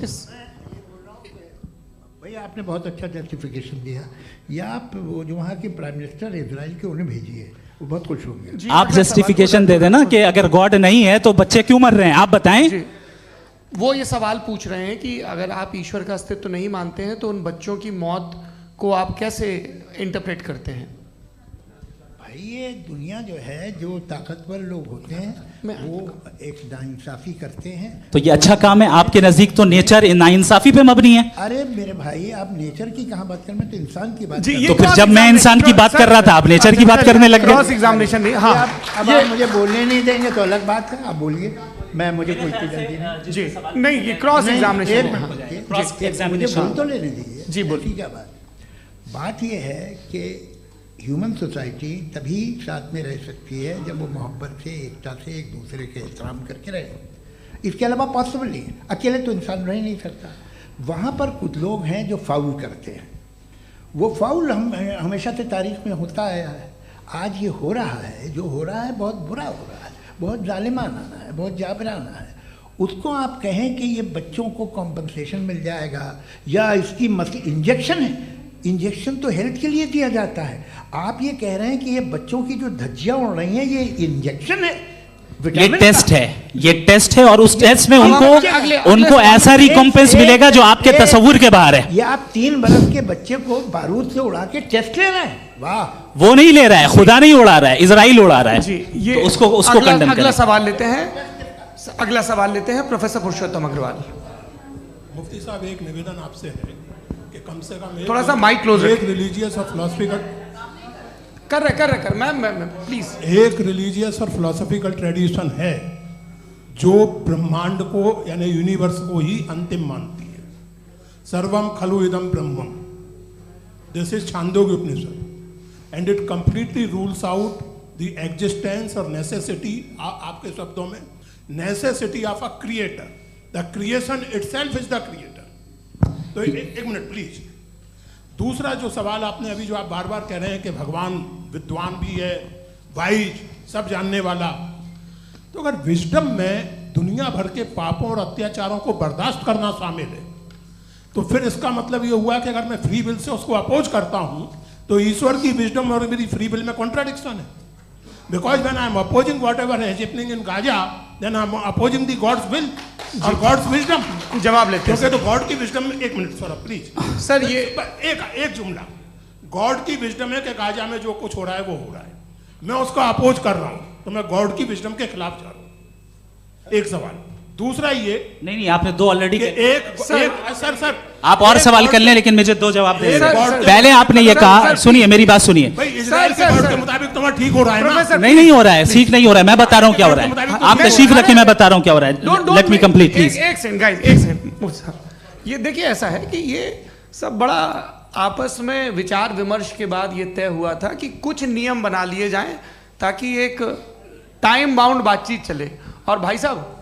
भैया आपने बहुत अच्छा जस्टिफिकेशन दिया। या आप वो जो वहाँ के प्राइम मिनिस्टर इजराइल के उन्हें भेजिए, वो बहुत खुश होंगे। आप जस्टिफिकेशन दे देना कि अगर गॉड नहीं है तो बच्चे क्यों मर रहे हैं, आप बताएं। वो ये सवाल पूछ रहे हैं कि अगर आप ईश्वर का अस्तित्व नहीं मानते हैं तो उन बच्चों की मौत को आप कैसे इंटरप्रेट करते हैं? भाई ये दुनिया जो है, जो ताकतवर लोग होते हैं वो एक नाइंसाफी करते हैं। तो ये अच्छा काम है आपके नजदीक, तो नेचर नाइंसाफी पे मबनी है। अरे मेरे भाई, आप नेचर की कहाँ बात कर रहे हैं, तो इंसान की बात जी, कर ये रहे तो फिर जब मैं इंसान की बात कर रहा था, आप नेचर की बात करने लग क्रॉस गए। एग्जामिनेशन नहीं। हाँ, अब आप मुझे बोलने नहीं देंगे तो अलग बात है, आप बोलिए, मुझे कोई जल्दी नहीं। जी नहीं, ये क्रॉस एग्जामिनेशन एक है। Minute, cross examination. मुझे बोल तो लेने दीजिए। जी, बोलिए। ठीक है। बात ये है कि ह्यूमन सोसाइटी तभी साथ में रह सकती है जब वो मोहब्बत से, एकता से, एक दूसरे के एहतराम करके रहे। इसके अलावा पॉसिबल नहीं है, अकेले तो इंसान रह नहीं सकता। वहाँ पर कुछ लोग हैं जो फाउल करते हैं। वो फाउल हमेशा से तारीख में होता आया है। आज ये हो रहा है, जो हो रहा है बहुत बुरा हो रहा है, बहुत जालिमाना है, बहुत जाबराना है। उसको आप कहें कि ये बच्चों को कॉम्पनसेशन मिल जाएगा या इसकी इंजेक्शन है, इंजेक्शन तो हेल्थ के लिए दिया जाता है। आप ये कह रहे हैं कि ये बच्चों की जो धज्जियां उड़ रही हैं ये इंजेक्शन है, ये टेस्ट है, ये टेस्ट है, और उस टेस्ट में उनको ऐसा रिकॉम्पेंस मिलेगा जो आपके तस्वुर के बाहर है। ये आप 3 बरस के बच्चे को बारूद से उड़ा के टेस्ट ले रहे हैं। वाह, वो नहीं ले रहा है, खुदा नहीं उड़ा रहा है, इजराइल उड़ा रहा है। जी, ये तो उसको कंडेम अगला करें। सवाल लेते हैं। अगला सवाल लेते हैं प्रोफेसर पुरुषोत्तम अग्रवाल। मुफ्ती साहब, एक निवेदन आपसे है कि कम से कम थोड़ा सा माइक क्लोज एक रिलीजियस और फिलोसफिकल कर मैं प्लीज। एक रिलीजियस और फिलोसफिकल ट्रेडिशन है जो ब्रह्मांड को यानी यूनिवर्स को ही अंतिम मानती है। सर्वम खलु इदम ब्रह्मम, this is Chandogya Upanishad, and it completely rules out the existence और नेसेसिटी, आपके शब्दों में necessity of a creator. The creation itself is the creator. तो एक मिनट प्लीज। दूसरा जो सवाल आपने अभी, जो आप बार बार कह रहे हैं कि भगवान विद्वान भी है, वाइज, सब जानने वाला, तो अगर विजडम में दुनिया भर के पापों और अत्याचारों को बर्दाश्त करना शामिल है, तो फिर इसका मतलब ये हुआ कि अगर मैं फ्री विल से उसको अपोज करता हूं तो ईश्वर की विजडम और मेरी फ्री विल में कॉन्ट्राडिक्शन है। Because when I am opposing whatever is happening in Gaza, then I am opposing the God's will और गॉड्स विजडम। जवाब लेते हैं क्योंकि तो गॉड की विजडम में, एक मिनट सर प्लीज सर, ये एक जुमला, गॉड की विजडम है कि गाजा में जो कुछ हो रहा है वो हो रहा है, मैं उसका अपोज कर रहा हूं, तो मैं गॉड की विजडम के खिलाफ जा रहा हूं। एक सवाल। दूसरा ये नहीं, आपने 2 ऑलरेडी। सर आप और सवाल कर लें, लेकिन मुझे 2 जवाब दे सर, दीजिए। पहले आपने ये कहा, सुनिए मेरी बात सुनिए। भाई, इजराइल के गॉड के मुताबिक तुम्हारा ठीक हो रहा है ना? नहीं हो रहा है, सीख नहीं हो रहा है, मैं बता रहा हूं क्या हो रहा है। आप तशरीफ रखिए, मैं बता रहा हूं क्या हो रहा है। Let me complete please. एक सेकंड गाइस, एक सेकंड। ये देखिए, ऐसा है कि ये सब बड़ा आपस में विचार विमर्श के बाद ये तय हुआ था कि कुछ नियम बना लिए जाएं ताकि एक टाइम बाउंड बातचीत चले। और भाई साहब,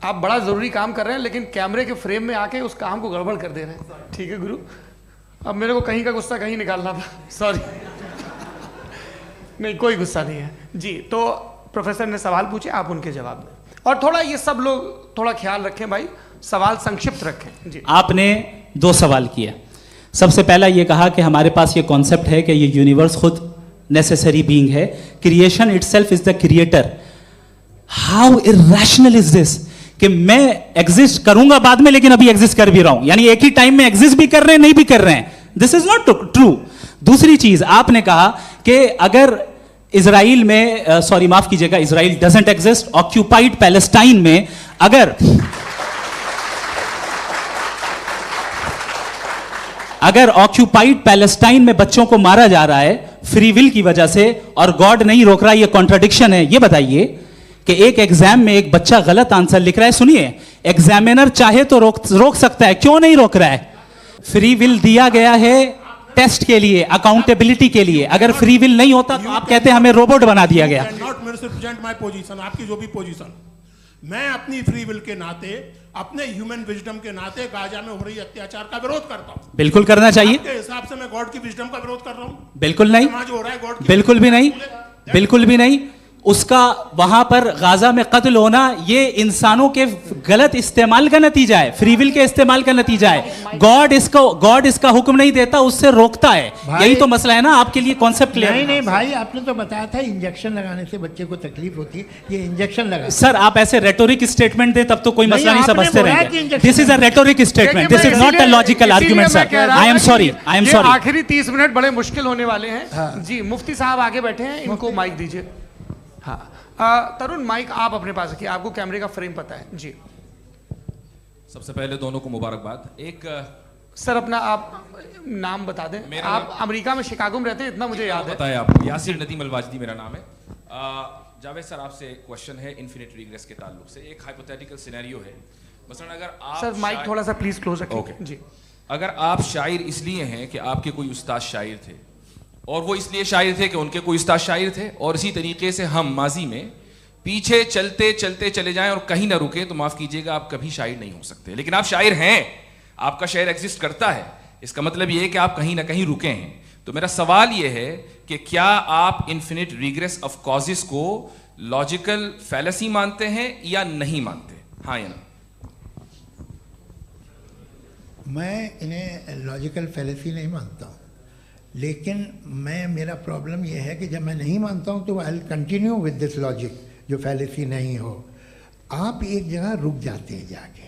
आप बड़ा जरूरी काम कर रहे हैं लेकिन कैमरे के फ्रेम में आके उस काम को गड़बड़ कर दे रहे हैं। ठीक है गुरु, अब मेरे को कहीं का गुस्सा कहीं निकालना था, सॉरी। नहीं, कोई गुस्सा नहीं है जी। तो प्रोफेसर ने सवाल पूछे, आप उनके जवाब दें, और थोड़ा ये सब लोग थोड़ा ख्याल रखें भाई, सवाल संक्षिप्त रखें जी। आपने 2 सवाल किए। सबसे पहला ये कहा कि हमारे पास ये कॉन्सेप्ट है कि ये यूनिवर्स खुद नेसेसरी बीइंग है, creation itself is the creator. How irrational is this कि मैं एग्जिस्ट करूंगा बाद में, लेकिन अभी एग्जिस्ट कर भी रहा हूं, यानी एक ही टाइम में एग्जिस्ट भी कर रहे हैं, नहीं भी कर रहे हैं। This is not true. दूसरी चीज आपने कहा कि अगर इजराइल में, सॉरी माफ कीजिएगा, Israel doesn't exist, occupied Palestine में अगर ऑक्यूपाइड पैलेस्टाइन में बच्चों को मारा जा रहा है फ्री विल की वजह से और गॉड नहीं रोक रहा, ये कॉन्ट्रडिक्शन है। ये बताइए कि एक एग्जाम में एक बच्चा गलत आंसर लिख रहा है, सुनिए, एग्जामिनर चाहे तो रोक सकता है, क्यों नहीं रोक रहा है? फ्री विल दिया गया है टेस्ट के लिए, अकाउंटेबिलिटी के लिए। अगर फ्री विल नहीं होता तो आप कहते हैं हमें रोबोट बना दिया गया। अदर्स रिप्रेजेंट माई पोजीशन, आपकी जो भी पोजीशन, मैं अपनी फ्री विल के नाते, अपने ह्यूमन विजडम के नाते गाजा में हो रही अत्याचार का विरोध करता हूं। बिल्कुल करना चाहिए। आपके हिसाब से मैं गॉड की विजडम का विरोध कर रहा हूं? बिल्कुल नहीं, समाज हो रहा है गॉड की, बिल्कुल भी नहीं, बिल्कुल भी नहीं। उसका वहां पर गाजा में कत्ल होना ये इंसानों के गलत इस्तेमाल का नतीजा है, फ्री विल के इस्तेमाल का नतीजा है। गॉड इसका हुक्म नहीं देता, उससे रोकता है। यही तो मसला है ना, आपके लिए कॉन्सेप्ट क्लियर नहीं नहीं भाई, आपने तो बताया था इंजेक्शन लगाने से बच्चे को तकलीफ होती है, ये इंजेक्शन लगा। सर आप ऐसे रेटोरिक स्टेटमेंट दे तब तो कोई मसला नहीं, आपने समझते बोला कि रहेंगे। Injection this is a rhetoric statement, this is not a logical argument sir. I am sorry, I am sorry. आखिरी 30 मिनट बड़े मुश्किल होने वाले हैं। जी मुफ्ती साहब आगे बैठे हैं, इनको माइक दीजिए। हाँ तरुण, माइक आप अपने पास रखिए, आपको कैमरे का फ्रेम पता है। जी सबसे पहले दोनों को मुबारकबाद। एक सर अपना आप नाम बता दें। आप अमेरिका में शिकागो में रहते हैं, इतना मुझे याद है। बताया आपको, यासिर नदीम अलवाजदी मेरा नाम है। जावेद सर आपसे क्वेश्चन है इन्फिनिट रिग्रेस के ताल्लुक से। एक हाइपोथेटिकल सिनेरियो है, मसलन अगर आप सर माइक थोड़ा सा प्लीज क्लोज रखिए। ओके जी अगर आप शायर इसलिए हैं कि आपके कोई उस्ताद शायर थे, और वो इसलिए शायर थे कि उनके कोई उस्ताद शायर थे, और इसी तरीके से हम माजी में पीछे चलते चलते चले जाएं और कहीं ना रुके, तो माफ कीजिएगा आप कभी शायर नहीं हो सकते। लेकिन आप शायर हैं, आपका शायर एग्जिस्ट करता है, इसका मतलब ये है कि आप कहीं ना कहीं रुके हैं। तो मेरा सवाल ये है कि क्या आप इन्फिनिट रिग्रेस ऑफ कॉजेस को लॉजिकल फैलेसी मानते हैं या नहीं मानते? हाँ या ना? मैं इन्हें लॉजिकल फैलेसी नहीं मानता हूँ, लेकिन मेरा प्रॉब्लम यह है कि जब मैं नहीं मानता हूँ तो I will continue with this logic जो फैलेसी नहीं हो। आप एक जगह रुक जाते हैं जाके,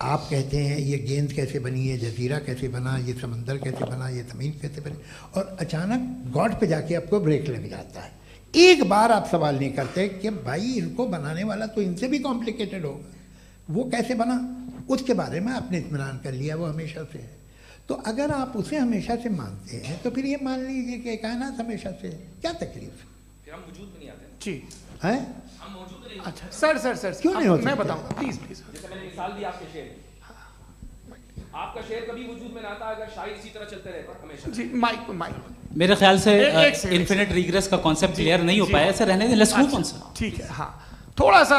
आप कहते हैं ये गेंद कैसे बनी, ये जजीरा कैसे बना, ये समंदर कैसे बना, ये ज़मीन कैसे बनी, और अचानक गॉड पे जाके आपको ब्रेक लग जाता है। एक बार आप सवाल नहीं करते कि भाई इनको बनाने वाला तो इनसे भी कॉम्प्लिकेटेड होगा, वो कैसे बना, उसके बारे में आपने इत्मीनान कर लिया, वो हमेशा से है। तो अगर आप उसे हमेशा से मानते हैं तो फिर ये मान लीजिए कि कायनात हमेशा से है, क्या तकलीफ? फिर हम वजूद में नहीं आते जी है? हम मौजूद नहीं। अच्छा सर क्यों नहीं हो सकते? मैं बताऊं प्लीज प्लीज। जैसे मैंने मिसाल दी आपके शेर, आपका शेर कभी वजूद में ना आता अगर शायर इसी तरह चलते रहते हमेशा। जी माइक मेरे ख्याल से एक सेकंड, इन्फिनिट रिग्रेस का कॉन्सेप्ट क्लियर नहीं हो पाया, ऐसे रहने दें, लेट्स मूव ऑन सर। ठीक है। हाँ थोड़ा सा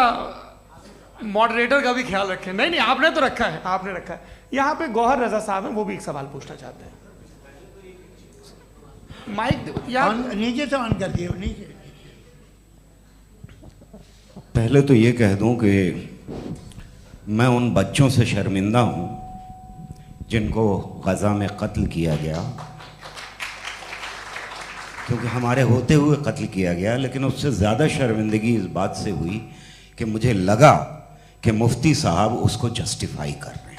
मॉडरेटर का भी ख्याल रखें। नहीं आपने तो रखा है, आपने रखा है। यहाँ पे गौहर रजा साहब हैं, वो भी एक सवाल पूछना चाहते हैं। माइक यार नीचे से ऑन कर दिए, नीचे। पहले तो ये कह दूं कि मैं उन बच्चों से शर्मिंदा हूं जिनको गज़ा में कत्ल किया गया, क्योंकि हमारे होते हुए कत्ल किया गया। लेकिन उससे ज़्यादा शर्मिंदगी इस बात से हुई कि मुझे लगा कि मुफ्ती साहब उसको जस्टिफाई कर रहे हैं।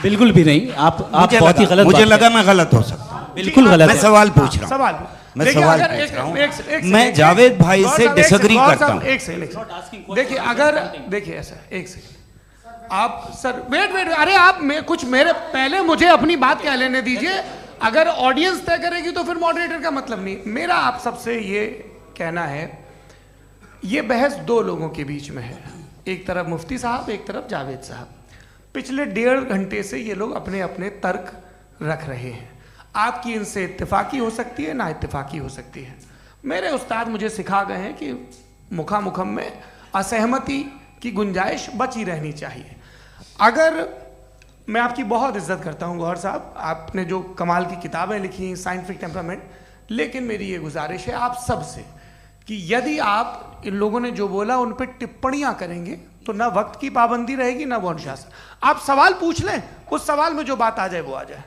बिल्कुल भी नहीं, आप बहुत ही गलत, मुझे लगा मैं गलत हो सकता हूं। बिल्कुल गलत मैं है। सवाल पूछ रहा हूं, सवाल मैं सवाल पूछ रहा हूं। मैं जावेद भाई से डिसएग्री करता हूं। एक सेकंड देखिए, अगर देखिए ऐसा एक सेकंड आप सर वेट अरे आप कुछ मेरे पहले मुझे अपनी बात कह लेने दीजिए। अगर ऑडियंस तय करेगी तो फिर मॉडरेटर का मतलब नहीं। मेरा आप सबसे ये कहना है, ये बहस दो लोगों के बीच में है, एक तरफ मुफ्ती साहब, एक तरफ जावेद साहब। पिछले 1.5 घंटे से ये लोग अपने अपने तर्क रख रहे हैं। आपकी इनसे इत्तेफाकी हो सकती है, ना इत्तेफाकी हो सकती है। मेरे उस्ताद मुझे सिखा गए हैं कि मुखामुखम में असहमति की गुंजाइश बची रहनी चाहिए। अगर मैं आपकी बहुत इज्जत करता हूं गौहर साहब, आपने जो कमाल की किताबें लिखी, साइंटिफिक टेम्परामेंट, लेकिन मेरी ये गुजारिश है आप सबसे कि यदि आप इन लोगों ने जो बोला उन पर टिप्पणियां करेंगे तो ना वक्त की पाबंदी रहेगी, ना वो अनुशासन। आप सवाल पूछ लें, उस सवाल में जो बात आ जाए वो आ जाए।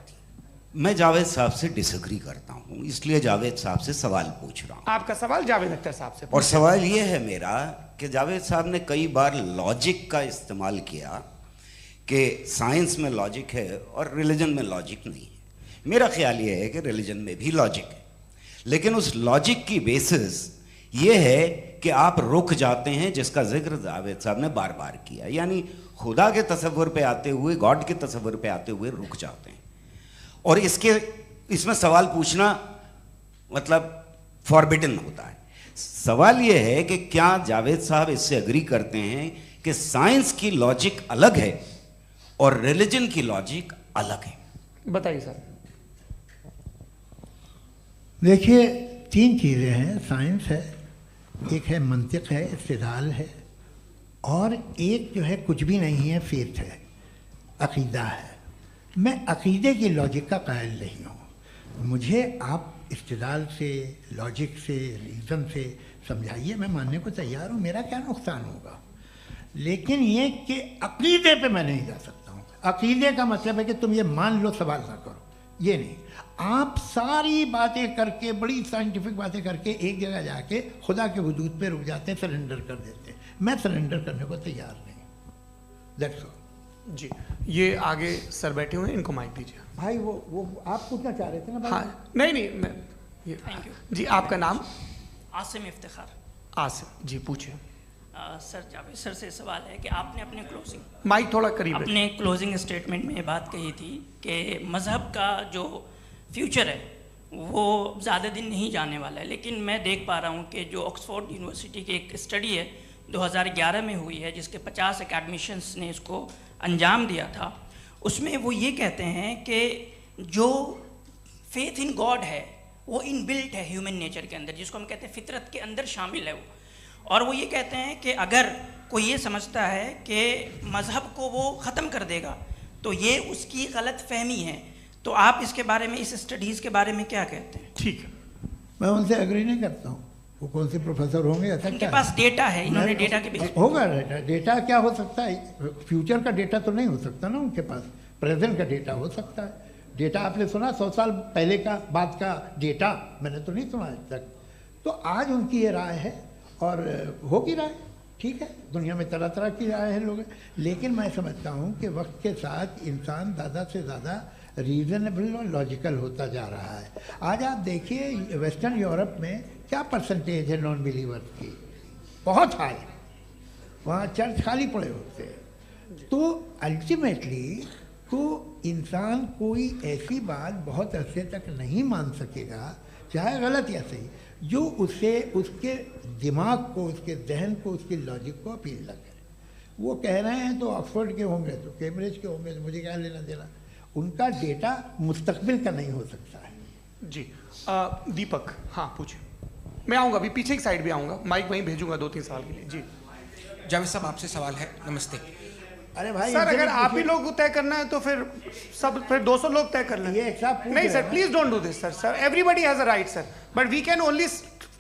मैं जावेद साहब से डिसएग्री करता हूं, इसलिए जावेद साहब से सवाल पूछ रहा हूं। आपका सवाल जावेद अख्तर साहब से। और सवाल ये है मेरा कि जावेद साहब ने कई बार लॉजिक का इस्तेमाल किया कि साइंस में लॉजिक है और रिलीजन में लॉजिक नहीं है। मेरा ख्याल ये है कि रिलीजन में भी लॉजिक है, लेकिन उस लॉजिक की बेसिस ये है कि आप रुक जाते हैं, जिसका जिक्र जावेद साहब ने बार बार किया, यानी खुदा के तसव्वुर पे आते हुए, गॉड के तसव्वुर पे आते हुए रुक जाते हैं। और इसमें सवाल पूछना मतलब फॉरबिडन होता है। सवाल यह है कि क्या जावेद साहब इससे एग्री करते हैं कि साइंस की लॉजिक अलग है और रिलीजन की लॉजिक अलग है? बताइए सर। देखिए 3 चीज़ें हैं, साइंस है, एक है मंतिक है, इस्तिदलाल है, और एक जो है कुछ भी नहीं है, फेथ है, अकीदा है। मैं अकीदे की लॉजिक का कायल नहीं हूँ। मुझे आप इस्तिदलाल से, लॉजिक से, रीज़न से समझाइए, मैं मानने को तैयार हूँ, मेरा क्या नुकसान होगा। लेकिन ये कि अकीदे पे मैं नहीं जा सकता हूँ। अकीदे का मतलब है कि तुम ये मान लो, सवाल ना करो, ये नहीं। आप सारी बातें करके, बड़ी साइंटिफिक बातें करके एक जगह जाके खुदा के वजूद पे रुक जाते हैं, सरेंडर कर देते हैं। मैं सरेंडर करने को तैयार नहीं। That's all. जी, ये आगे सर बैठे हुए हैं, इनको माइक दीजिए। भाई वो आप पूछना चाह रहे थे ना भाई? हाँ, नहीं मैं ये, थैंक यू जी, आपका नाम? आसिम इफ्तिखार। आसिम जी, पूछिए। सर, जावेद सर से सवाल है कि आपने अपने माइक थोड़ा करीब है। अपने क्लोजिंग स्टेटमेंट में ये बात कही थी कि मज़हब का जो फ्यूचर है वो ज़्यादा दिन नहीं जाने वाला है, लेकिन मैं देख पा रहा हूँ कि जो ऑक्सफोर्ड यूनिवर्सिटी की एक स्टडी है 2011 में हुई है, जिसके 50 एकेडमिशियंस ने इसको अंजाम दिया था, उसमें वो ये कहते हैं कि जो फेथ इन गॉड है वो इनबिल्ट है ह्यूमन नेचर के अंदर, जिसको हम कहते हैं फितरत के अंदर शामिल है वो। और वो ये कहते हैं कि अगर कोई ये समझता है कि मज़हब को वो ख़त्म कर देगा तो ये उसकी गलत फहमी है। तो आप इसके बारे में, इस स्टडीज़ के बारे में क्या कहते हैं? ठीक है, मैं उनसे एग्री नहीं करता हूँ। वो कौन से प्रोफेसर होंगे? ऐसा उनके क्या पास डेटा है, इन्होंने डेटा के बेस होगा। डेटा क्या हो सकता है? फ्यूचर का डेटा तो नहीं हो सकता ना उनके पास, प्रेजेंट का डेटा हो सकता है। डेटा आपने सुना 100 साल पहले का बाद का डेटा? मैंने तो नहीं सुना आज तक। तो आज उनकी ये राय है और होगी राय, ठीक है। दुनिया में तरह तरह की राय है लोग, लेकिन मैं समझता हूँ कि वक्त के साथ इंसान ज़्यादा से ज़्यादा रीज़नेबल और लॉजिकल होता जा रहा है। आज आप देखिए वेस्टर्न यूरोप में क्या परसेंटेज है नॉन बिलीवर्स की, बहुत हाई। वहाँ चर्च खाली पड़े होते हैं। तो अल्टीमेटली तो इंसान कोई ऐसी बात बहुत अरसे तक नहीं मान सकेगा, चाहे गलत या सही, जो उसे, उसके दिमाग को, उसके जहन को, उसकी लॉजिक को अपील न करे। वो कह रहे हैं तो ऑक्सफोर्ड के होंगे तो कैम्ब्रिज के होंगे, तो मुझे क्या लेना देना। उनका डेटा मुस्तकबिल का नहीं हो सकता है। जी, दीपक, हाँ पूछिए। मैं आऊँगा, अभी पीछे की साइड भी आऊँगा, माइक वहीं भेजूंगा 2-3 साल के लिए। जी जावेद साहब, आपसे सवाल है। नमस्ते। अरे भाई सर, अगर आप ही लोग को तय करना है तो फिर 200 लोग तय कर लें। ये एक साहब नहीं sir, please don't do this sir. Everybody has a right sir, but we can only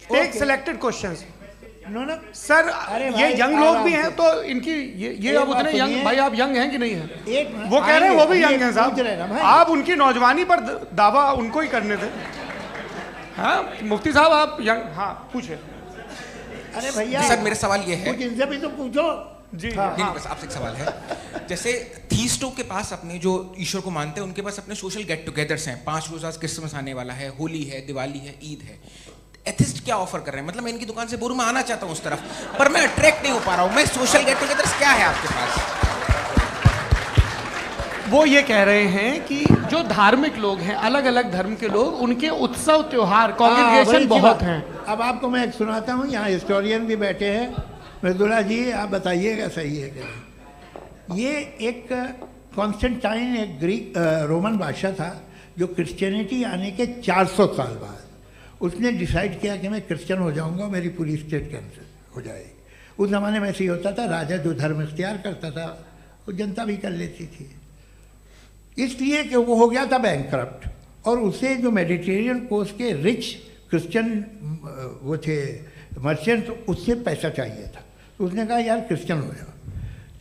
take selected questions. No sir, ये यंग लोग भी हैं तो इनकी ये अब उतने यंग, भाई आप यंग हैं कि नहीं है? वो कह रहे हैं वो भी यंग हैं साहब, आप उनकी नौजवानी पर दावा उनको ही करने थे। हाँ मुफ्ती साहब, आप यंग, हाँ पूछे। अरे भैया सर, मेरा सवाल ये है, कुछ इनसे भी तो पूछो। जी नहीं, बस आपसे एक सवाल है। जैसे थीस्टों के पास अपने जो ईश्वर को मानते हैं उनके पास अपने सोशल गेट टुगेदर्स हैं। 5 रोज़ आज क्रिसमस आने वाला है, होली है, दिवाली है, ईद है। एथिस्ट क्या ऑफर कर रहे हैं? मतलब मैं इनकी दुकान से बोलूं मैं आना चाहता हूं उस तरफ, पर मैं अट्रैक्ट नहीं हो पा रहा हूं। मैं सोशल गेट टुगेदर्स क्या है आपके पास? वो ये कह रहे हैं कि जो धार्मिक लोग हैं, अलग अलग धर्म के लोग, उनके उत्सव त्योहार, कांग्रेगेशन बहुत हैं। अब आपको मैं एक सुनाता हूँ, यहाँ हिस्टोरियन भी बैठे हैं। मृदुला जी, आप बताइएगा सही है क्या? ये एक कॉन्स्टेंटाइन, एक ग्रीक रोमन बादशाह था जो क्रिश्चियनिटी आने के 400 साल बाद उसने डिसाइड किया कि मैं क्रिश्चियन हो जाऊंगा, मेरी पूरी स्टेट कैंसिल हो जाएगी। उस ज़माने में ऐसे ही होता था, राजा जो धर्म इख्तियार करता था वो जनता भी कर लेती थी। इसलिए कि वो हो गया था बैंकरप्ट, और उसे जो मेडिटेरियन कोस्ट के रिच क्रिश्चियन वो थे मर्चेंट, उससे पैसा चाहिए था। तो उसने कहा यार क्रिश्चियन हो जाओ।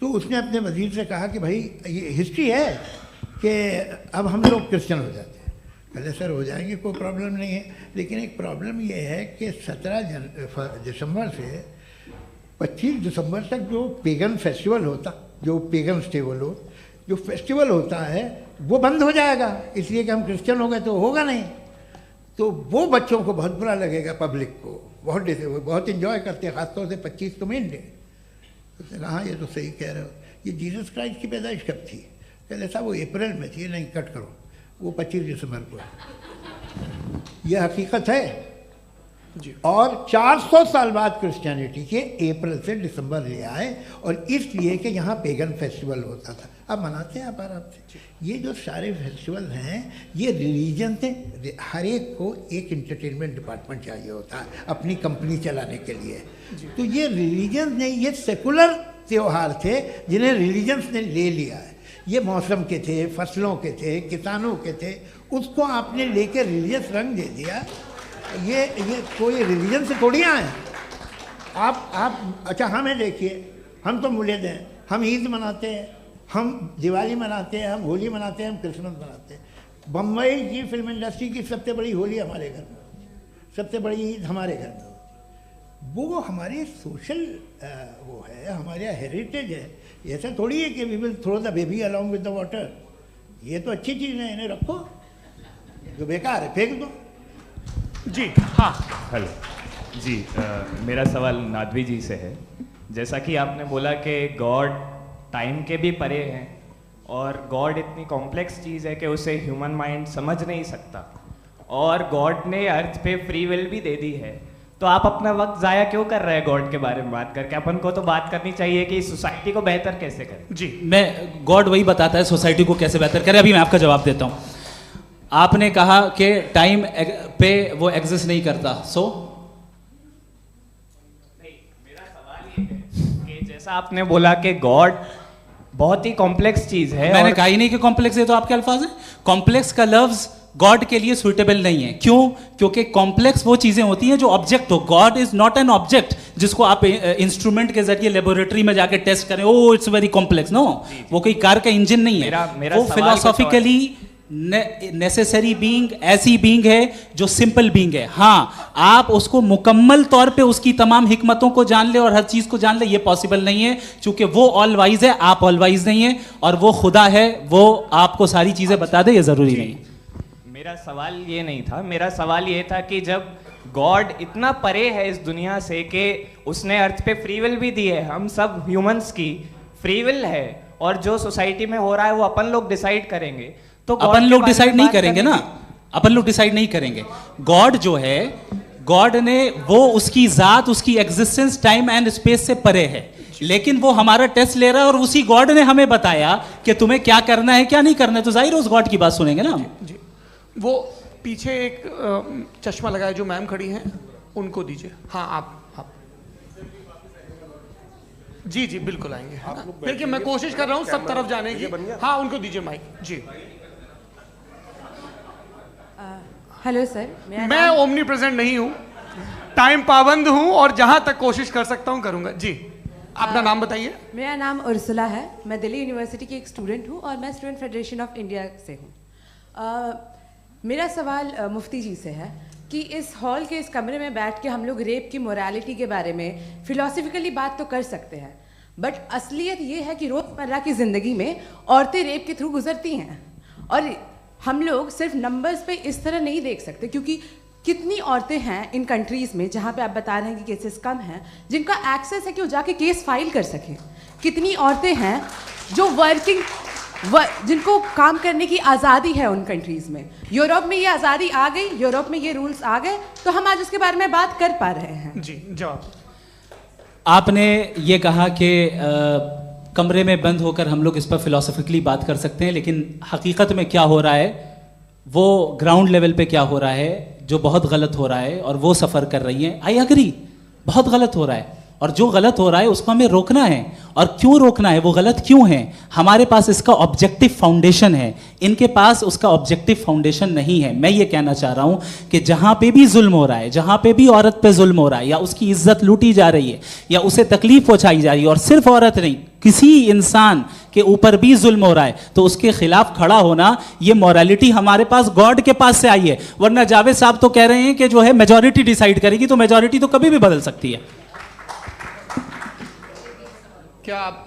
तो उसने अपने वजीर से कहा कि भाई ये हिस्ट्री है कि अब हम लोग क्रिश्चियन हो जाते हैं। कहते सर हो जाएंगे, कोई प्रॉब्लम नहीं है, लेकिन एक प्रॉब्लम ये है कि 17 दिसंबर से 25 दिसंबर तक जो पेगन फेस्टिवल होता, जो पेगन जो फेस्टिवल होता है वो बंद हो जाएगा, इसलिए कि हम क्रिश्चियन हो गए तो होगा नहीं। तो वो बच्चों को बहुत बुरा लगेगा, पब्लिक को बहुत इन्जॉय करते हैं, ख़ासतौर से 25 को मेन डे। उसने कहा हाँ ये तो सही कह रहे हो। ये जीसस क्राइस्ट की पैदाइश कब थी? कहते साहब वो अप्रैल में थी। नहीं, कट करो, वो 25 दिसंबर को है। यह हकीकत है जी। और 400 साल बाद क्रिश्चियनिटी के अप्रैल से दिसंबर ले आए, और इसलिए कि यहाँ पेगन फेस्टिवल होता था। अब मनाते हैं आप आराम से। ये जो सारे फेस्टिवल हैं ये रिलीजन से, हर एक को एक इंटरटेनमेंट डिपार्टमेंट चाहिए होता है अपनी कंपनी चलाने के लिए। तो ये रिलीजन ने, ये सेकुलर त्यौहार थे जिन्हें रिलीजन्स ने ले लिया है। ये मौसम के थे, फसलों के थे, किसानों के थे, उसको आपने लेकर रिलीजियस रंग दे दिया। ये कोई रिलीजन से थोड़ी आए आप। अच्छा हमें देखिए, हम तो मुल्द हैं, हम ईद मनाते हैं, हम दिवाली मनाते हैं, हम होली मनाते हैं, हम क्रिसमस मनाते हैं। बम्बई की फिल्म इंडस्ट्री की सबसे बड़ी होली हमारे घर में होती है, सबसे बड़ी ईद हमारे घर में होती है। वो हमारे सोशल वो है, हमारा हेरिटेज है। ऐसा थोड़ी है कि we will throw the baby along with the water. ये तो अच्छी चीज़ है, इन्हें रखो, जो बेकार है फेंक दो। जी हाँ, हेलो जी, मेरा सवाल नादवी जी से है। जैसा कि आपने बोला कि गॉड टाइम के भी परे हैं और गॉड इतनी कॉम्प्लेक्स चीज़ है कि उसे ह्यूमन माइंड समझ नहीं सकता, और गॉड ने अर्थ पे फ्री विल भी दे दी है, तो आप अपना वक्त ज़ाया क्यों कर रहे हैं गॉड के बारे में बात करके? अपन को तो बात करनी चाहिए कि सोसाइटी को बेहतर कैसे करें। जी, मैं गॉड वही बताता है सोसाइटी को कैसे बेहतर करे। अभी मैं आपका जवाब देता हूँ। आपने कहा कि टाइम पे वो एग्जिस्ट नहीं करता, सो नहीं, मेरा सवाल ये है कि जैसा आपने बोला कि गॉड बहुत ही कॉम्प्लेक्स चीज है। मैंने कहा ही नहीं कि कॉम्प्लेक्स है, तो आपके अल्फाज हैं। कॉम्प्लेक्स का लफ्ज गॉड के लिए सुइटेबल नहीं है। क्यों? क्योंकि कॉम्प्लेक्स वो चीजें होती हैं जो ऑब्जेक्ट हो। God is not an object जिसको आप इंस्ट्रूमेंट के जरिए लेबोरेटरी में जाके टेस्ट करें, oh it's very complex. No, वो कोई कार का इंजन नहीं है। वो फिलोसॉफिकली नेसेसरी बीइंग ऐसी बीइंग है जो सिंपल बीइंग है। हाँ, आप उसको मुकम्मल तौर पे उसकी तमाम हिकमतों को जान ले और हर चीज को जान ले, ये पॉसिबल नहीं है, क्योंकि वो ऑल वाइज है, आप ऑल वाइज नहीं है, और वो खुदा है, वो आपको सारी चीजें बता दे, ये जरूरी नहीं। मेरा सवाल ये नहीं था, मेरा सवाल ये था कि जब गॉड इतना परे है इस दुनिया से कि उसने अर्थ पे फ्री विल भी दी है, हम सब ह्यूमंस की फ्री विल है, और जो सोसाइटी में हो रहा है वो अपन लोग डिसाइड करेंगे, तो अपन लोग डिसाइड नहीं करेंगे ना, अपन लोग डिसाइड नहीं करेंगे। गॉड जो है, गॉड ने वो उसकी जात, उसकी एग्जिस्टेंस टाइम एंड स्पेस से परे है, लेकिन वो हमारा टेस्ट ले रहा है और उसी गॉड ने हमें बताया कि तुम्हें क्या करना है क्या नहीं करना है, तो जाहिर है उस गॉड की बात सुनेंगे ना हम। जी, वो पीछे एक चश्मा लगाया जो मैम खड़ी हैं, उनको दीजिए। हाँ, आप जी जी बिल्कुल आएंगे। देखिए मैं कोशिश कर रहा हूँ सब तरफ जाने की। हाँ, उनको दीजिए माइक। जी, हेलो सर, मैं ओमनी प्रेजेंट नहीं हूँ, टाइम पाबंद हूँ, और जहाँ तक कोशिश कर सकता हूँ करूँगा। जी, अपना नाम बताइए। मेरा नाम उर्सुला है, मैं दिल्ली यूनिवर्सिटी की एक स्टूडेंट हूँ और मैं स्टूडेंट फेडरेशन ऑफ इंडिया से हूँ। मेरा सवाल मुफ्ती जी से है कि इस हॉल के इस कमरे में बैठ के हम लोग रेप की मोरालिटी के बारे में फिलोसफिकली बात तो कर सकते हैं, बट असलियत ये है कि रोज़मर्रा की ज़िंदगी में औरतें रेप के थ्रू गुजरती हैं, और हम लोग सिर्फ नंबर्स पे इस तरह नहीं देख सकते, क्योंकि कितनी औरतें हैं इन कंट्रीज़ में जहाँ पे आप बता रहे हैं कि केसेस कम हैं, जिनका एक्सेस है कि वो जाके केस फाइल कर सकें। कितनी औरतें हैं जो जिनको काम करने की आज़ादी है उन कंट्रीज़ में। यूरोप में ये आज़ादी आ गई, यूरोप में ये रूल्स आ गए, तो हम आज उसके बारे में बात कर पा रहे हैं। जी, जवाब। आपने ये कहा कि कमरे में बंद होकर हम लोग इस पर फिलोसफिकली बात कर सकते हैं, लेकिन हकीकत में क्या हो रहा है, वो ग्राउंड लेवल पे क्या हो रहा है, जो बहुत गलत हो रहा है, और वो सफ़र कर रही हैं। आई अग्री, बहुत गलत हो रहा है, और जो गलत हो रहा है उसको हमें रोकना है। और क्यों रोकना है, वो गलत क्यों है? हमारे पास इसका ऑब्जेक्टिव फाउंडेशन है, इनके पास उसका ऑब्जेक्टिव फाउंडेशन नहीं है। मैं ये कहना चाह रहा हूँ कि जहाँ पे भी जुल्म हो रहा है, जहाँ पे भी औरत पे जुल्म हो रहा है, या उसकी इज्जत लूटी जा रही है, या उसे तकलीफ पहुँचाई जा रही है, और सिर्फ औरत नहीं, किसी इंसान के ऊपर भी जुल्म हो रहा है, तो उसके खिलाफ खड़ा होना, ये मॉरलिटी हमारे पास गॉड के पास से आई है। वरना जावेद साहब तो कह रहे हैं कि जो है मेजॉरिटी डिसाइड करेगी, तो मेजॉरिटी तो कभी भी बदल सकती है। क्या आप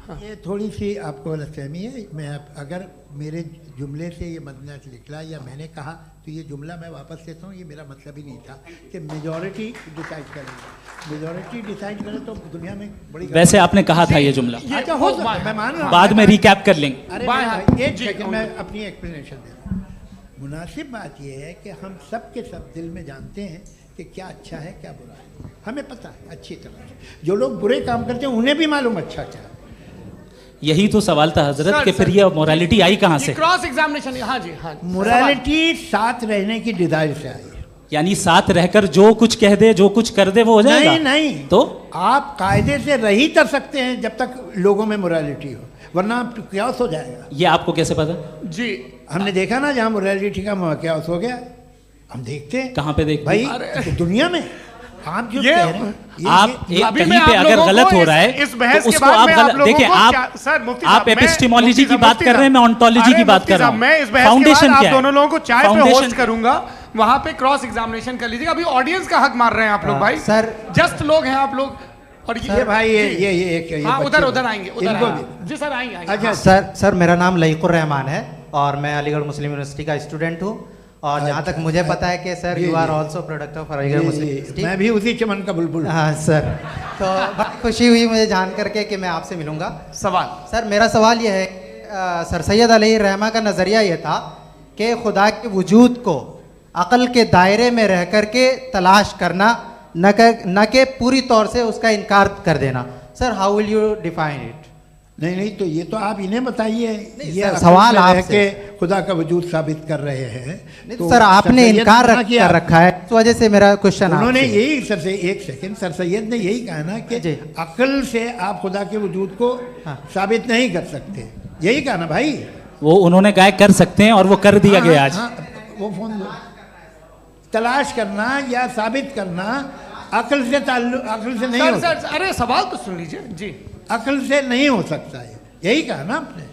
हाँ। ये थोड़ी सी आपको गलतफहमी है। मैं अगर मेरे जुमले से ये मदना निकला या मैंने कहा, तो ये जुमला मैं वापस लेता हूँ। ये मेरा मतलब ही नहीं था कि मेजॉरिटी डिसाइड करेगी। मेजॉरिटी डिसाइड करे तो दुनिया में बड़ी, वैसे आपने कहा था ये जुमला। अच्छा, हो सकता है, मैं मान रहा हूँ, बाद में रिकैप कर लेंगे। अरे एक सेकंड, मैं अपनी एक्सप्लेनेशन दे रहा हूँ। मुनासिब बात यह है कि हम सब के सब दिल में जानते हैं कि क्या अच्छा है क्या बुरा है, हमें पता है अच्छी तरह से। जो लोग बुरे काम करते हैं उन्हें भी मालूम अच्छा क्या है। यही तो सवाल था हजरत सर, कि फिर ये मोरालिटी आई कहाँ से? क्रॉस एग्जामिनेशन, हाँ जी, हाँ जी। मोरालिटी साथ रहने की डिजायर से आई। यानी साथ रहकर जो कुछ कह दे, जो कुछ कर दे, वो हो जाएगा? नहीं नहीं, तो आप कायदे से रही कर सकते हैं जब तक लोगों में मोरालिटी हो, वरना क्यास हो जाएगा। ये आपको कैसे पता? जी, हमने देखा ना, जहाँ मोरालिटी का क्यास हो गया, हम देखते हैं। कहाँ पे देखते भाई? हैं? दुनिया में। आप जो ये कह रहे हैं, आप एक कहीं पे अगर गलत हो रहा है इस बहस तो के उसको बाद आप मैं गलत देखिए। आप एपिस्टेमोलॉजी की बात कर रहे हैं, मैं ऑन्टोलॉजी की बात कर रहा हूँ। मैं इस बहस के बाद आप दोनों लोगों को चाय पे होस्ट करूंगा, वहां पे क्रॉस एग्जामिनेशन कर लीजिएगा। अभी ऑडियंस का हक मार रहे हैं आप लोग भाई, सर जस्ट लोग हैं आप लोग। और ये भाई ये हाँ, उधर आएंगे, इनको जी सर आएंगे। अच्छा सर मेरा नाम लईकुर रहमान है और मैं अलीगढ़ मुस्लिम यूनिवर्सिटी का स्टूडेंट हूँ। और जहाँ तक मुझे पता है कि sir you are also product of Aligarh Muslim University. मैं भी उसी चमन का बुलबुल। हाँ सर, तो बड़ी खुशी हुई मुझे जान करके कि मैं आपसे मिलूंगा। सवाल सर, मेरा सवाल यह है, सर सैयद अलैहिर्रहमा का नज़रिया ये था कि खुदा के वजूद को अक़ल के दायरे में रह कर के तलाश करना, न कि पूरी तौर से उसका इनकार कर देना। Sir how will you define it? नहीं तो ये तो आप इन्हें बताइए। ये सवाल आपसे के खुदा का वजूद साबित कर रहे हैं तो सर आपने इनकार कर रखा है, इस वजह से मेरा क्वेश्चन उन्होंने यही एक सेकंड सर सैयद ने यही कहा ना कि अक्ल से आप खुदा के वजूद को साबित नहीं कर सकते, यही कहा ना भाई। वो उन्होंने कहा कर सकते हैं और वो कर दिया गया आज। वो फोन तलाश करना या साबित करना अक्ल से नहीं हो सकता। अरे सवाल तो सुन लीजिए जी। अक्ल से नहीं हो सकता है, यही कहा ना आपने।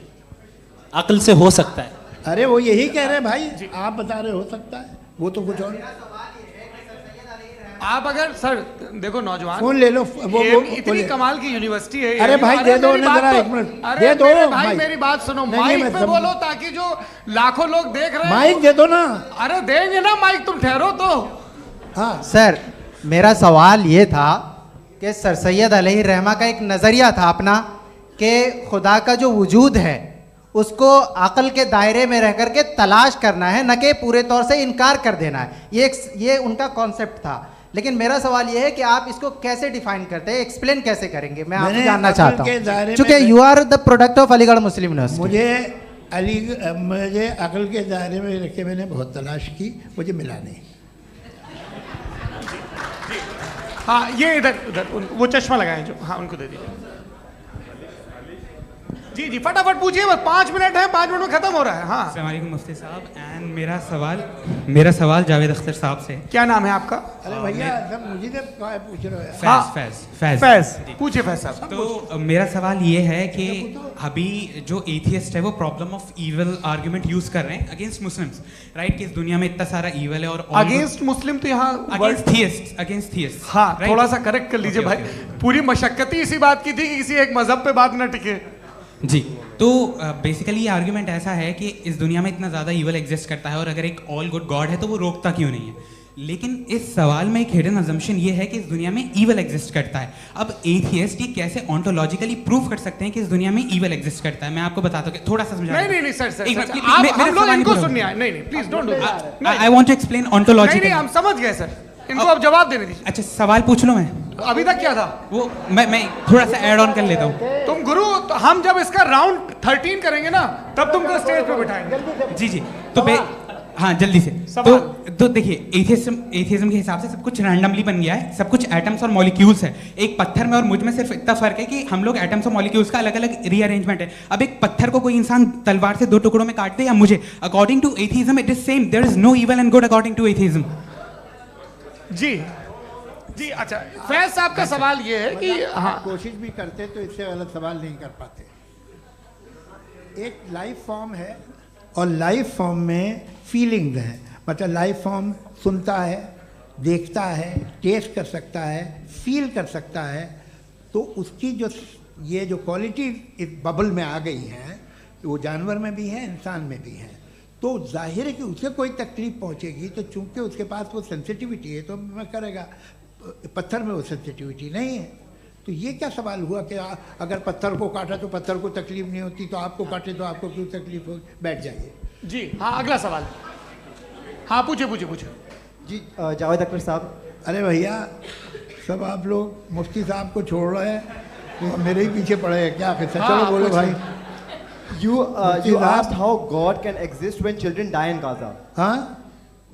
अक्ल से हो सकता है, अरे वो यही कह रहे हैं भाई, आप बता रहे हो सकता है, वो तो कुछ और। आप अगर सर देखो नौजवान फोन ले लो, वो इतनी कमाल की यूनिवर्सिटी है। अरे भाई दे दो जरा, एक मिनट दे दो भाई, मेरी बात सुनो, माइक पे बोलो ताकि जो लाखों लोग देख रहे हैं। माइक दे दो ना। अरे देंगे ना माइक, तुम ठहरो तो। हाँ सर, मेरा सवाल ये था कि सर सैयद अलैहिर्रहमा का एक नज़रिया था अपना कि खुदा का जो वजूद है उसको अक़ल के दायरे में रह कर के तलाश करना है, न कि पूरे तौर से इनकार कर देना है। ये उनका कॉन्सेप्ट था। लेकिन मेरा सवाल ये है कि आप इसको कैसे डिफाइन करते हैं, एक्सप्लेन कैसे करेंगे? मैं आपसे जानना चाहता हूँ, क्योंकि you are the product of Aligarh Muslim University. मुझे अक़ल के दायरे में रख के मैंने बहुत तलाश की, मुझे मिला नहीं। हाँ ये इधर वो चश्मा लगाए जो, हाँ उनको दे दीजिए। जी फटाफट पूछिए, बस 5 मिनट है, 5 मिनट में खत्म हो रहा है। हाँ अस्सलाम वालेकुम मुफ्ती साहब। एंड मेरा सवाल जावेद अख्तर साहब से। क्या नाम है आपका? अरे भैया सब मुझे पूछ रहे हो। फैज पूछिए फैज साहब। तो मेरा सवाल ये है कि अभी जो एथियस्ट है वो problem of evil argument use कर रहे हैं अगेंस्ट मुस्लिम्स, राइट? कि इस दुनिया में इतना सारा ईविल है और अगेंस्ट मुस्लिम तो यहाँ अगेंस्ट थियस्ट। हाँ थोड़ा सा करेक्ट कर लीजिए भाई, पूरी मशक्कत ही इसी बात की थी कि किसी एक मजहब पे बात न टिके। जी, तो बेसिकली ये आर्ग्यूमेंट ऐसा है कि इस दुनिया में इतना ज़्यादा ईवल एग्जिस्ट करता है और अगर एक ऑल गुड गॉड है तो वो रोकता क्यों नहीं है? लेकिन इस सवाल में एक हिडन अजम्पशन ये है कि इस दुनिया में ईवल एग्जिस्ट करता है। अब एथियस्ट ये कैसे ऑन्टोलॉजिकली प्रूव कर सकते हैं कि इस दुनिया में ईवल एग्जिस्ट करता है? मैं आपको बताता हूँ, थोड़ा सा समझा। नहीं सर, हम लोग इनको सुनिए। नहीं please don't do that. I want to explain ontology. नहीं हम समझ गए सर, इनको अब जवाब देने दीजिए। अच्छा सवाल पूछ लो। मैं अभी तक क्या था वो मैं थोड़ा सा ऐड ऑन कर लेता हूँ। तुम गुरु, तो हम जब इसका राउंड 13 करेंगे ना तब तुमको स्टेज पे बिठाएंगे। जी तो हाँ जल्दी से। तो देखिए एथियज्म के हिसाब से सब कुछ रैंडमली बन गया है, सब कुछ एटम्स और मॉलिक्यूल्स है। एक पत्थर में और मुझ में सिर्फ इतना फर्क है कि हम लोग एटम्स और मॉलिक्यूल्स का अलग अलग रीअरेंजमेंट है। अब एक पत्थर को कोई इंसान तलवार से 2 टुकड़ों में काट दे या मुझे, according to atheism it is same. There is no evil and good according to atheism. जी अच्छा, फैज साहब का सवाल ये है कि हाँ कोशिश भी करते तो इससे गलत सवाल नहीं कर पाते। एक लाइफ फॉर्म है और लाइफ फॉर्म में फीलिंग्स हैं, मतलब लाइफ फॉर्म सुनता है, देखता है, टेस्ट कर सकता है, फील कर सकता है। तो उसकी जो क्वालिटी इस बबल में आ गई है वो जानवर में भी है, इंसान में भी है। तो जाहिर है कि उसे कोई तकलीफ पहुंचेगी, तो चूंकि उसके पास वो सेंसिटिविटी है तो मैं करेगा। पत्थर में वो सेंसिटिविटी नहीं है। तो ये क्या सवाल हुआ कि अगर पत्थर को काटा तो पत्थर को तकलीफ नहीं होती, तो आपको काटे तो आपको क्यों तकलीफ हो? बैठ जाइए। जी हाँ अगला सवाल। हाँ पूछे जी जावेद अख्तर साहब। अरे भैया सब आप लोग मुफ्ती साहब को छोड़ रहे हैं, मेरे ही पीछे पड़े हैं क्या किस्सा? चलो बोलो भाई। You asked how God can exist when children die in Gaza. हाँ?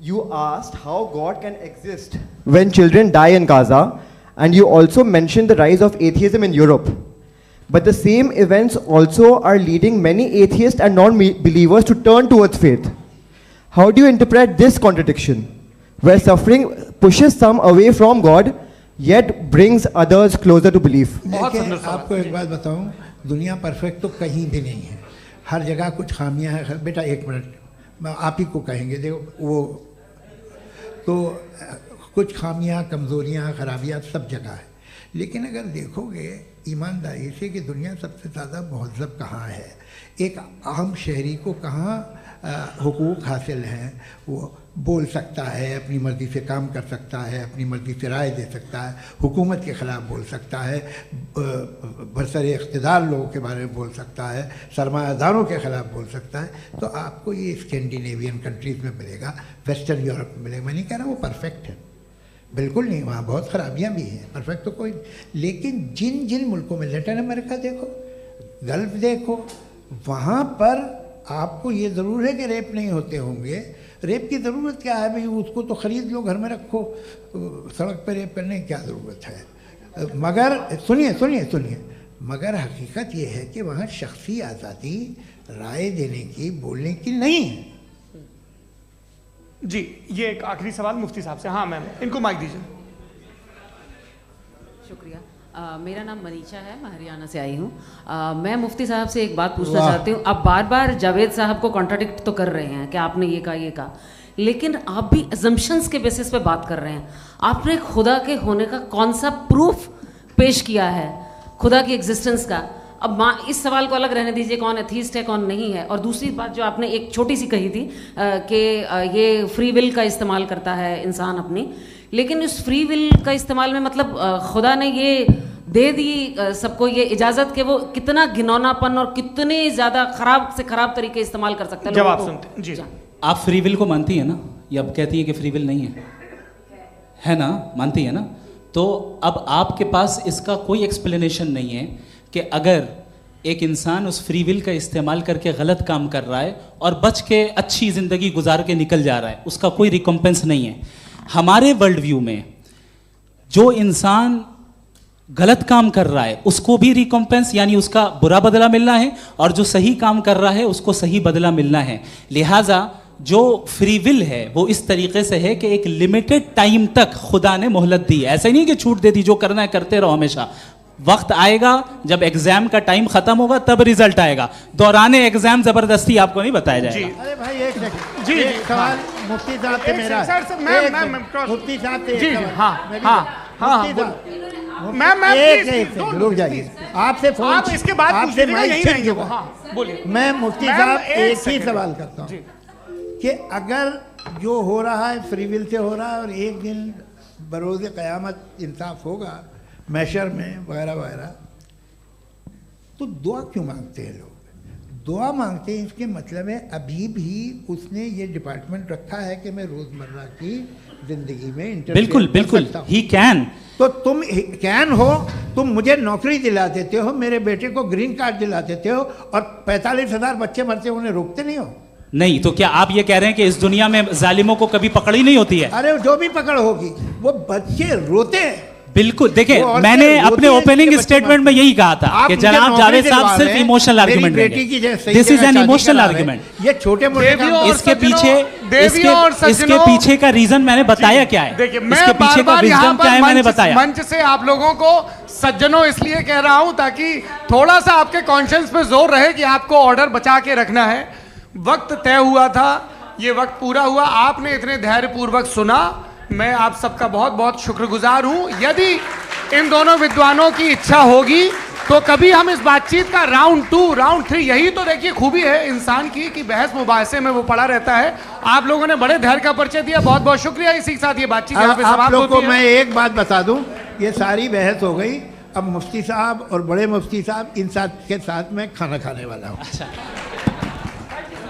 You asked how God can exist when children die in Gaza, and you also mentioned the rise of atheism in Europe. But the same events also are leading many atheists and non-believers to turn towards faith. How do you interpret this contradiction, where suffering pushes some away from God, yet brings others closer to belief? देखिए, आपको एक बात बताऊं, दुनिया perfect तो कहीं भी नहीं है, हर जगह कुछ खामियां हैं। बेटा एक मिनट, मैं आप ही को कहेंगे, देखो वो तो कुछ खामियां, कमज़ोरियां, खराबियां सब जगह है। लेकिन अगर देखोगे ईमानदारी से कि दुनिया सबसे ज़्यादा महज़ब कहाँ है, एक आम शहरी को कहाँ हुकूक हासिल हैं, वो बोल सकता है, अपनी मर्ज़ी से काम कर सकता है, अपनी मर्ज़ी से राय दे सकता है, हुकूमत के ख़िलाफ़ बोल सकता है, बरसरे इक़्तिदार लोगों के बारे में बोल सकता है, सरमायादारों के ख़िलाफ़ बोल सकता है। तो आपको ये स्कैंडिनेवियन कंट्रीज़ में मिलेगा, वेस्टर्न यूरोप में मिलेगा। मैं नहीं कह रहा वो परफेक्ट है, बिल्कुल नहीं, वहाँ बहुत ख़राबियाँ भी हैं, परफेक्ट तो कोई। लेकिन जिन जिन मुल्कों में, लैटिन अमेरिका देखो, गल्फ़ देखो, वहाँ पर आपको ये ज़रूर है कि रेप नहीं होते होंगे। रेप की ज़रूरत क्या है भाई? उसको तो ख़रीद लो, घर में रखो, सड़क पर रेप करने की क्या ज़रूरत है? मगर सुनिए सुनिए सुनिए, मगर हकीकत ये है कि वहाँ शख्सी आज़ादी राय देने की, बोलने की नहीं है। जी, ये एक आखिरी सवाल मुफ्ती साहब से। हाँ मैम, इनको माइक दीजिए। शुक्रिया। मेरा नाम मनीषा है, मैं हरियाणा से आई हूँ। मैं मुफ्ती साहब से एक बात पूछना चाहती हूँ। आप बार बार जावेद साहब को कॉन्ट्राडिक्ट तो कर रहे हैं कि आपने ये कहा, लेकिन आप भी अजम्पशंस के बेसिस पे बात कर रहे हैं। आपने खुदा के होने का कौन सा प्रूफ पेश किया है, खुदा की एग्जिस्टेंस का? अब इस सवाल को अलग रहने दीजिए, कौन एथीस्ट है कौन नहीं है। और दूसरी बात जो आपने एक छोटी सी कही थी कि ये फ्री विल का इस्तेमाल करता है इंसान अपनी, लेकिन उस फ्री विल का इस्तेमाल में मतलब खुदा ने ये दे दी सबको ये इजाज़त कि वो कितना घिनौनापन और कितने ज़्यादा ख़राब से ख़राब तरीके इस्तेमाल कर सकते हैं। जवाब सुनते जी। आप फ्री विल को मानती है ना, या अब कहती है कि फ्री विल नहीं है ना? मानती है ना? तो अब आपके पास इसका कोई एक्सप्लेनेशन नहीं है कि अगर एक इंसान उस फ्री विल का इस्तेमाल करके गलत काम कर रहा है और बच के अच्छी ज़िंदगी गुजार के निकल जा रहा है, उसका कोई रिकम्पेंस नहीं है। हमारे वर्ल्ड व्यू में जो इंसान गलत काम कर रहा है उसको भी रिकम्पेंस यानी उसका बुरा बदला मिलना है, और जो सही काम कर रहा है उसको सही बदला मिलना है। लिहाजा जो फ्री विल है वो इस तरीके से है कि एक लिमिटेड टाइम तक खुदा ने मोहलत दी है। ऐसा नहीं कि छूट दे दी, जो करना है करते रहो हमेशा। वक्त आएगा जब एग्जाम का टाइम खत्म होगा तब रिजल्ट आएगा, दौराने एग्जाम जबरदस्ती आपको नहीं बताया जाएगा। अरे भाई एक सेकंड, जी सवाल मुफ्ती साहब से मेरा, मुफ्ती साहब से, रुक जाइए, आपसे फोन, आप इसके बाद आपसे यही रहेंगे। बोलिए। मैं मुफ्ती साहब एक ही सवाल करता हूँ कि अगर जो हो रहा है फ्री विल से हो रहा है और एक दिन बरोज़ क़यामत इंसाफ होगा मैशर में वगैरह वगैरह, तो दुआ क्यों मांगते हैं लोग? दुआ मांगते हैं इसके मतलब है अभी भी उसने ये डिपार्टमेंट रखा है कि मैं रोज़मर्रा की ज़िंदगी में बिल्कुल बिल्कुल ही कैन। तो तुम कैन हो, तुम मुझे नौकरी दिला देते हो, मेरे बेटे को ग्रीन कार्ड दिला देते हो, और 45,000 बच्चे मरते उन्हें रोकते नहीं हो। नहीं तो क्या आप ये कह रहे हैं कि इस दुनिया में जालिमों को कभी पकड़ ही नहीं होती है? अरे जो भी पकड़ होगी वो बच्चे रोते हैं। बिल्कुल, देखिए मैंने अपने ओपनिंग स्टेटमेंट में यही कहा था कि जनाब जावेद साहब सिर्फ इमोशनल आर्गुमेंट देंगे। This is an emotional argument. ये छोटे मोटे इसके पीछे का रीजन मैंने बताया क्या है, इसके पीछे का विजडम क्या है मैंने बताया। मंच से आप लोगों को सज्जनों इसलिए कह रहा हूं ताकि थोड़ा सा आपके कॉन्शियस पे जोर रहे कि आपको ऑर्डर बचा के रखना है। वक्त तय हुआ था, ये वक्त पूरा हुआ, आपने इतने धैर्यपूर्वक सुना, मैं आप सबका बहुत बहुत शुक्रगुजार हूं। यदि इन दोनों विद्वानों की इच्छा होगी तो कभी हम इस बातचीत का राउंड 2, राउंड 3, यही तो देखिए खूबी है इंसान की कि बहस मुबाहसे में वो पड़ा रहता है। आप लोगों ने बड़े धैर्य का परिचय दिया, बहुत बहुत शुक्रिया। इसी के साथ ये बातचीत यहाँ पे समाप्त होती है। मैं एक बात बता दूं, ये सारी बहस हो गई, अब मुफ्ती साहब और बड़े मुफ्ती साहब इन साथ के साथ मैं खाना खाने वाला हूँ।